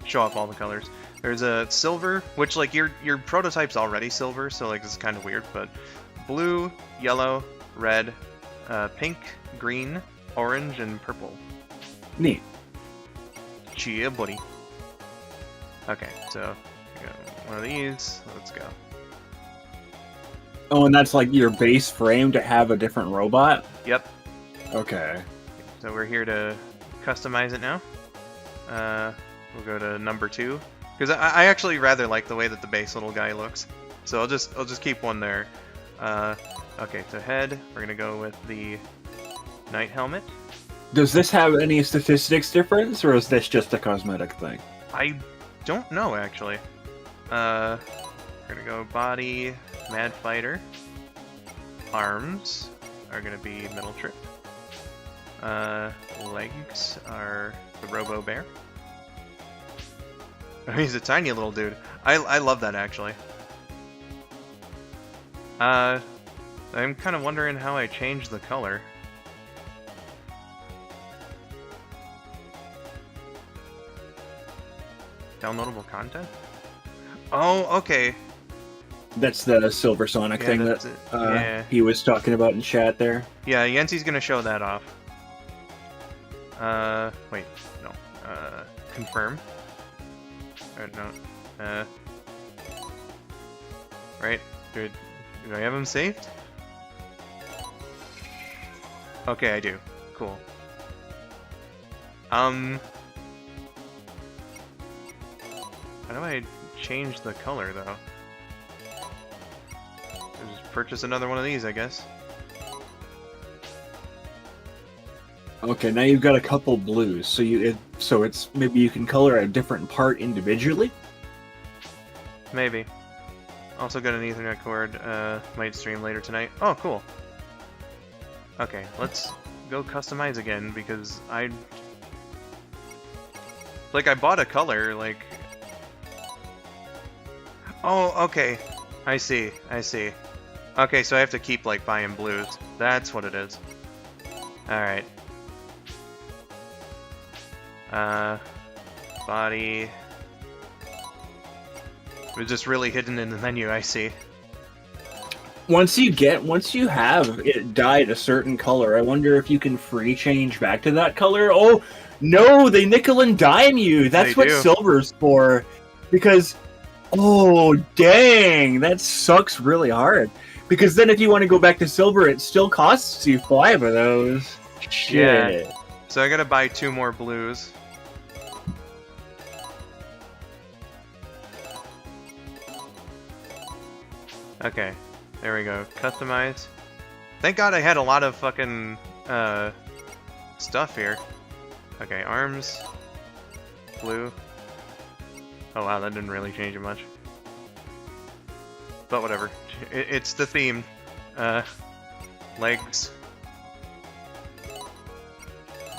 show off all the colors. There's a silver, which like your prototype's already silver, so like this is kind of weird, but blue, yellow, red, pink, green, orange, and purple. Neat. Chia, buddy. Okay, so we got one of these. Let's go. Oh, and that's like your base frame to have a different robot? Yep. Okay. So we're here to customize it now. We'll go to number 2 because I actually rather like the way that the base little guy looks. So I'll just keep one there. Okay, so head. We're gonna go with the knight helmet. Does this have any statistics difference, or is this just a cosmetic thing? I don't know actually. We're gonna go body, mad fighter. Arms are gonna be metal trip. Legs are the Robo Bear. He's a tiny little dude. I love that actually. I'm kind of wondering how I changed the color. Downloadable content? Oh, okay. That's the Silver Sonic thing that yeah. he was talking about in chat there. Yeah, Yensi's gonna show that off. Wait, no. Confirm. No. Right? Do I have him saved? Okay, I do. Cool. How do I change the color, though? I'll just purchase another one of these, I guess. Okay, now you've got a couple blues, so it's maybe you can color a different part individually. Maybe. Also got an Ethernet cord. Might stream later tonight. Oh, cool. Okay, let's go customize again because I bought a color like. Oh, okay. I see. Okay, so I have to keep like buying blues. That's what it is. All right. Body. It was just really hidden in the menu, I see. Once you have it dyed a certain color, I wonder if you can free change back to that color. Oh, no, they nickel and dime you. That's what silver's for. Because, oh, dang, that sucks really hard. Because then if you want to go back to silver, it still costs you 5 of those. Shit. Yeah. So I gotta buy 2 more blues. Okay, there we go. Customize. Thank God I had a lot of fucking stuff here. Okay, arms. Blue. Oh wow, that didn't really change it much. But whatever. It's the theme. Legs.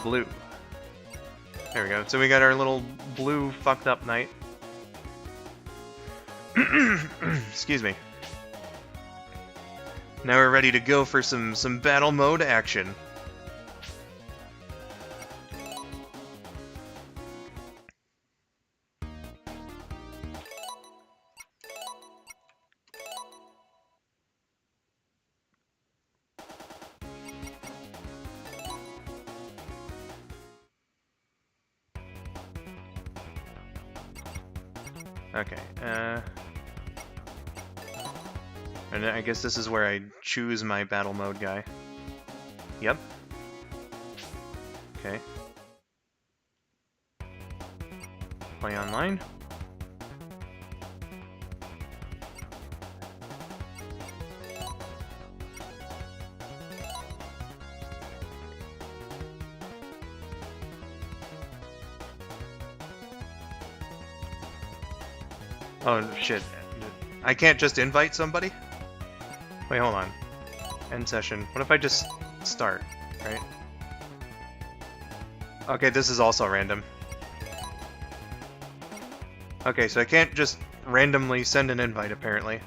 Blue. There we go. So we got our little blue fucked up knight. Excuse me. Now we're ready to go for some battle mode action. Okay, and I guess this is where I choose my battle mode guy. Yep. Okay. Play online. Oh shit. I can't just invite somebody? Wait, hold on. End session. What if I just start, right? Okay, this is also random. Okay, so I can't just randomly send an invite, apparently.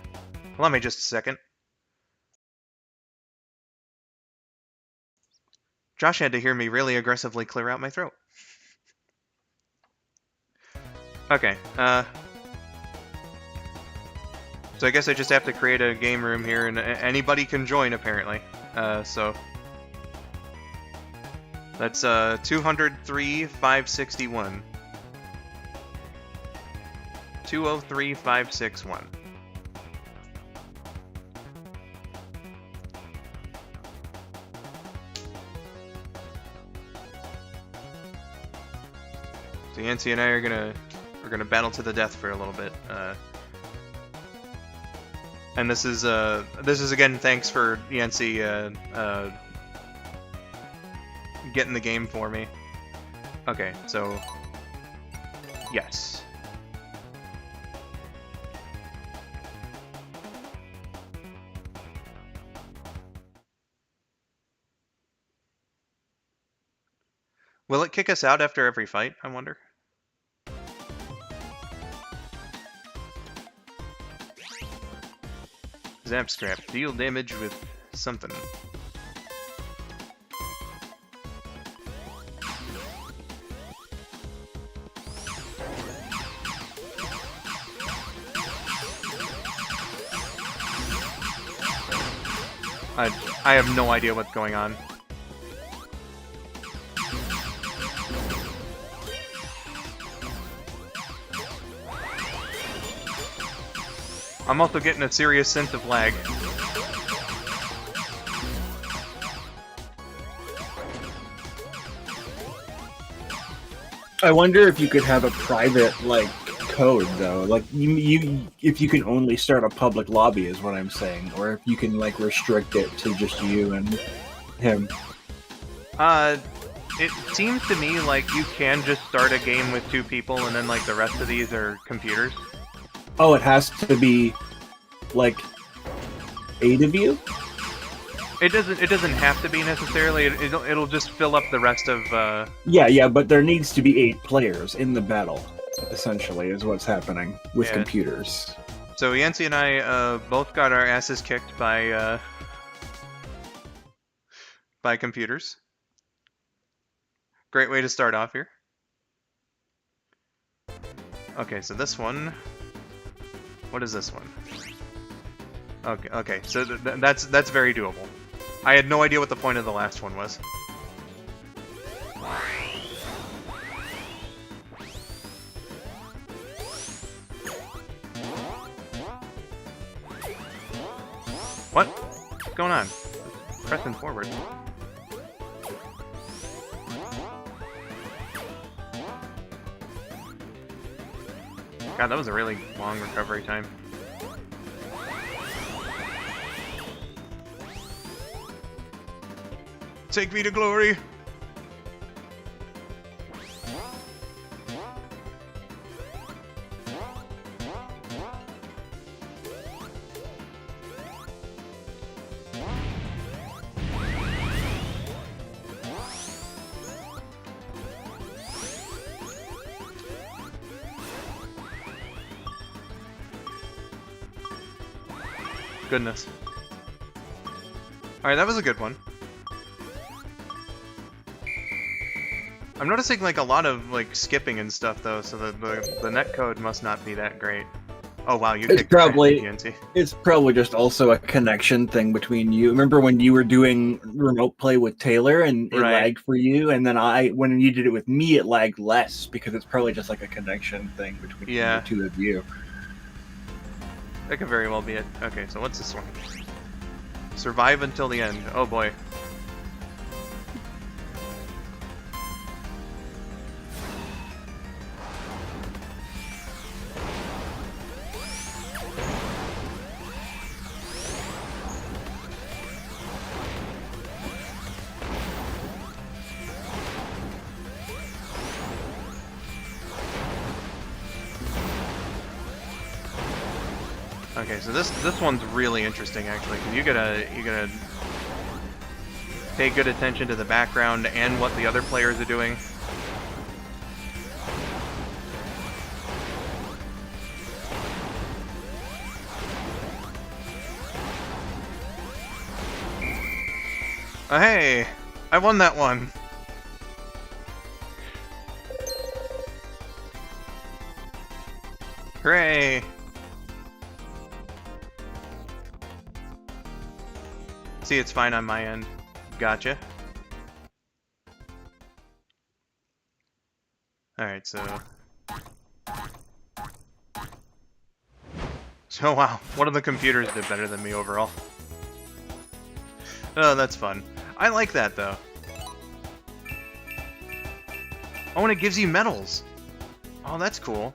Allow me just a second. Josh had to hear me really aggressively clear out my throat. Okay, so I guess I just have to create a game room here, and anybody can join, apparently. So... That's, 203,561. 203,561. So Yancy and I are gonna battle to the death for a little bit. And this is again thanks for Yancy getting the game for me. Okay, so yes. Will it kick us out after every fight, I wonder? Zap Scrap. Deal damage with something. I have no idea what's going on. I'm also getting a serious sense of lag. I wonder if you could have a private, like, code, though. Like, if you can only start a public lobby is what I'm saying. Or if you can, like, restrict it to just you and him. It seems to me like you can just start a game with 2 people and then, like, the rest of these are computers. Oh, it has to be, like, 8 of you? It doesn't have to be necessarily. It'll just fill up the rest of. Yeah, but there needs to be 8 players in the battle. Essentially, is what's happening with computers. So Yancy and I both got our asses kicked by computers. Great way to start off here. Okay, so this one. What is this one? Okay, so that's very doable. I had no idea what the point of the last one was. What? What's going on? Pressing forward. God, that was a really long recovery time. Take me to glory! Goodness. Alright, that was a good one. I'm noticing like a lot of like skipping and stuff though, so the netcode must not be that great. Oh wow, you kicked TNT. It's probably just also a connection thing between you. Remember when you were doing remote play with Taylor and it lagged for you, and then when you did it with me, it lagged less because it's probably just like a connection thing between the 2 of you. That could very well be it. Okay, so what's this one? Survive until the end. Oh boy. Okay, so this one's really interesting actually, because you gotta pay good attention to the background and what the other players are doing. Oh, hey! I won that one! Hooray! See, it's fine on my end. Gotcha. Alright, so... So, wow, one of the computers did better than me overall. Oh, that's fun. I like that, though. Oh, and it gives you medals! Oh, that's cool.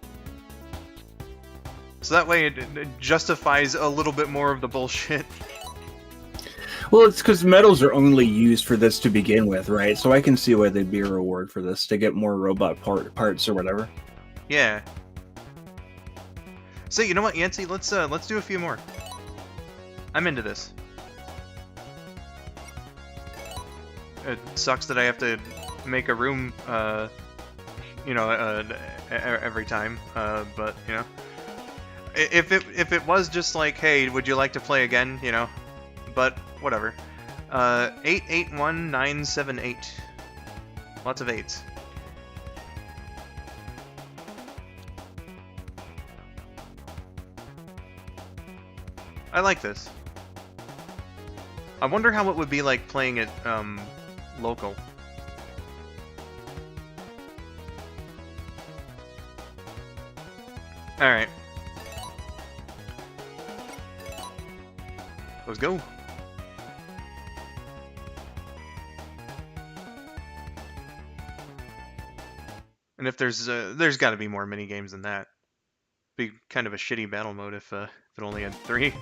So that way it justifies a little bit more of the bullshit. Well, it's because medals are only used for this to begin with, right? So I can see why they'd be a reward for this, to get more robot parts or whatever. Yeah. So, you know what, Yancey? Let's do a few more. I'm into this. It sucks that I have to make a room, you know, every time, but, you know. If it was just like, hey, would you like to play again, you know? But, whatever. 881978. Lots of 8s. I like this. I wonder how it would be like playing it, local. Alright. Let's go. And if there's got to be more mini games than that. Be kind of a shitty battle mode if it only had 3.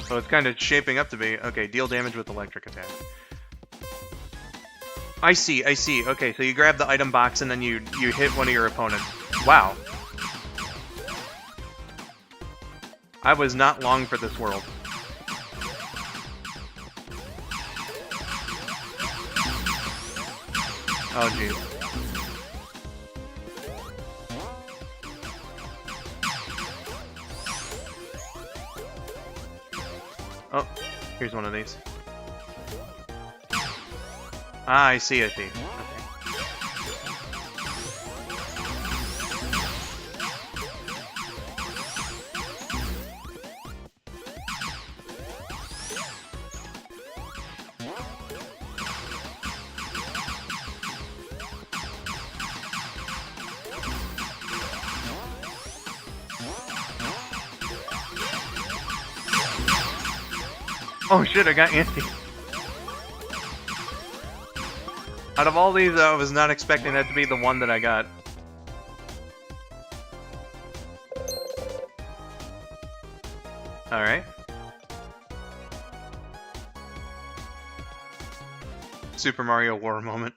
So it's kind of shaping up to be okay. Deal damage with electric attack. I see. Okay, so you grab the item box and then you hit one of your opponents. Wow. I was not long for this world. Oh, geez. Oh, here's one of these. Ah, I see. Okay. Oh shit, I got antsy. Out of all these, I was not expecting that to be the one that I got. Alright. Super Mario War moment.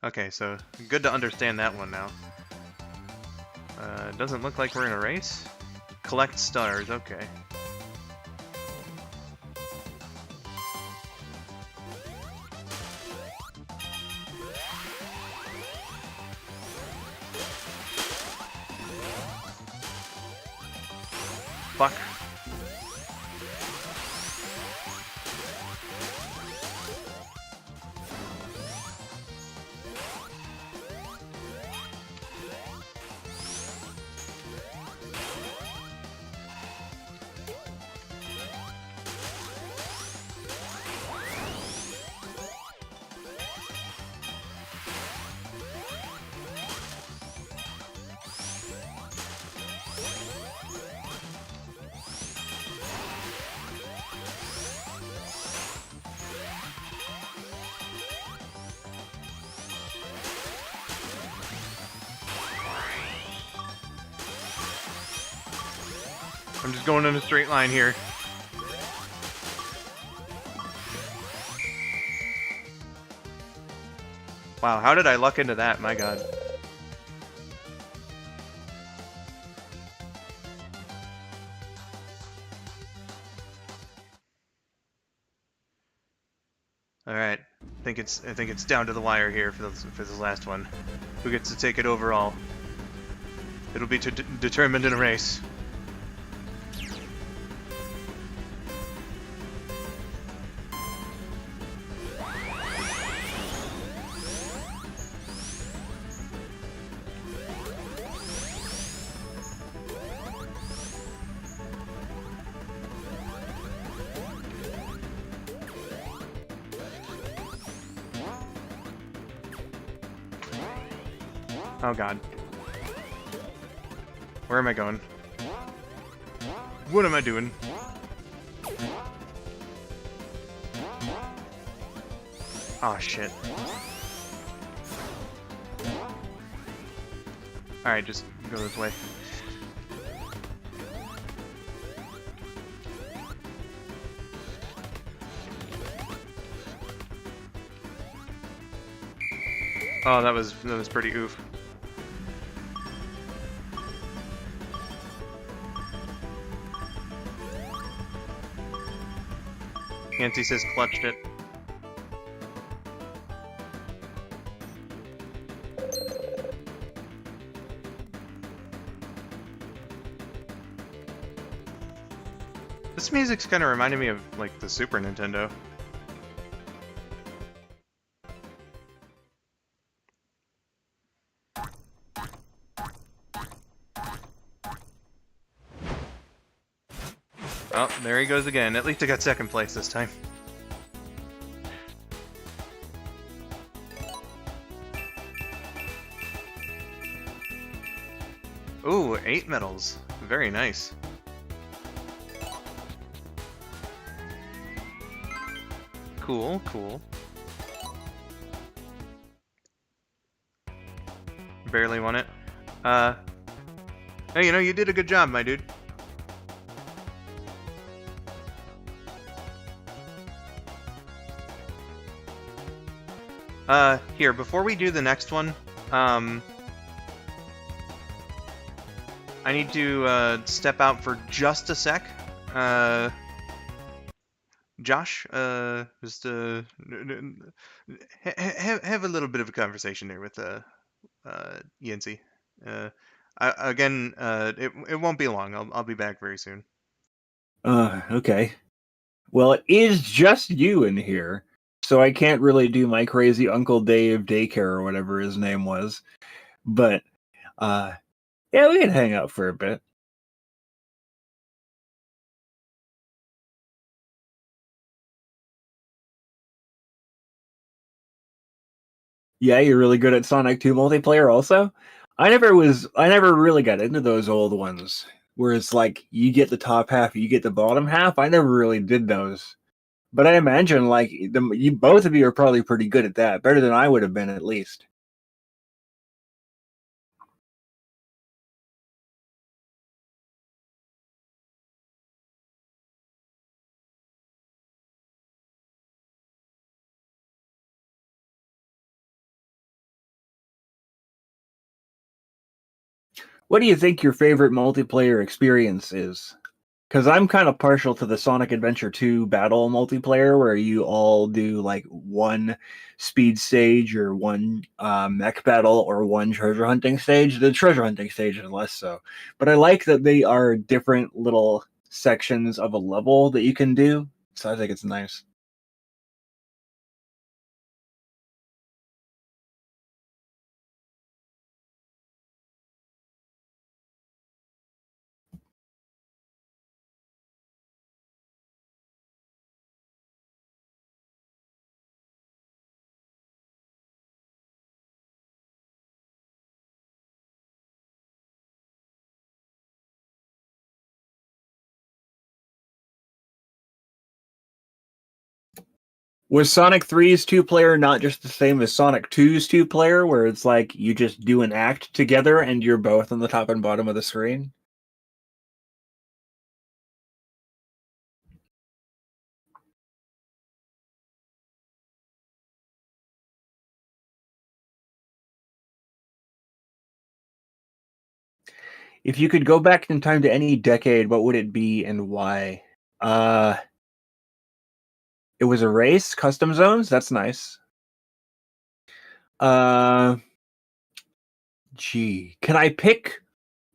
Okay, so good to understand that one now. Doesn't look like we're in a race. Collect stars, okay. Fuck. I'm just going in a straight line here. Wow, how did I luck into that? My god. All right, I think it's down to the wire here for this last one. Who gets to take it overall? It'll be determined in a race. Oh god. Where am I going? What am I doing? Oh shit. Alright, just go this way. Oh, that was pretty oof. Nancy says clutched it. This music's kind of reminding me of, like, the Super Nintendo. Oh, there he goes again. At least I got second place this time. Ooh, 8 medals. Very nice. Cool, cool. Barely won it. Hey, you know, you did a good job, my dude. Here, before we do the next one, I need to, step out for just a sec. Josh, just, have a little bit of a conversation there with, Yancy. Again, it won't be long. I'll be back very soon. Okay. Well, it is just you in here, so I can't really do my crazy Uncle Dave daycare or whatever his name was. But, yeah, we can hang out for a bit. Yeah, you're really good at Sonic 2 multiplayer also? I never really got into those old ones, where it's like, you get the top half, you get the bottom half. I never really did those. But I imagine, like, both of you are probably pretty good at that, better than I would have been at least. What do you think your favorite multiplayer experience is? Because I'm kind of partial to the Sonic Adventure 2 battle multiplayer, where you all do like one speed stage or one mech battle or one treasure hunting stage. The treasure hunting stage is less so. But I like that they are different little sections of a level that you can do. So I think it's nice. Was Sonic 3's two-player not just the same as Sonic 2's two-player, where it's like you just do an act together and you're both on the top and bottom of the screen? If you could go back in time to any decade, what would it be and why? It was a race, custom zones. That's nice. Gee, can I pick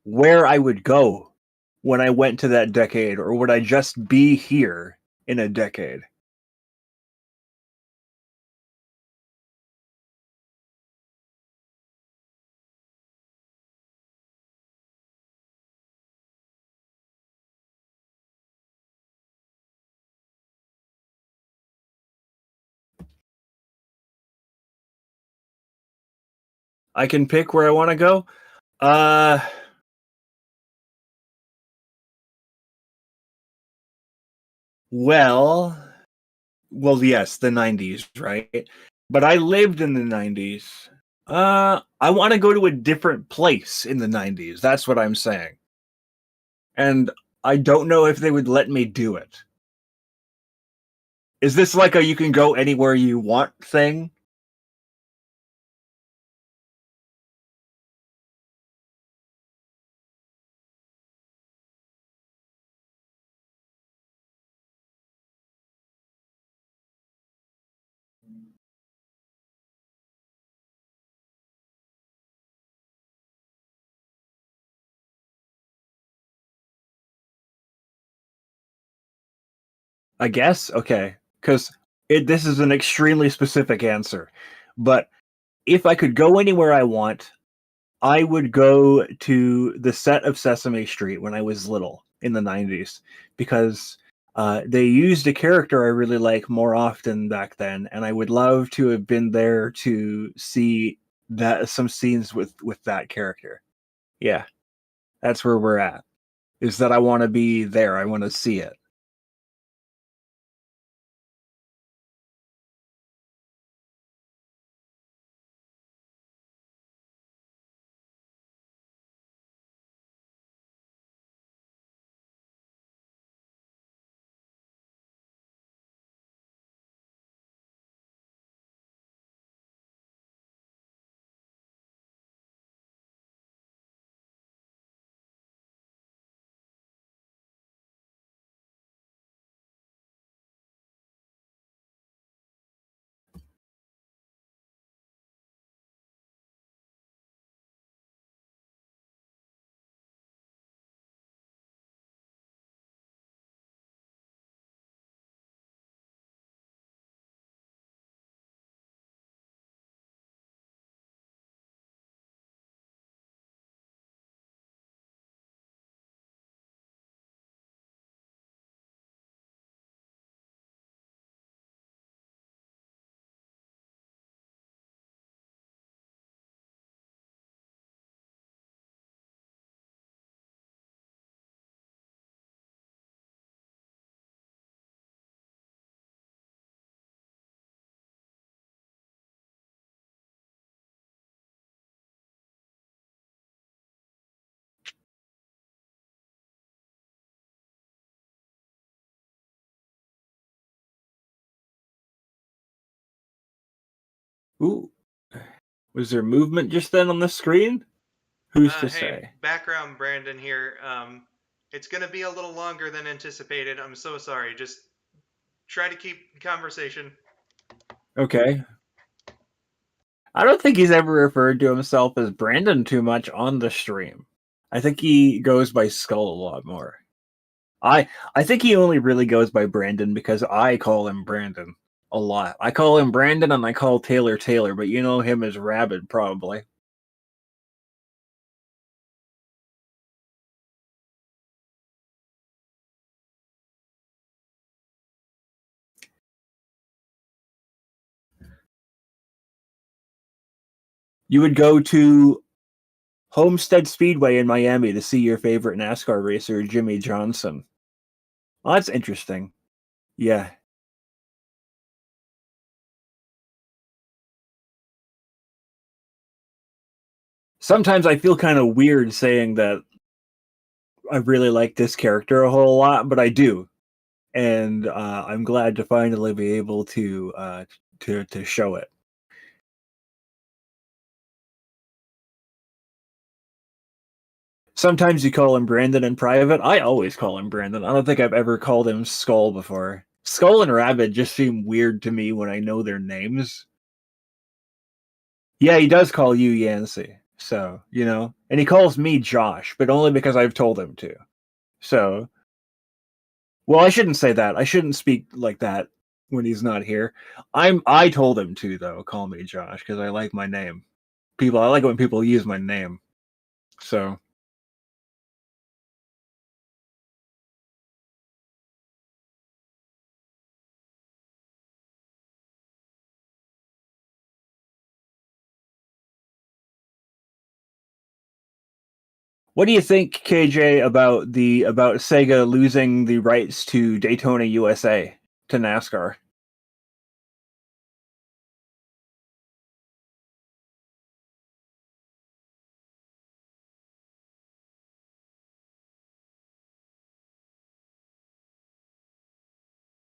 where I would go when I went to that decade, or would I just be here in a decade? I can pick where I want to go. Well, yes, the 90s, right? But I lived in the 90s. I want to go to a different place in the 90s. That's what I'm saying. And I don't know if they would let me do it. Is this like a you can go anywhere you want thing? I guess? Okay. Because this is an extremely specific answer. But if I could go anywhere I want, I would go to the set of Sesame Street when I was little in the 90s. Because they used a character I really like more often back then. And I would love to have been there to see that some scenes with that character. Yeah. That's where we're at. Is that I want to be there. I want to see it. Ooh. Was there movement just then on the screen? Who's to Hey, say? background Brandon here. It's gonna be a little longer than anticipated. I'm so sorry. Just try to keep conversation. Okay. I don't think he's ever referred to himself as Brandon too much on the stream. I think he goes by Skull a lot more. I think he only really goes by Brandon because I call him Brandon a lot. I call him Brandon and I call Taylor Taylor, but you know him as Rabbit probably. You would go to Homestead Speedway in Miami to see your favorite NASCAR racer, Jimmy Johnson. Oh, that's interesting. Yeah. Sometimes I feel kind of weird saying that I really like this character a whole lot, but I do, and I'm glad to finally be able to show it. Sometimes you call him Brandon in private. I always call him Brandon. I don't think I've ever called him Skull before. Skull and Rabbit just seem weird to me when I know their names. Yeah, he does call you Yancey. So, you know, and he calls me Josh, but only because I've told him to. So, well, I shouldn't say that. I shouldn't speak like that when he's not here. I told him to though, call me Josh because I like my name. I like it when people use my name. So, what do you think, KJ, about Sega losing the rights to Daytona USA to NASCAR?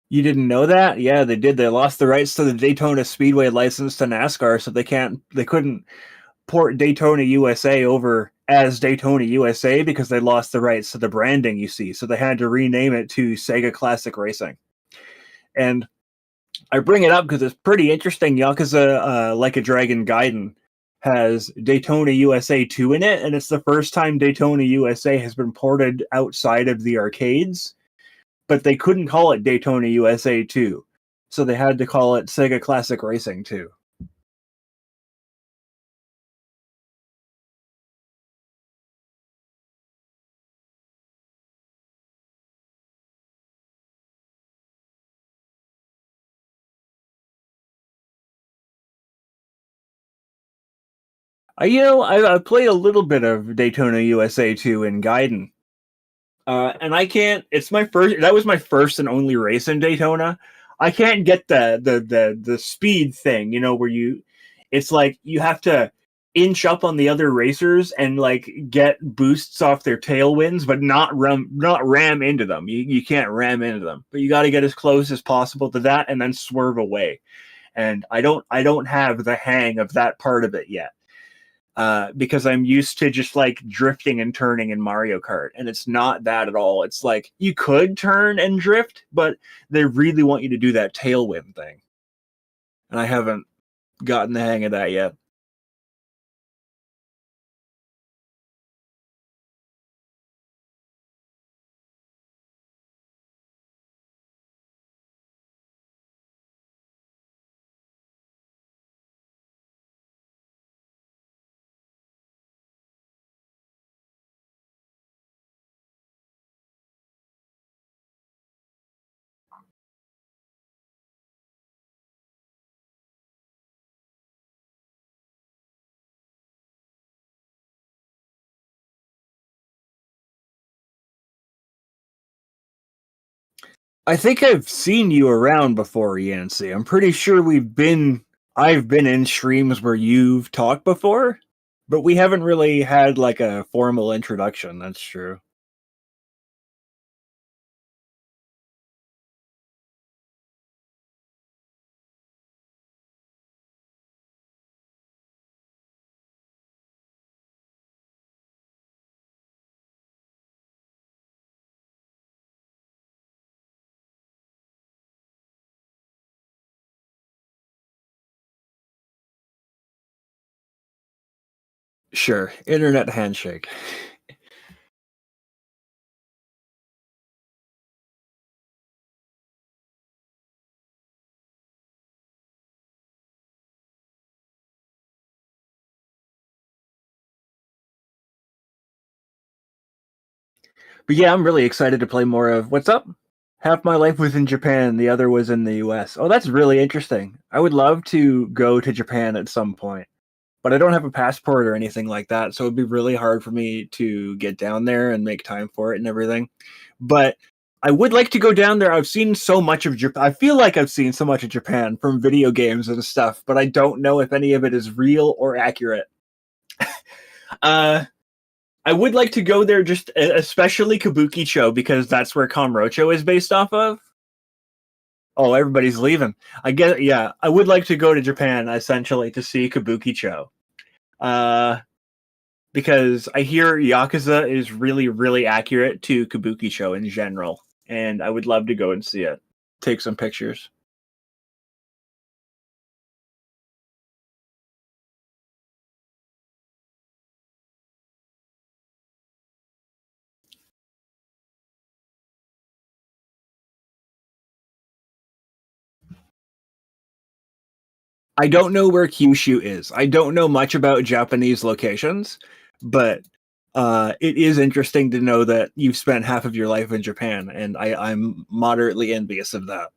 You didn't know that? Yeah, they did. They lost the rights to the Daytona Speedway license to NASCAR, so they couldn't port Daytona USA over as Daytona USA because they lost the rights to the branding, you see. So they had to rename it to Sega Classic Racing. And I bring it up because it's pretty interesting. Yakuza Like a Dragon Gaiden has Daytona USA 2 in it, and it's the first time Daytona USA has been ported outside of the arcades, but they couldn't call it Daytona USA 2. So they had to call it Sega Classic Racing 2. I played a little bit of Daytona USA 2 in Gaiden. And I can't. It's my first. That was my first and only race in Daytona. I can't get the speed thing. You know, where it's like you have to inch up on the other racers and like get boosts off their tailwinds, but not ram into them. You can't ram into them, but you got to get as close as possible to that and then swerve away. And I don't have the hang of that part of it yet. Because I'm used to just like drifting and turning in Mario Kart, and it's not that at all. It's like you could turn and drift, but they really want you to do that tailwind thing, and I haven't gotten the hang of that yet. I think I've seen you around before, Yancey. I'm pretty sure I've been in streams where you've talked before, but we haven't really had like a formal introduction. That's true. Sure. Internet handshake. But yeah, I'm really excited to play more of what's up. Half my life was in Japan, the other was in the US. Oh, that's really interesting. I would love to go to Japan at some point, but I don't have a passport or anything like that, so it'd be really hard for me to get down there and make time for it and everything. But I would like to go down there. I've seen so much of Japan. I feel like I've seen so much of Japan from video games and stuff, but I don't know if any of it is real or accurate. uh I would like to go there, just especially Kabukicho, because that's where Kamurocho is based off of. Oh, everybody's leaving. I get, yeah. I would like to go to Japan essentially to see Kabukicho, because I hear Yakuza is really, really accurate to Kabukicho in general, and I would love to go and see it. Take some pictures. I don't know where Kyushu is. I don't know much about Japanese locations, but it is interesting to know that you've spent half of your life in Japan, and I'm moderately envious of that.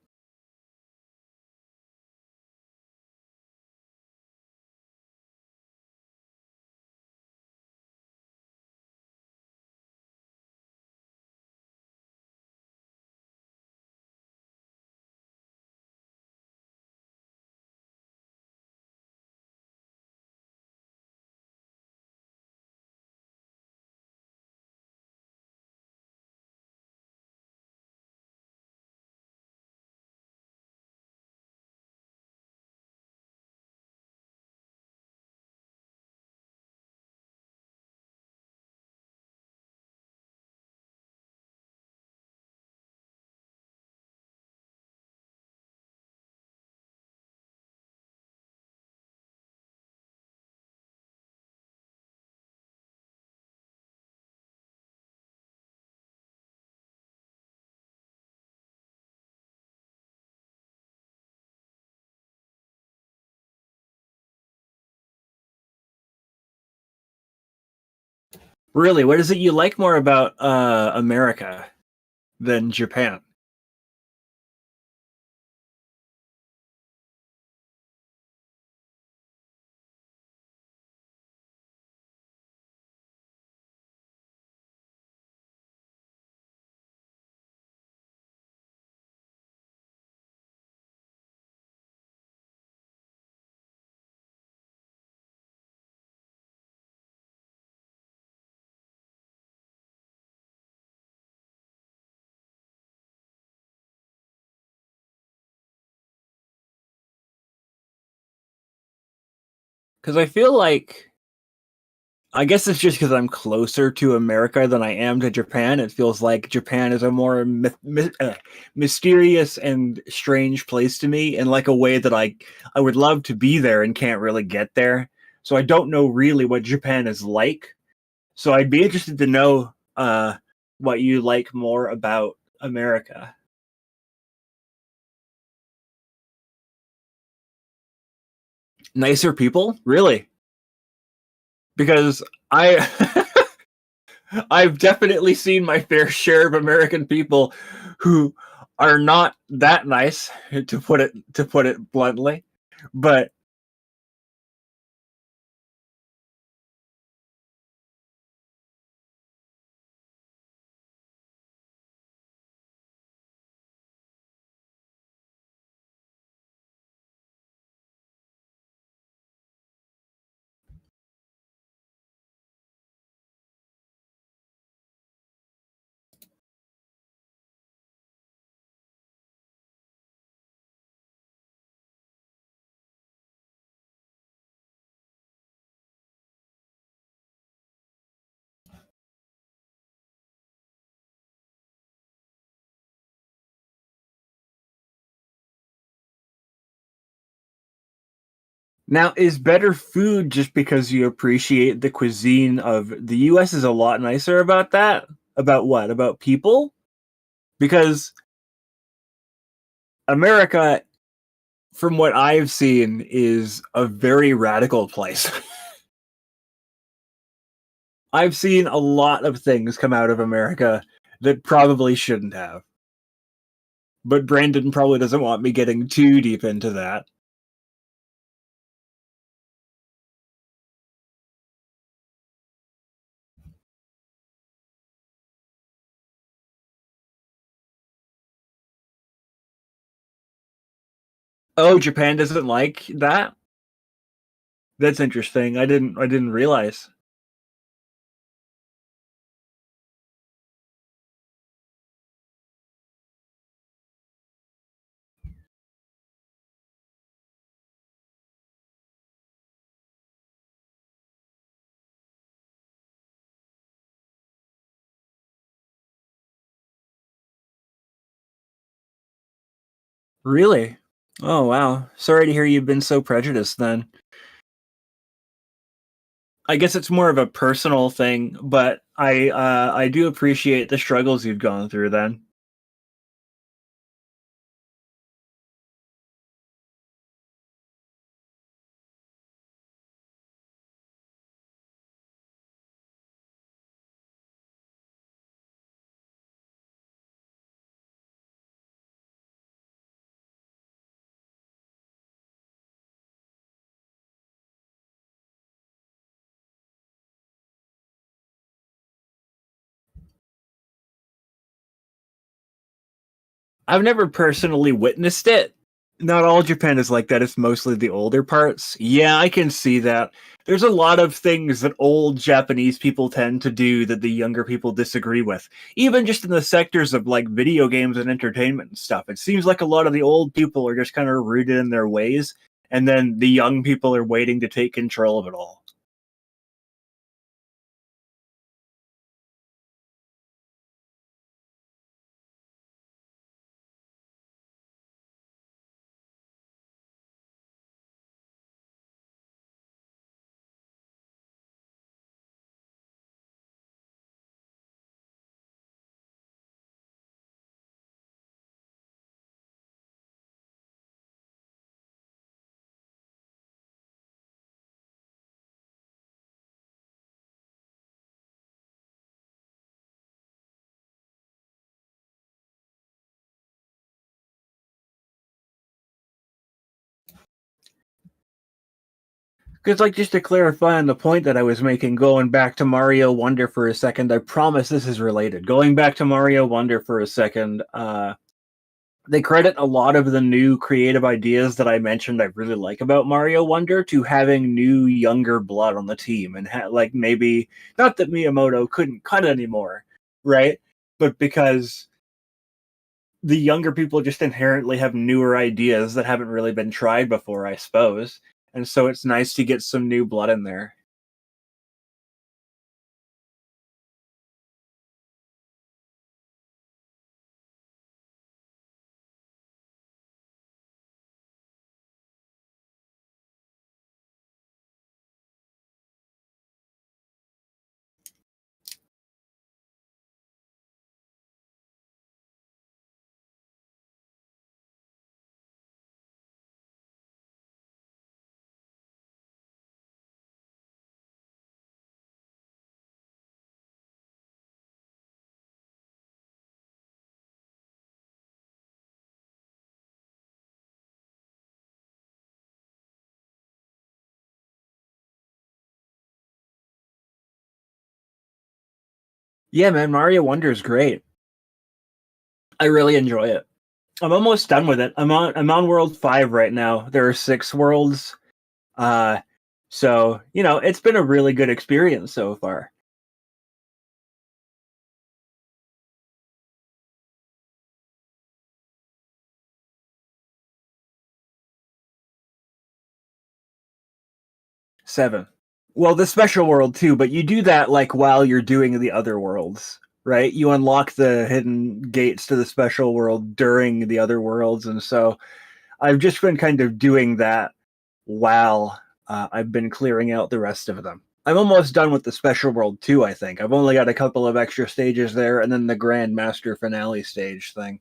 Really, what is it you like more about America than Japan? Because I feel like, I guess it's just because I'm closer to America than I am to Japan. It feels like Japan is a more mysterious and strange place to me, in like a way that I would love to be there and can't really get there. So I don't know really what Japan is like. So I'd be interested to know what you like more about America. Nicer people, really? Because I I've definitely seen my fair share of American people who are not that nice, to put it bluntly. But now, is better food just because you appreciate the cuisine of the US is a lot nicer about that? About what? About people? Because America, from what I've seen, is a very radical place. I've seen a lot of things come out of America that probably shouldn't have. But Brandon probably doesn't want me getting too deep into that. Oh, Japan doesn't like that? That's interesting. I didn't realize. Really? Oh wow. Sorry to hear you've been so prejudiced then. I guess it's more of a personal thing, but I do appreciate the struggles you've gone through then. I've never personally witnessed it. Not all Japan is like that. It's mostly the older parts. Yeah, I can see that. There's a lot of things that old Japanese people tend to do that the younger people disagree with. Even just in the sectors of like video games and entertainment and stuff. It seems like a lot of the old people are just kind of rooted in their ways, and then the young people are waiting to take control of it all. Because, like, just to clarify on the point that I was making, going back to Mario Wonder for a second, I promise this is related. Going back to Mario Wonder for a second, they credit a lot of the new creative ideas that I mentioned I really like about Mario Wonder to having new, younger blood on the team. And, like, maybe, not that Miyamoto couldn't cut anymore, right? But because the younger people just inherently have newer ideas that haven't really been tried before, I suppose. And so it's nice to get some new blood in there. Yeah, man, Mario Wonder is great. I really enjoy it. I'm almost done with it. I'm on world 5 right now. There are 6 worlds. Uh so, it's been a really good experience so far. 7. Well, the special world too, but you do that like while you're doing the other worlds, right? You unlock the hidden gates to the special world during the other worlds, and so I've just been kind of doing that while I've been clearing out the rest of them. I'm almost done with the special world too, I think. I've only got a couple of extra stages there, and then the Grand Master Finale stage thing.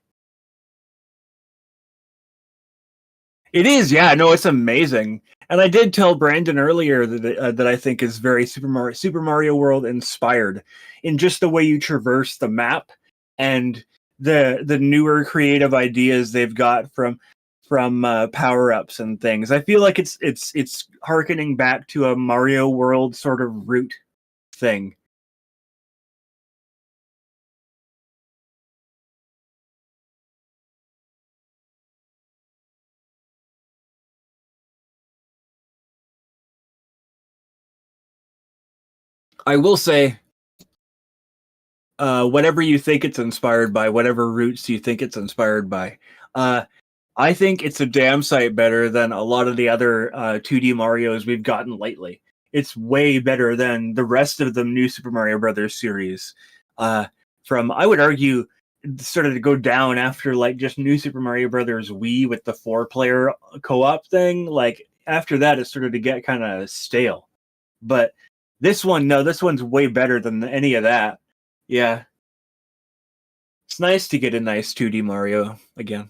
It is, yeah. No, it's amazing. And I did tell Brandon earlier that I think is very Super Mario World inspired in just the way you traverse the map and the newer creative ideas they've got from power ups and things. I feel like it's harkening back to a Mario World sort of root thing. I will say, whatever you think it's inspired by, whatever roots you think it's inspired by, uh, I think it's a damn sight better than a lot of the other 2D Marios we've gotten lately. It's way better than the rest of the new Super Mario Brothers series. From, I would argue, started to go down after like just New Super Mario Brothers Wii with the 4-player co-op thing. Like after that, it started to get kind of stale. But this one, no, this one's way better than any of that. Yeah, it's nice to get a nice 2D Mario again.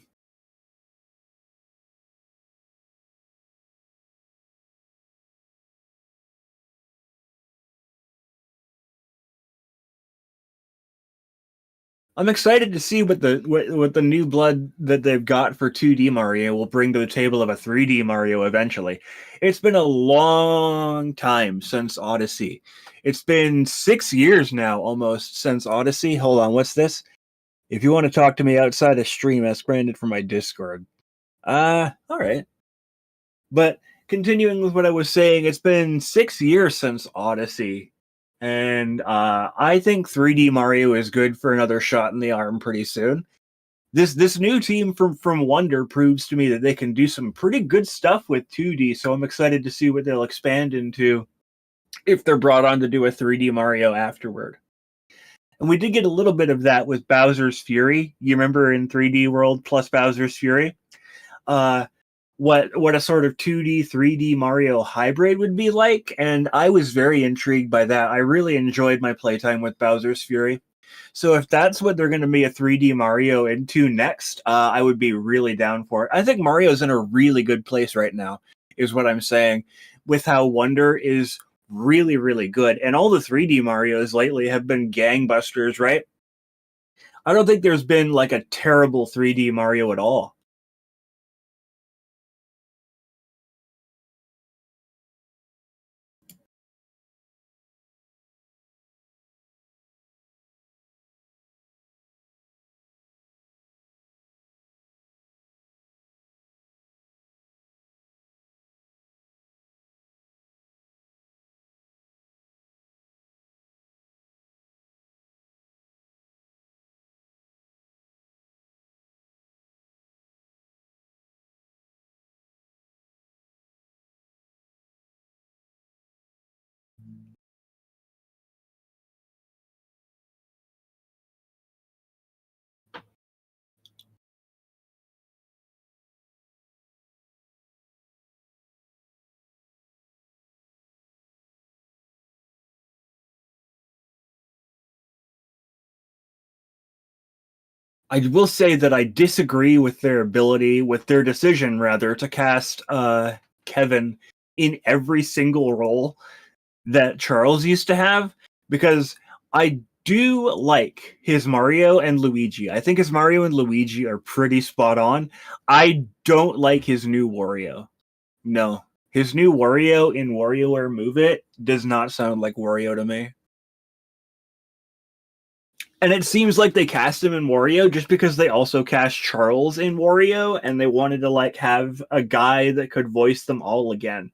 I'm excited to see what the new blood that they've got for 2D Mario will bring to the table of a 3D Mario eventually. It's been a long time since Odyssey. It's been 6 years now almost since Odyssey. Hold on, what's this? If you want to talk to me outside of stream, ask Brandon for my Discord. All right. But continuing with what I was saying, it's been 6 years since Odyssey. And I think 3D Mario is good for another shot in the arm pretty soon. This new team from Wonder proves to me that they can do some pretty good stuff with 2D, so I'm excited to see what they'll expand into if they're brought on to do a 3D Mario afterward. And we did get a little bit of that with Bowser's Fury. You remember in 3D World plus Bowser's Fury? What a sort of 2D, 3D Mario hybrid would be like, and I was very intrigued by that. I really enjoyed my playtime with Bowser's Fury. So if that's what they're going to be a 3D Mario into next, I would be really down for it. I think Mario's in a really good place right now, is what I'm saying, with how Wonder is really, really good. And all the 3D Marios lately have been gangbusters, right? I don't think there's been like a terrible 3D Mario at all. I will say that I disagree with their decision rather, to cast Kevin in every single role that Charles used to have, because I do like his Mario and Luigi. I think his Mario and Luigi are pretty spot on. I don't like his new Wario. No. His new Wario in WarioWare Move It does not sound like Wario to me. And it seems like they cast him in Wario just because they also cast Charles in Wario, and they wanted to like have a guy that could voice them all again.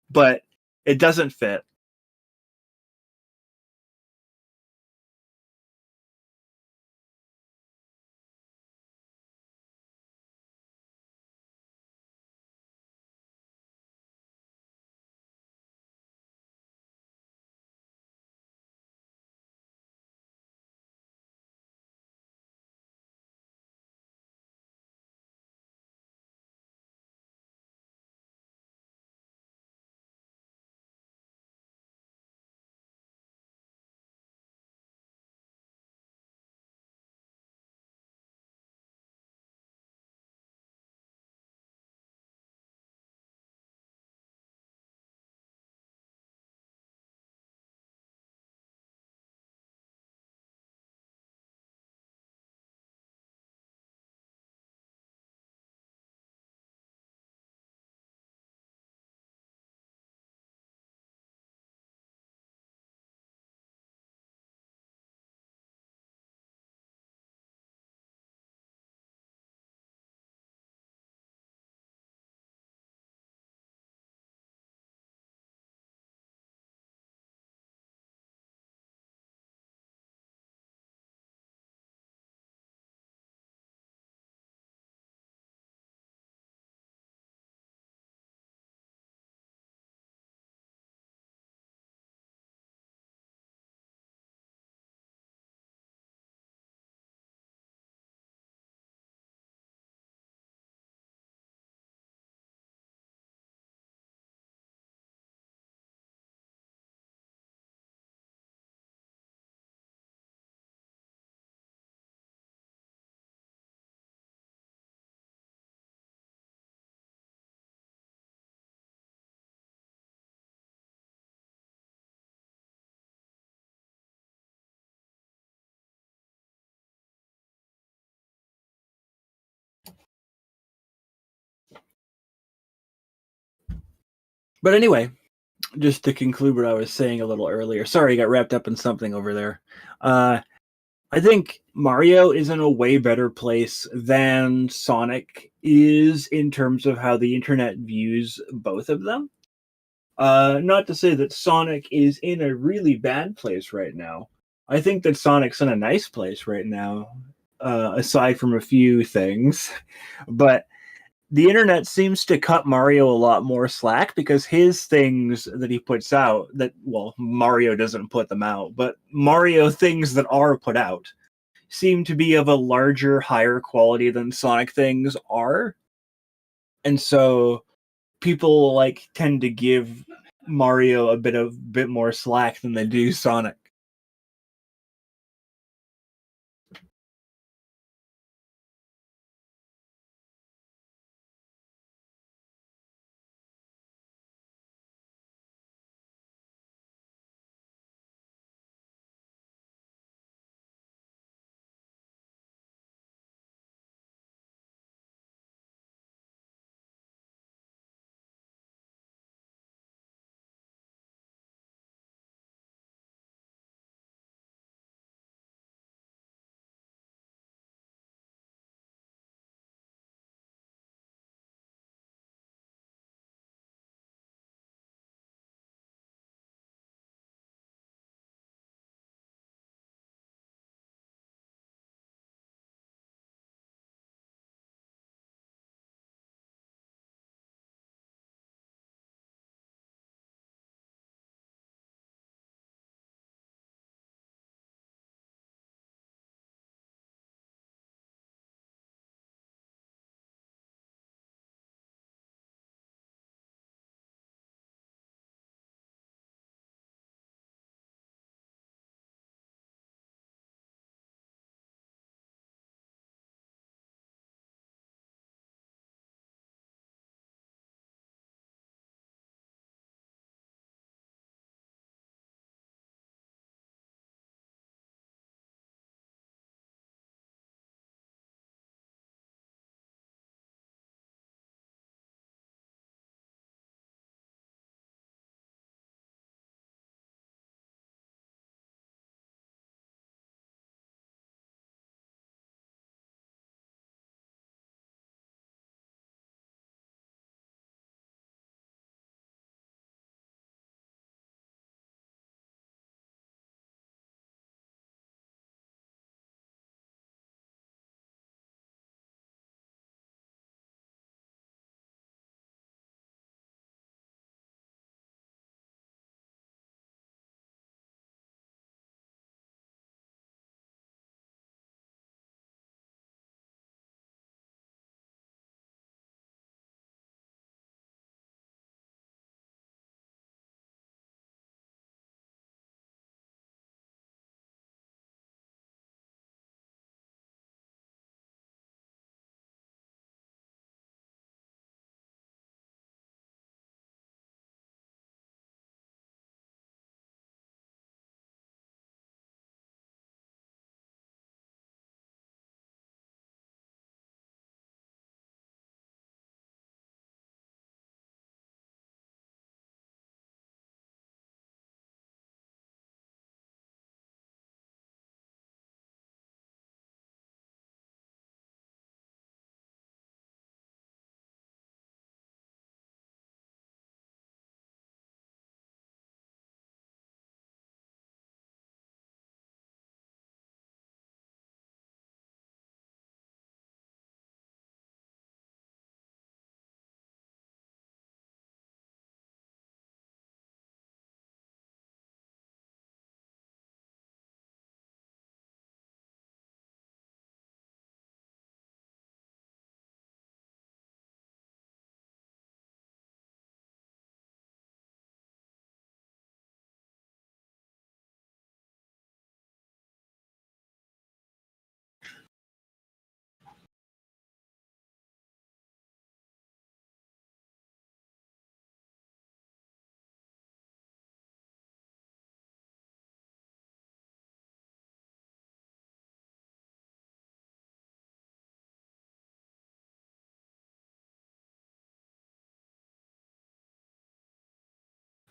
But it doesn't fit. But anyway, just to conclude what I was saying a little earlier. Sorry, I got wrapped up in something over there. I think Mario is in a way better place than Sonic is in terms of how the internet views both of them. Not to say that Sonic is in a really bad place right now. I think that Sonic's in a nice place right now, aside from a few things. But the internet seems to cut Mario a lot more slack because his things that he puts out, that, well, Mario doesn't put them out, but Mario things that are put out seem to be of a larger, higher quality than Sonic things are. And so people like tend to give Mario a bit more slack than they do Sonic.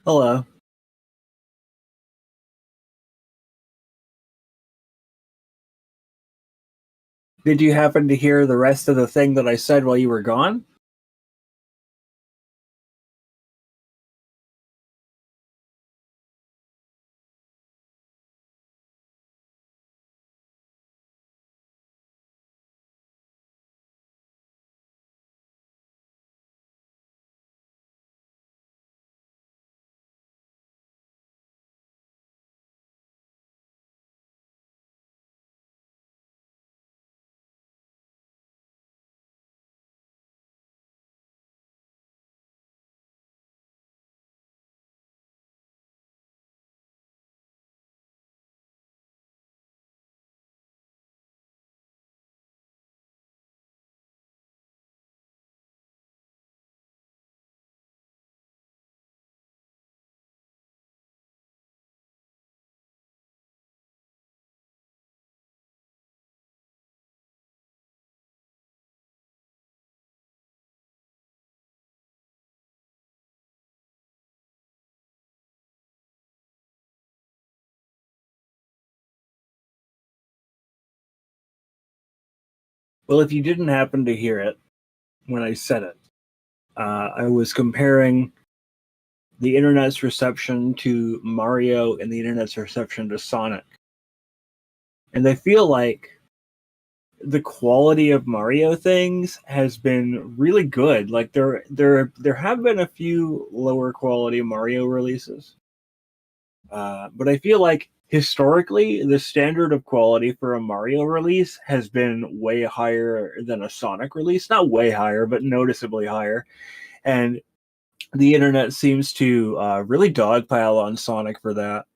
Hello. Did you happen to hear the rest of the thing that I said while you were gone? Well, if you didn't happen to hear it when I said it, I was comparing the internet's reception to Mario and the internet's reception to Sonic. And I feel like the quality of Mario things has been really good. Like there have been a few lower quality Mario releases. But I feel like historically the standard of quality for a Mario release has been way higher than a Sonic release. Not way higher, but noticeably higher. And the internet seems to really dogpile on Sonic for that.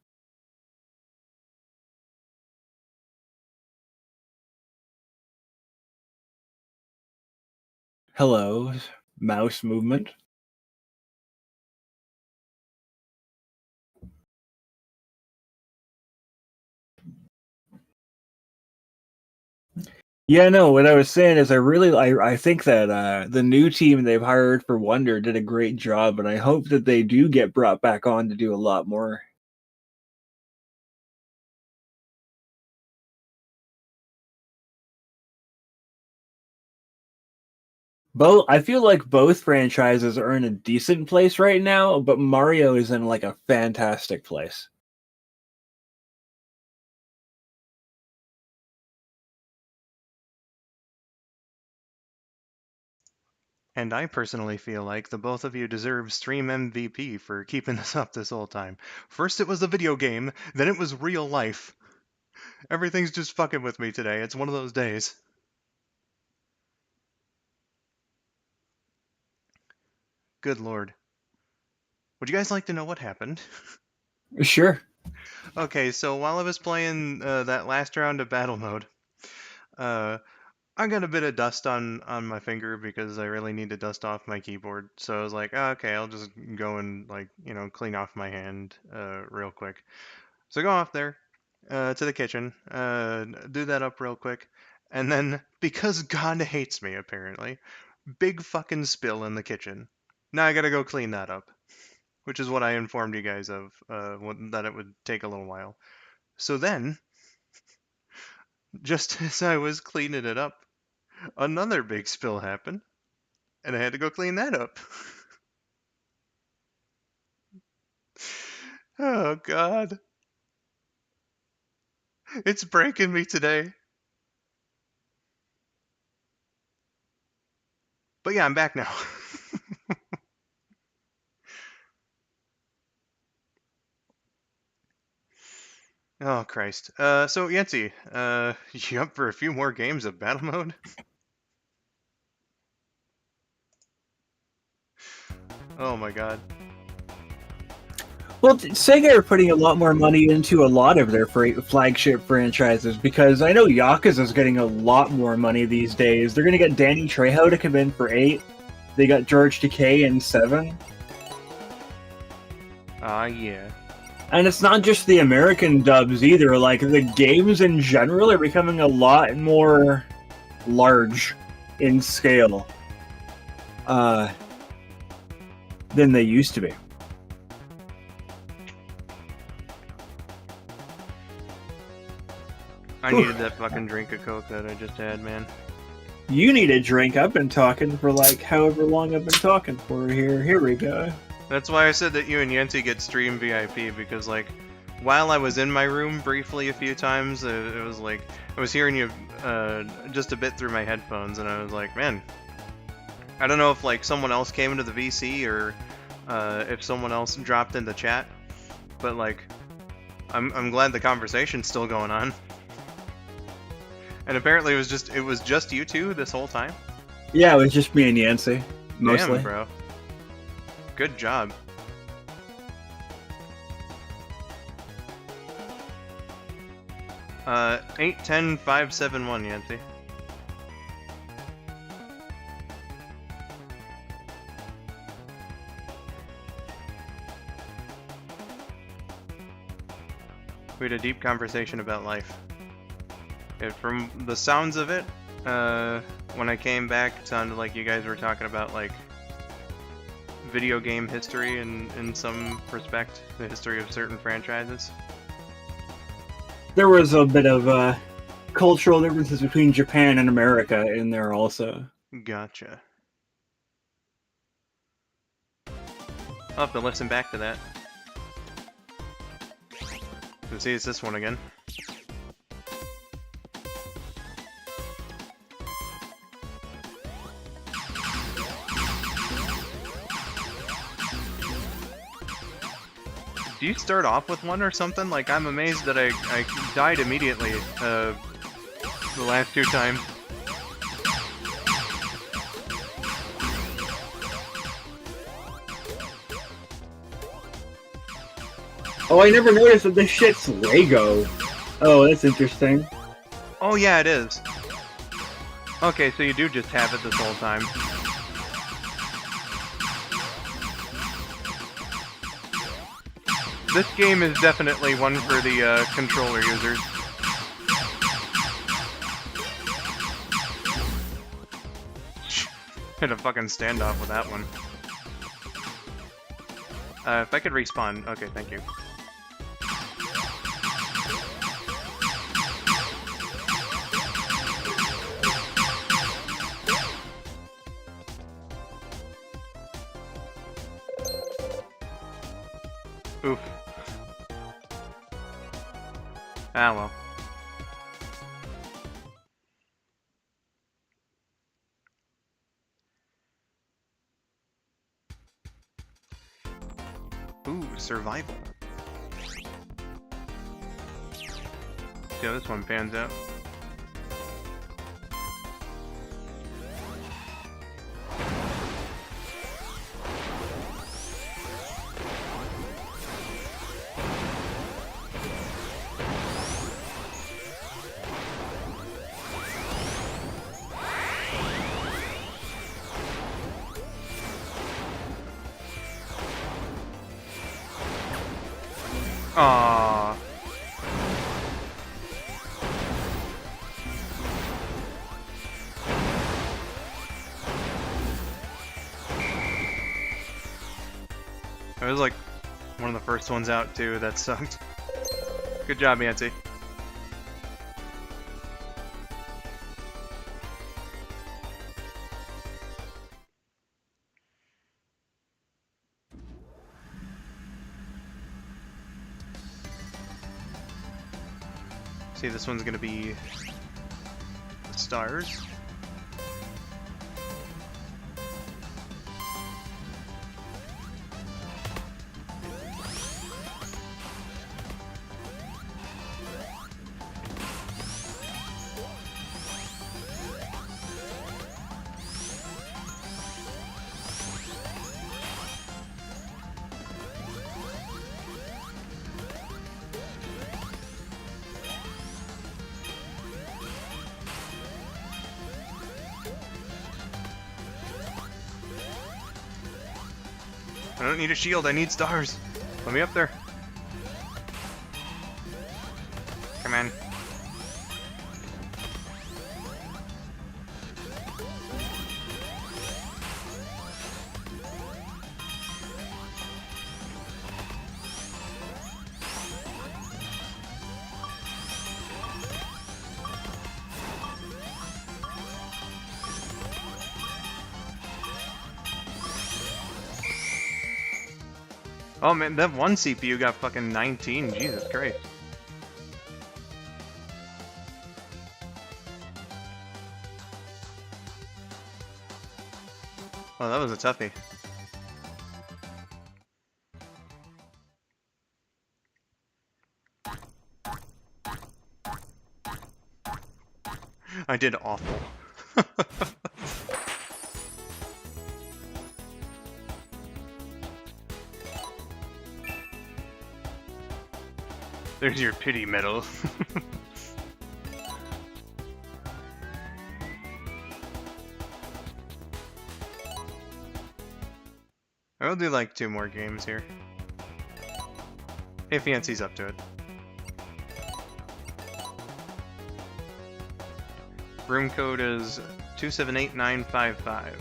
Hello, mouse movement. Yeah, no, what I was saying is I think that the new team they've hired for Wonder did a great job, and I hope that they do get brought back on to do a lot more. I feel like both franchises are in a decent place right now, but Mario is in like a fantastic place. And I personally feel like the both of you deserve Stream MVP for keeping this up this whole time. First it was a video game, then it was real life. Everything's just fucking with me today. It's one of those days. Good lord. Would you guys like to know what happened? Sure. Okay, so while I was playing that last round of battle mode, I got a bit of dust on my finger because I really need to dust off my keyboard. So I was like, oh, okay, I'll just go and like clean off my hand real quick. So go off there to the kitchen, do that up real quick, and then because God hates me apparently, big fucking spill in the kitchen. Now I gotta go clean that up, which is what I informed you guys of that it would take a little while. So then, just as I was cleaning it up, another big spill happened, and I had to go clean that up. Oh God, it's breaking me today. But yeah, I'm back now. Oh Christ. So Yancy, you up for a few more games of battle mode? Oh my God. Well, Sega are putting a lot more money into a lot of their flagship franchises because I know Yakuza's getting a lot more money these days. They're going to get Danny Trejo to come in for 8. They got George Takei in 7. Yeah. And it's not just the American dubs either. Like, the games in general are becoming a lot more large in scale than they used to be. I needed that fucking drink of Coke that I just had, man. You need a drink. I've been talking for like however long I've been talking for here. Here we go. That's why I said that you and Yancy get stream VIP, because, like, while I was in my room briefly a few times, it was like, I was hearing you just a bit through my headphones, and I was like, man, I don't know if, like, someone else came into the VC, or if someone else dropped in the chat, but, like, I'm glad the conversation's still going on. And apparently it was just you two this whole time? Yeah, it was just me and Yancy, mostly. Damn, bro. Good job. Uh, 810571, Yancy. We had a deep conversation about life. From the sounds of it, when I came back, it sounded like you guys were talking about, like, video game history in some respect, the history of certain franchises. There was a bit of cultural differences between Japan and America in there also. Gotcha. I'll have to listen back to that. Let's see, it's this one again. Do you start off with one or something? Like, I'm amazed that I died immediately, the last two times. Oh, I never noticed that this shit's Lego. Oh, that's interesting. Oh yeah, it is. Okay, so you do just have it this whole time. This game is definitely one for the controller users. Had a fucking standoff with that one. If I could respawn. Okay, thank you. Oof. Ah, well. Ooh, survival. See how this one pans out. Aww. It was like one of the first ones out too, that sucked. Good job, Yancy. See, this one's gonna be the stars. I don't need a shield, I need stars. Let me up there. Come on. Oh man, that one CPU got fucking 19. Jesus Christ. Oh, that was a toughie. I did awful. There's your pity medal. I'll do like 2 more games here. If Yancey's up to it. Room code is 278955.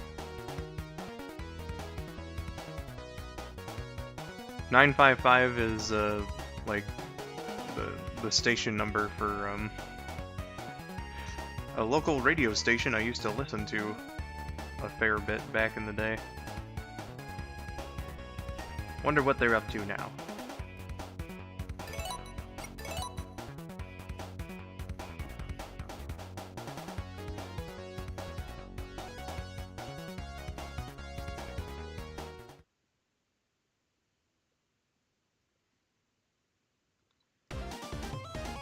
955 is like the station number for a local radio station I used to listen to a fair bit back in the day. Wonder what they're up to now.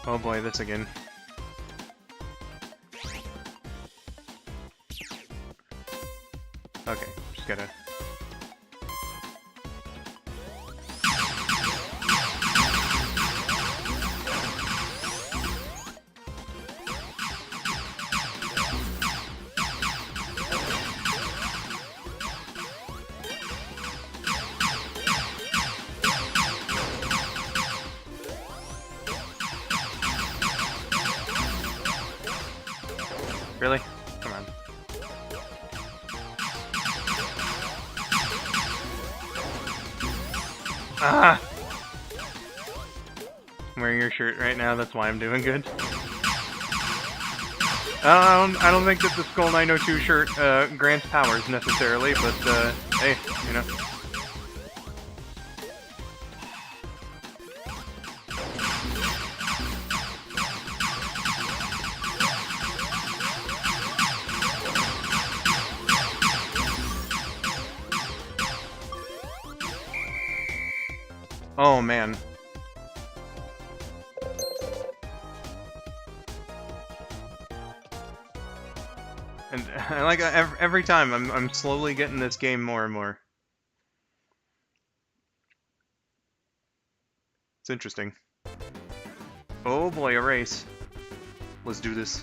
Oh boy, this again. Okay, just gotta... Really? Come on. Ah! I'm wearing your shirt right now, that's why I'm doing good. I don't think that the skull902 shirt grants powers necessarily, but hey, you know. Oh man. And I like every time I'm slowly getting this game more and more. It's interesting. Oh boy, a race. Let's do this.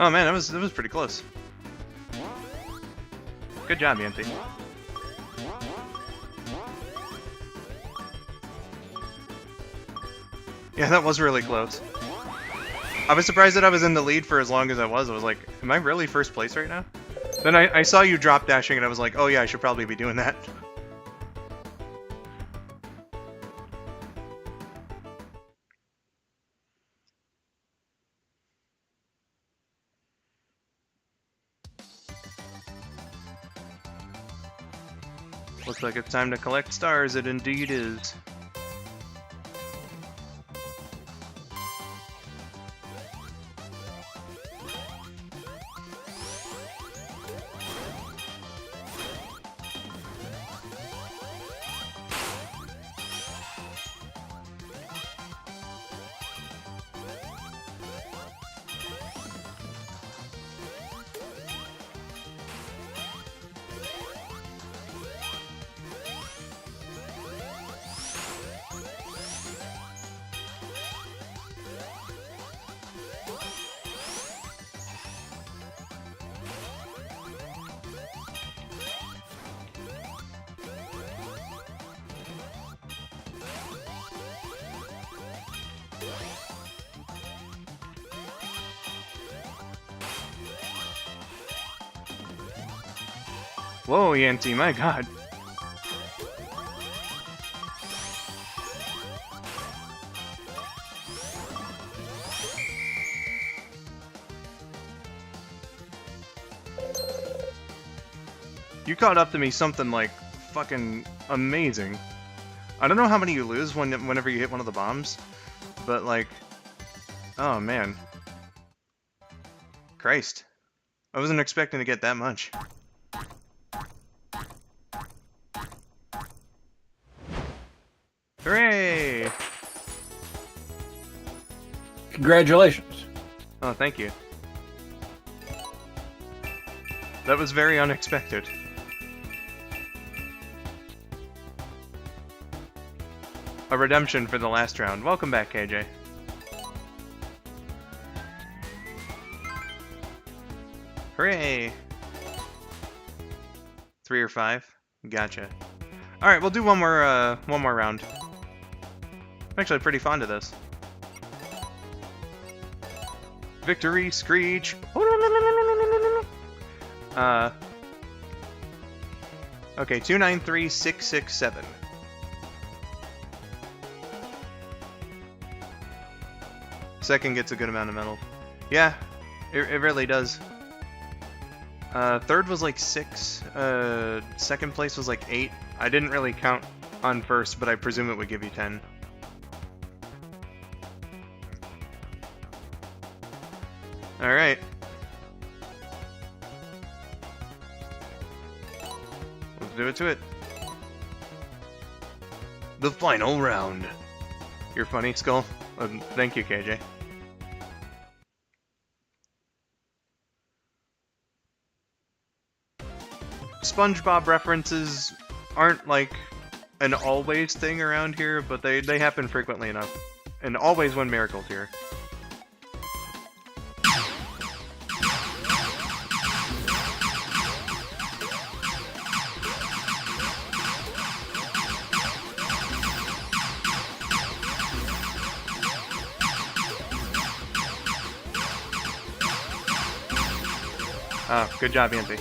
Oh man, that was pretty close. Good job, Yancy. Yeah, that was really close. I was surprised that I was in the lead for as long as I was. I was like, am I really first place right now? Then I saw you drop dashing and I was like, oh yeah, I should probably be doing that. Looks like it's time to collect stars. It indeed is. Whoa, Yanti, my god. You caught up to me something like fucking amazing. I don't know how many you lose whenever you hit one of the bombs, but like, oh man. Christ. I wasn't expecting to get that much. Hooray! Congratulations. Oh, thank you. That was very unexpected. A redemption for the last round. Welcome back, KJ. Hooray! 3 or 5? Gotcha. Alright, we'll do one more round. I'm actually pretty fond of this. Victory Screech! Okay, 293667. Second gets a good amount of medals. Yeah, it really does. Third was like 6. Second place was like 8. I didn't really count on first, but I presume it would give you 10. Alright. Let's do it to it. The final round. You're funny, Skull. Thank you, KJ. SpongeBob references aren't like an always thing around here, but they happen frequently enough. And always when Miracle's here. Ah, good job, Yanti.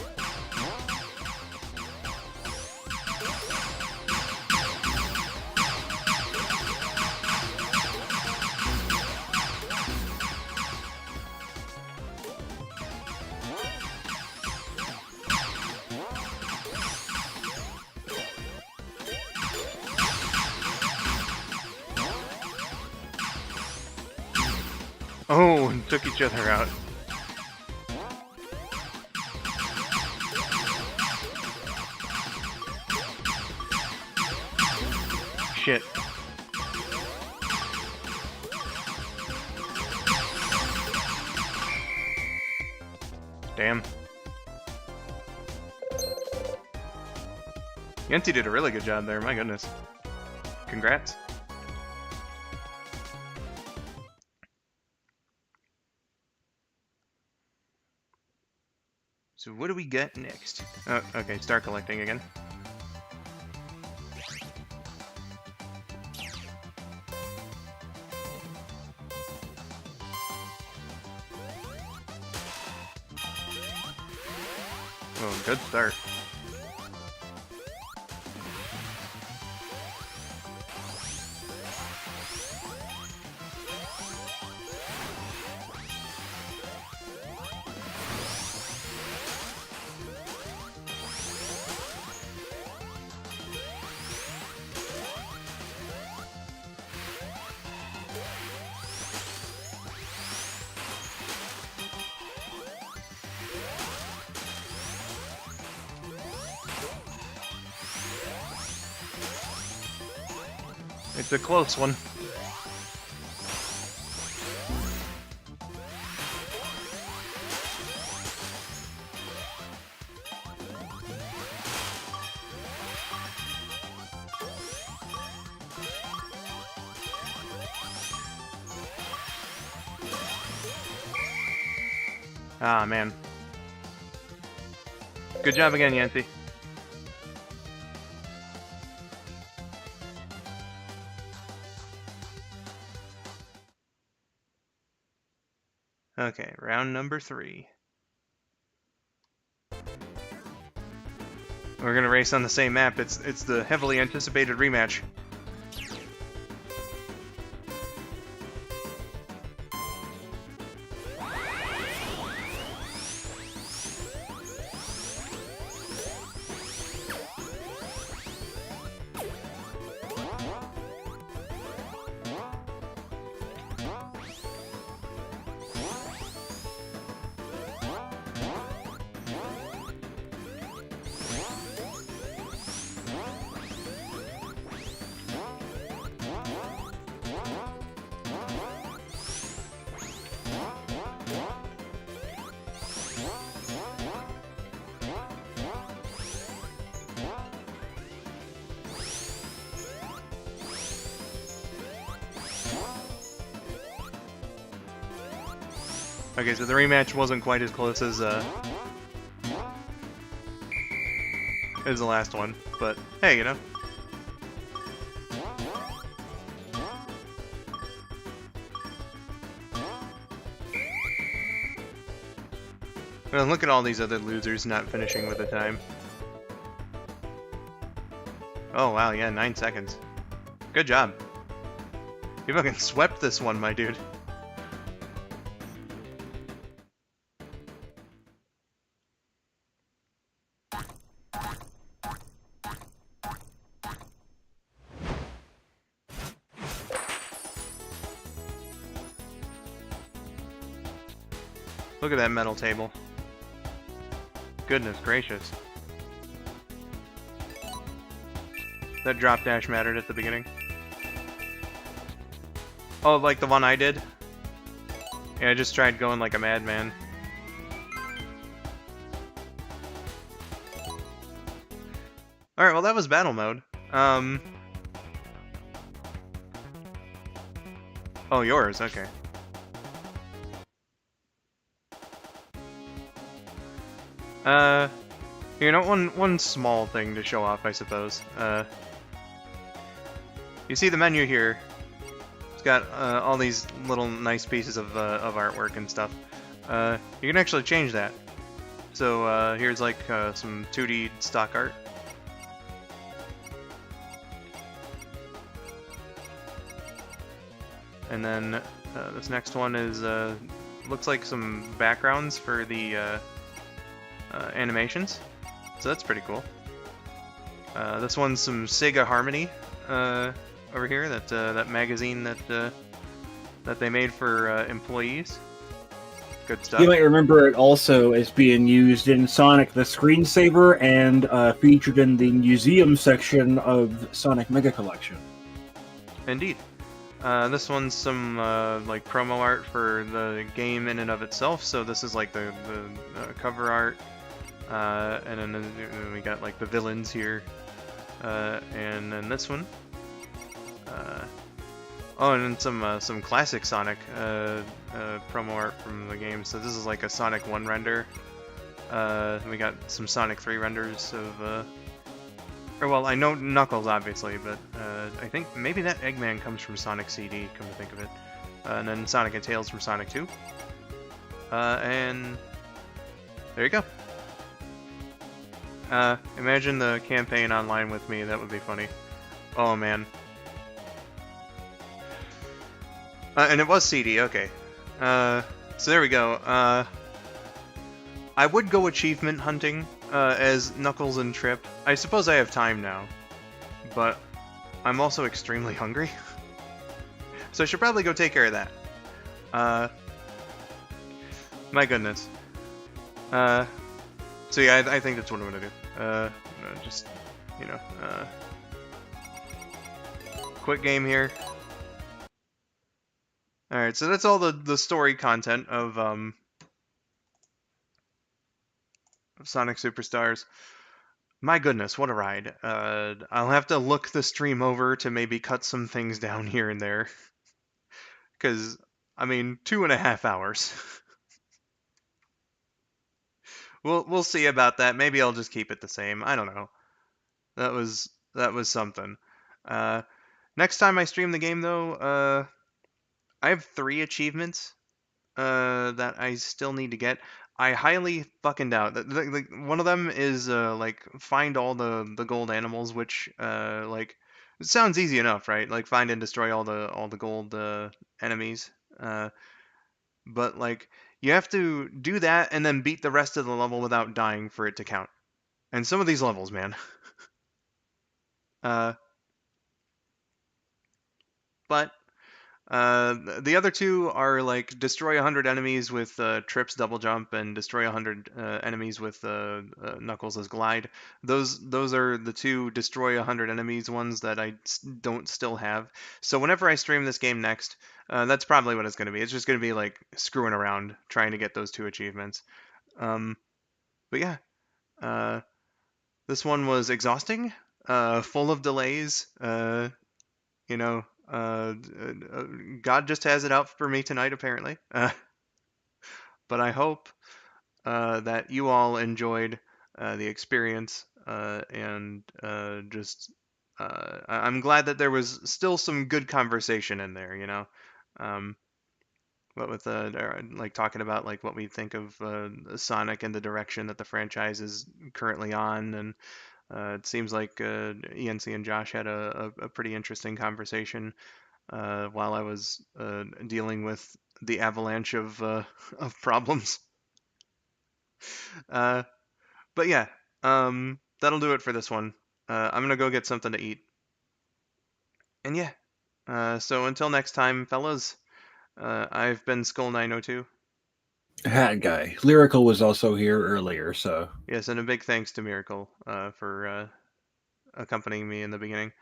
Oh, and took each other out. Shit. Damn. Yanti did a really good job there, my goodness. Congrats. So what do we get next? Oh, okay, start collecting again. Oh, good start. It's a close one. Ah, man. Good job again, Yanti. Okay, round number 3. We're gonna race on the same map. It's the heavily anticipated rematch. Okay, so the rematch wasn't quite as close as the last one, but hey, you know. Well, look at all these other losers not finishing with the time. Oh wow, yeah, 9 seconds. Good job. You fucking swept this one, my dude. Look at that metal table. Goodness gracious. That drop dash mattered at the beginning. Oh, like the one I did? Yeah, I just tried going like a madman. Alright, well that was battle mode. Oh, yours, okay. You know, one small thing to show off, I suppose. You see the menu here. It's got all these little nice pieces of artwork and stuff. You can actually change that. So here's like some 2D stock art. And then this next one is looks like some backgrounds for the animations, so that's pretty cool. This one's some Sega Harmony over here, that magazine that they made for employees. Good stuff. You might remember it also as being used in Sonic the Screensaver and featured in the museum section of Sonic Mega Collection. Indeed. This one's some like promo art for the game in and of itself. So this is like the cover art. And then we got like the villains here, and then this one. Oh, and then some classic Sonic promo art from the game. So this is like a Sonic 1 render. We got some Sonic 3 renders of. Or well, I know Knuckles obviously, but I think maybe that Eggman comes from Sonic CD. Come to think of it, and then Sonic and Tails from Sonic 2. And there you go. Imagine the campaign online with me, that would be funny. Oh man. And it was CD, okay. So there we go. I would go achievement hunting as Knuckles and Trip. I suppose I have time now, but I'm also extremely hungry. So I should probably go take care of that. My goodness. So yeah, I think that's what I'm gonna do. Just, you know, quick game here. Alright, so that's all the story content of Sonic Superstars. My goodness, what a ride. I'll have to look the stream over to maybe cut some things down here and there. Because, I mean, 2.5 hours. We'll see about that. Maybe I'll just keep it the same. I don't know. That was something. Next time I stream the game, though, I have 3 achievements that I still need to get. I highly fucking doubt that. Like, one of them is like find all the gold animals, which like it sounds easy enough, right? Like find and destroy all the gold enemies. Uh, but like you have to do that and then beat the rest of the level without dying for it to count. And some of these levels, man. Uh, but the other two are like destroy 100 enemies with Trips double jump and destroy 100 enemies with Knuckles as glide. Those are the two destroy 100 enemies ones that I don't still have. So whenever I stream this game next, that's probably what it's going to be. It's just going to be like screwing around trying to get those two achievements. Um, but yeah, uh, this one was exhausting, full of delays. You know, God just has it out for me tonight, apparently. But I hope that you all enjoyed the experience and just. I'm glad that there was still some good conversation in there, you know. Um, but with like talking about like what we think of Sonic and the direction that the franchise is currently on, and it seems like ENC and Josh had a pretty interesting conversation while I was dealing with the avalanche of problems. Uh, but yeah, that'll do it for this one. I'm gonna go get something to eat. And yeah, so until next time, fellas, I've been skull902. Hat guy. Lyrical was also here earlier, so Yes, and a big thanks to Miracle for accompanying me in the beginning.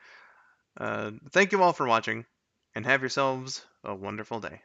Thank you all for watching, and have yourselves a wonderful day.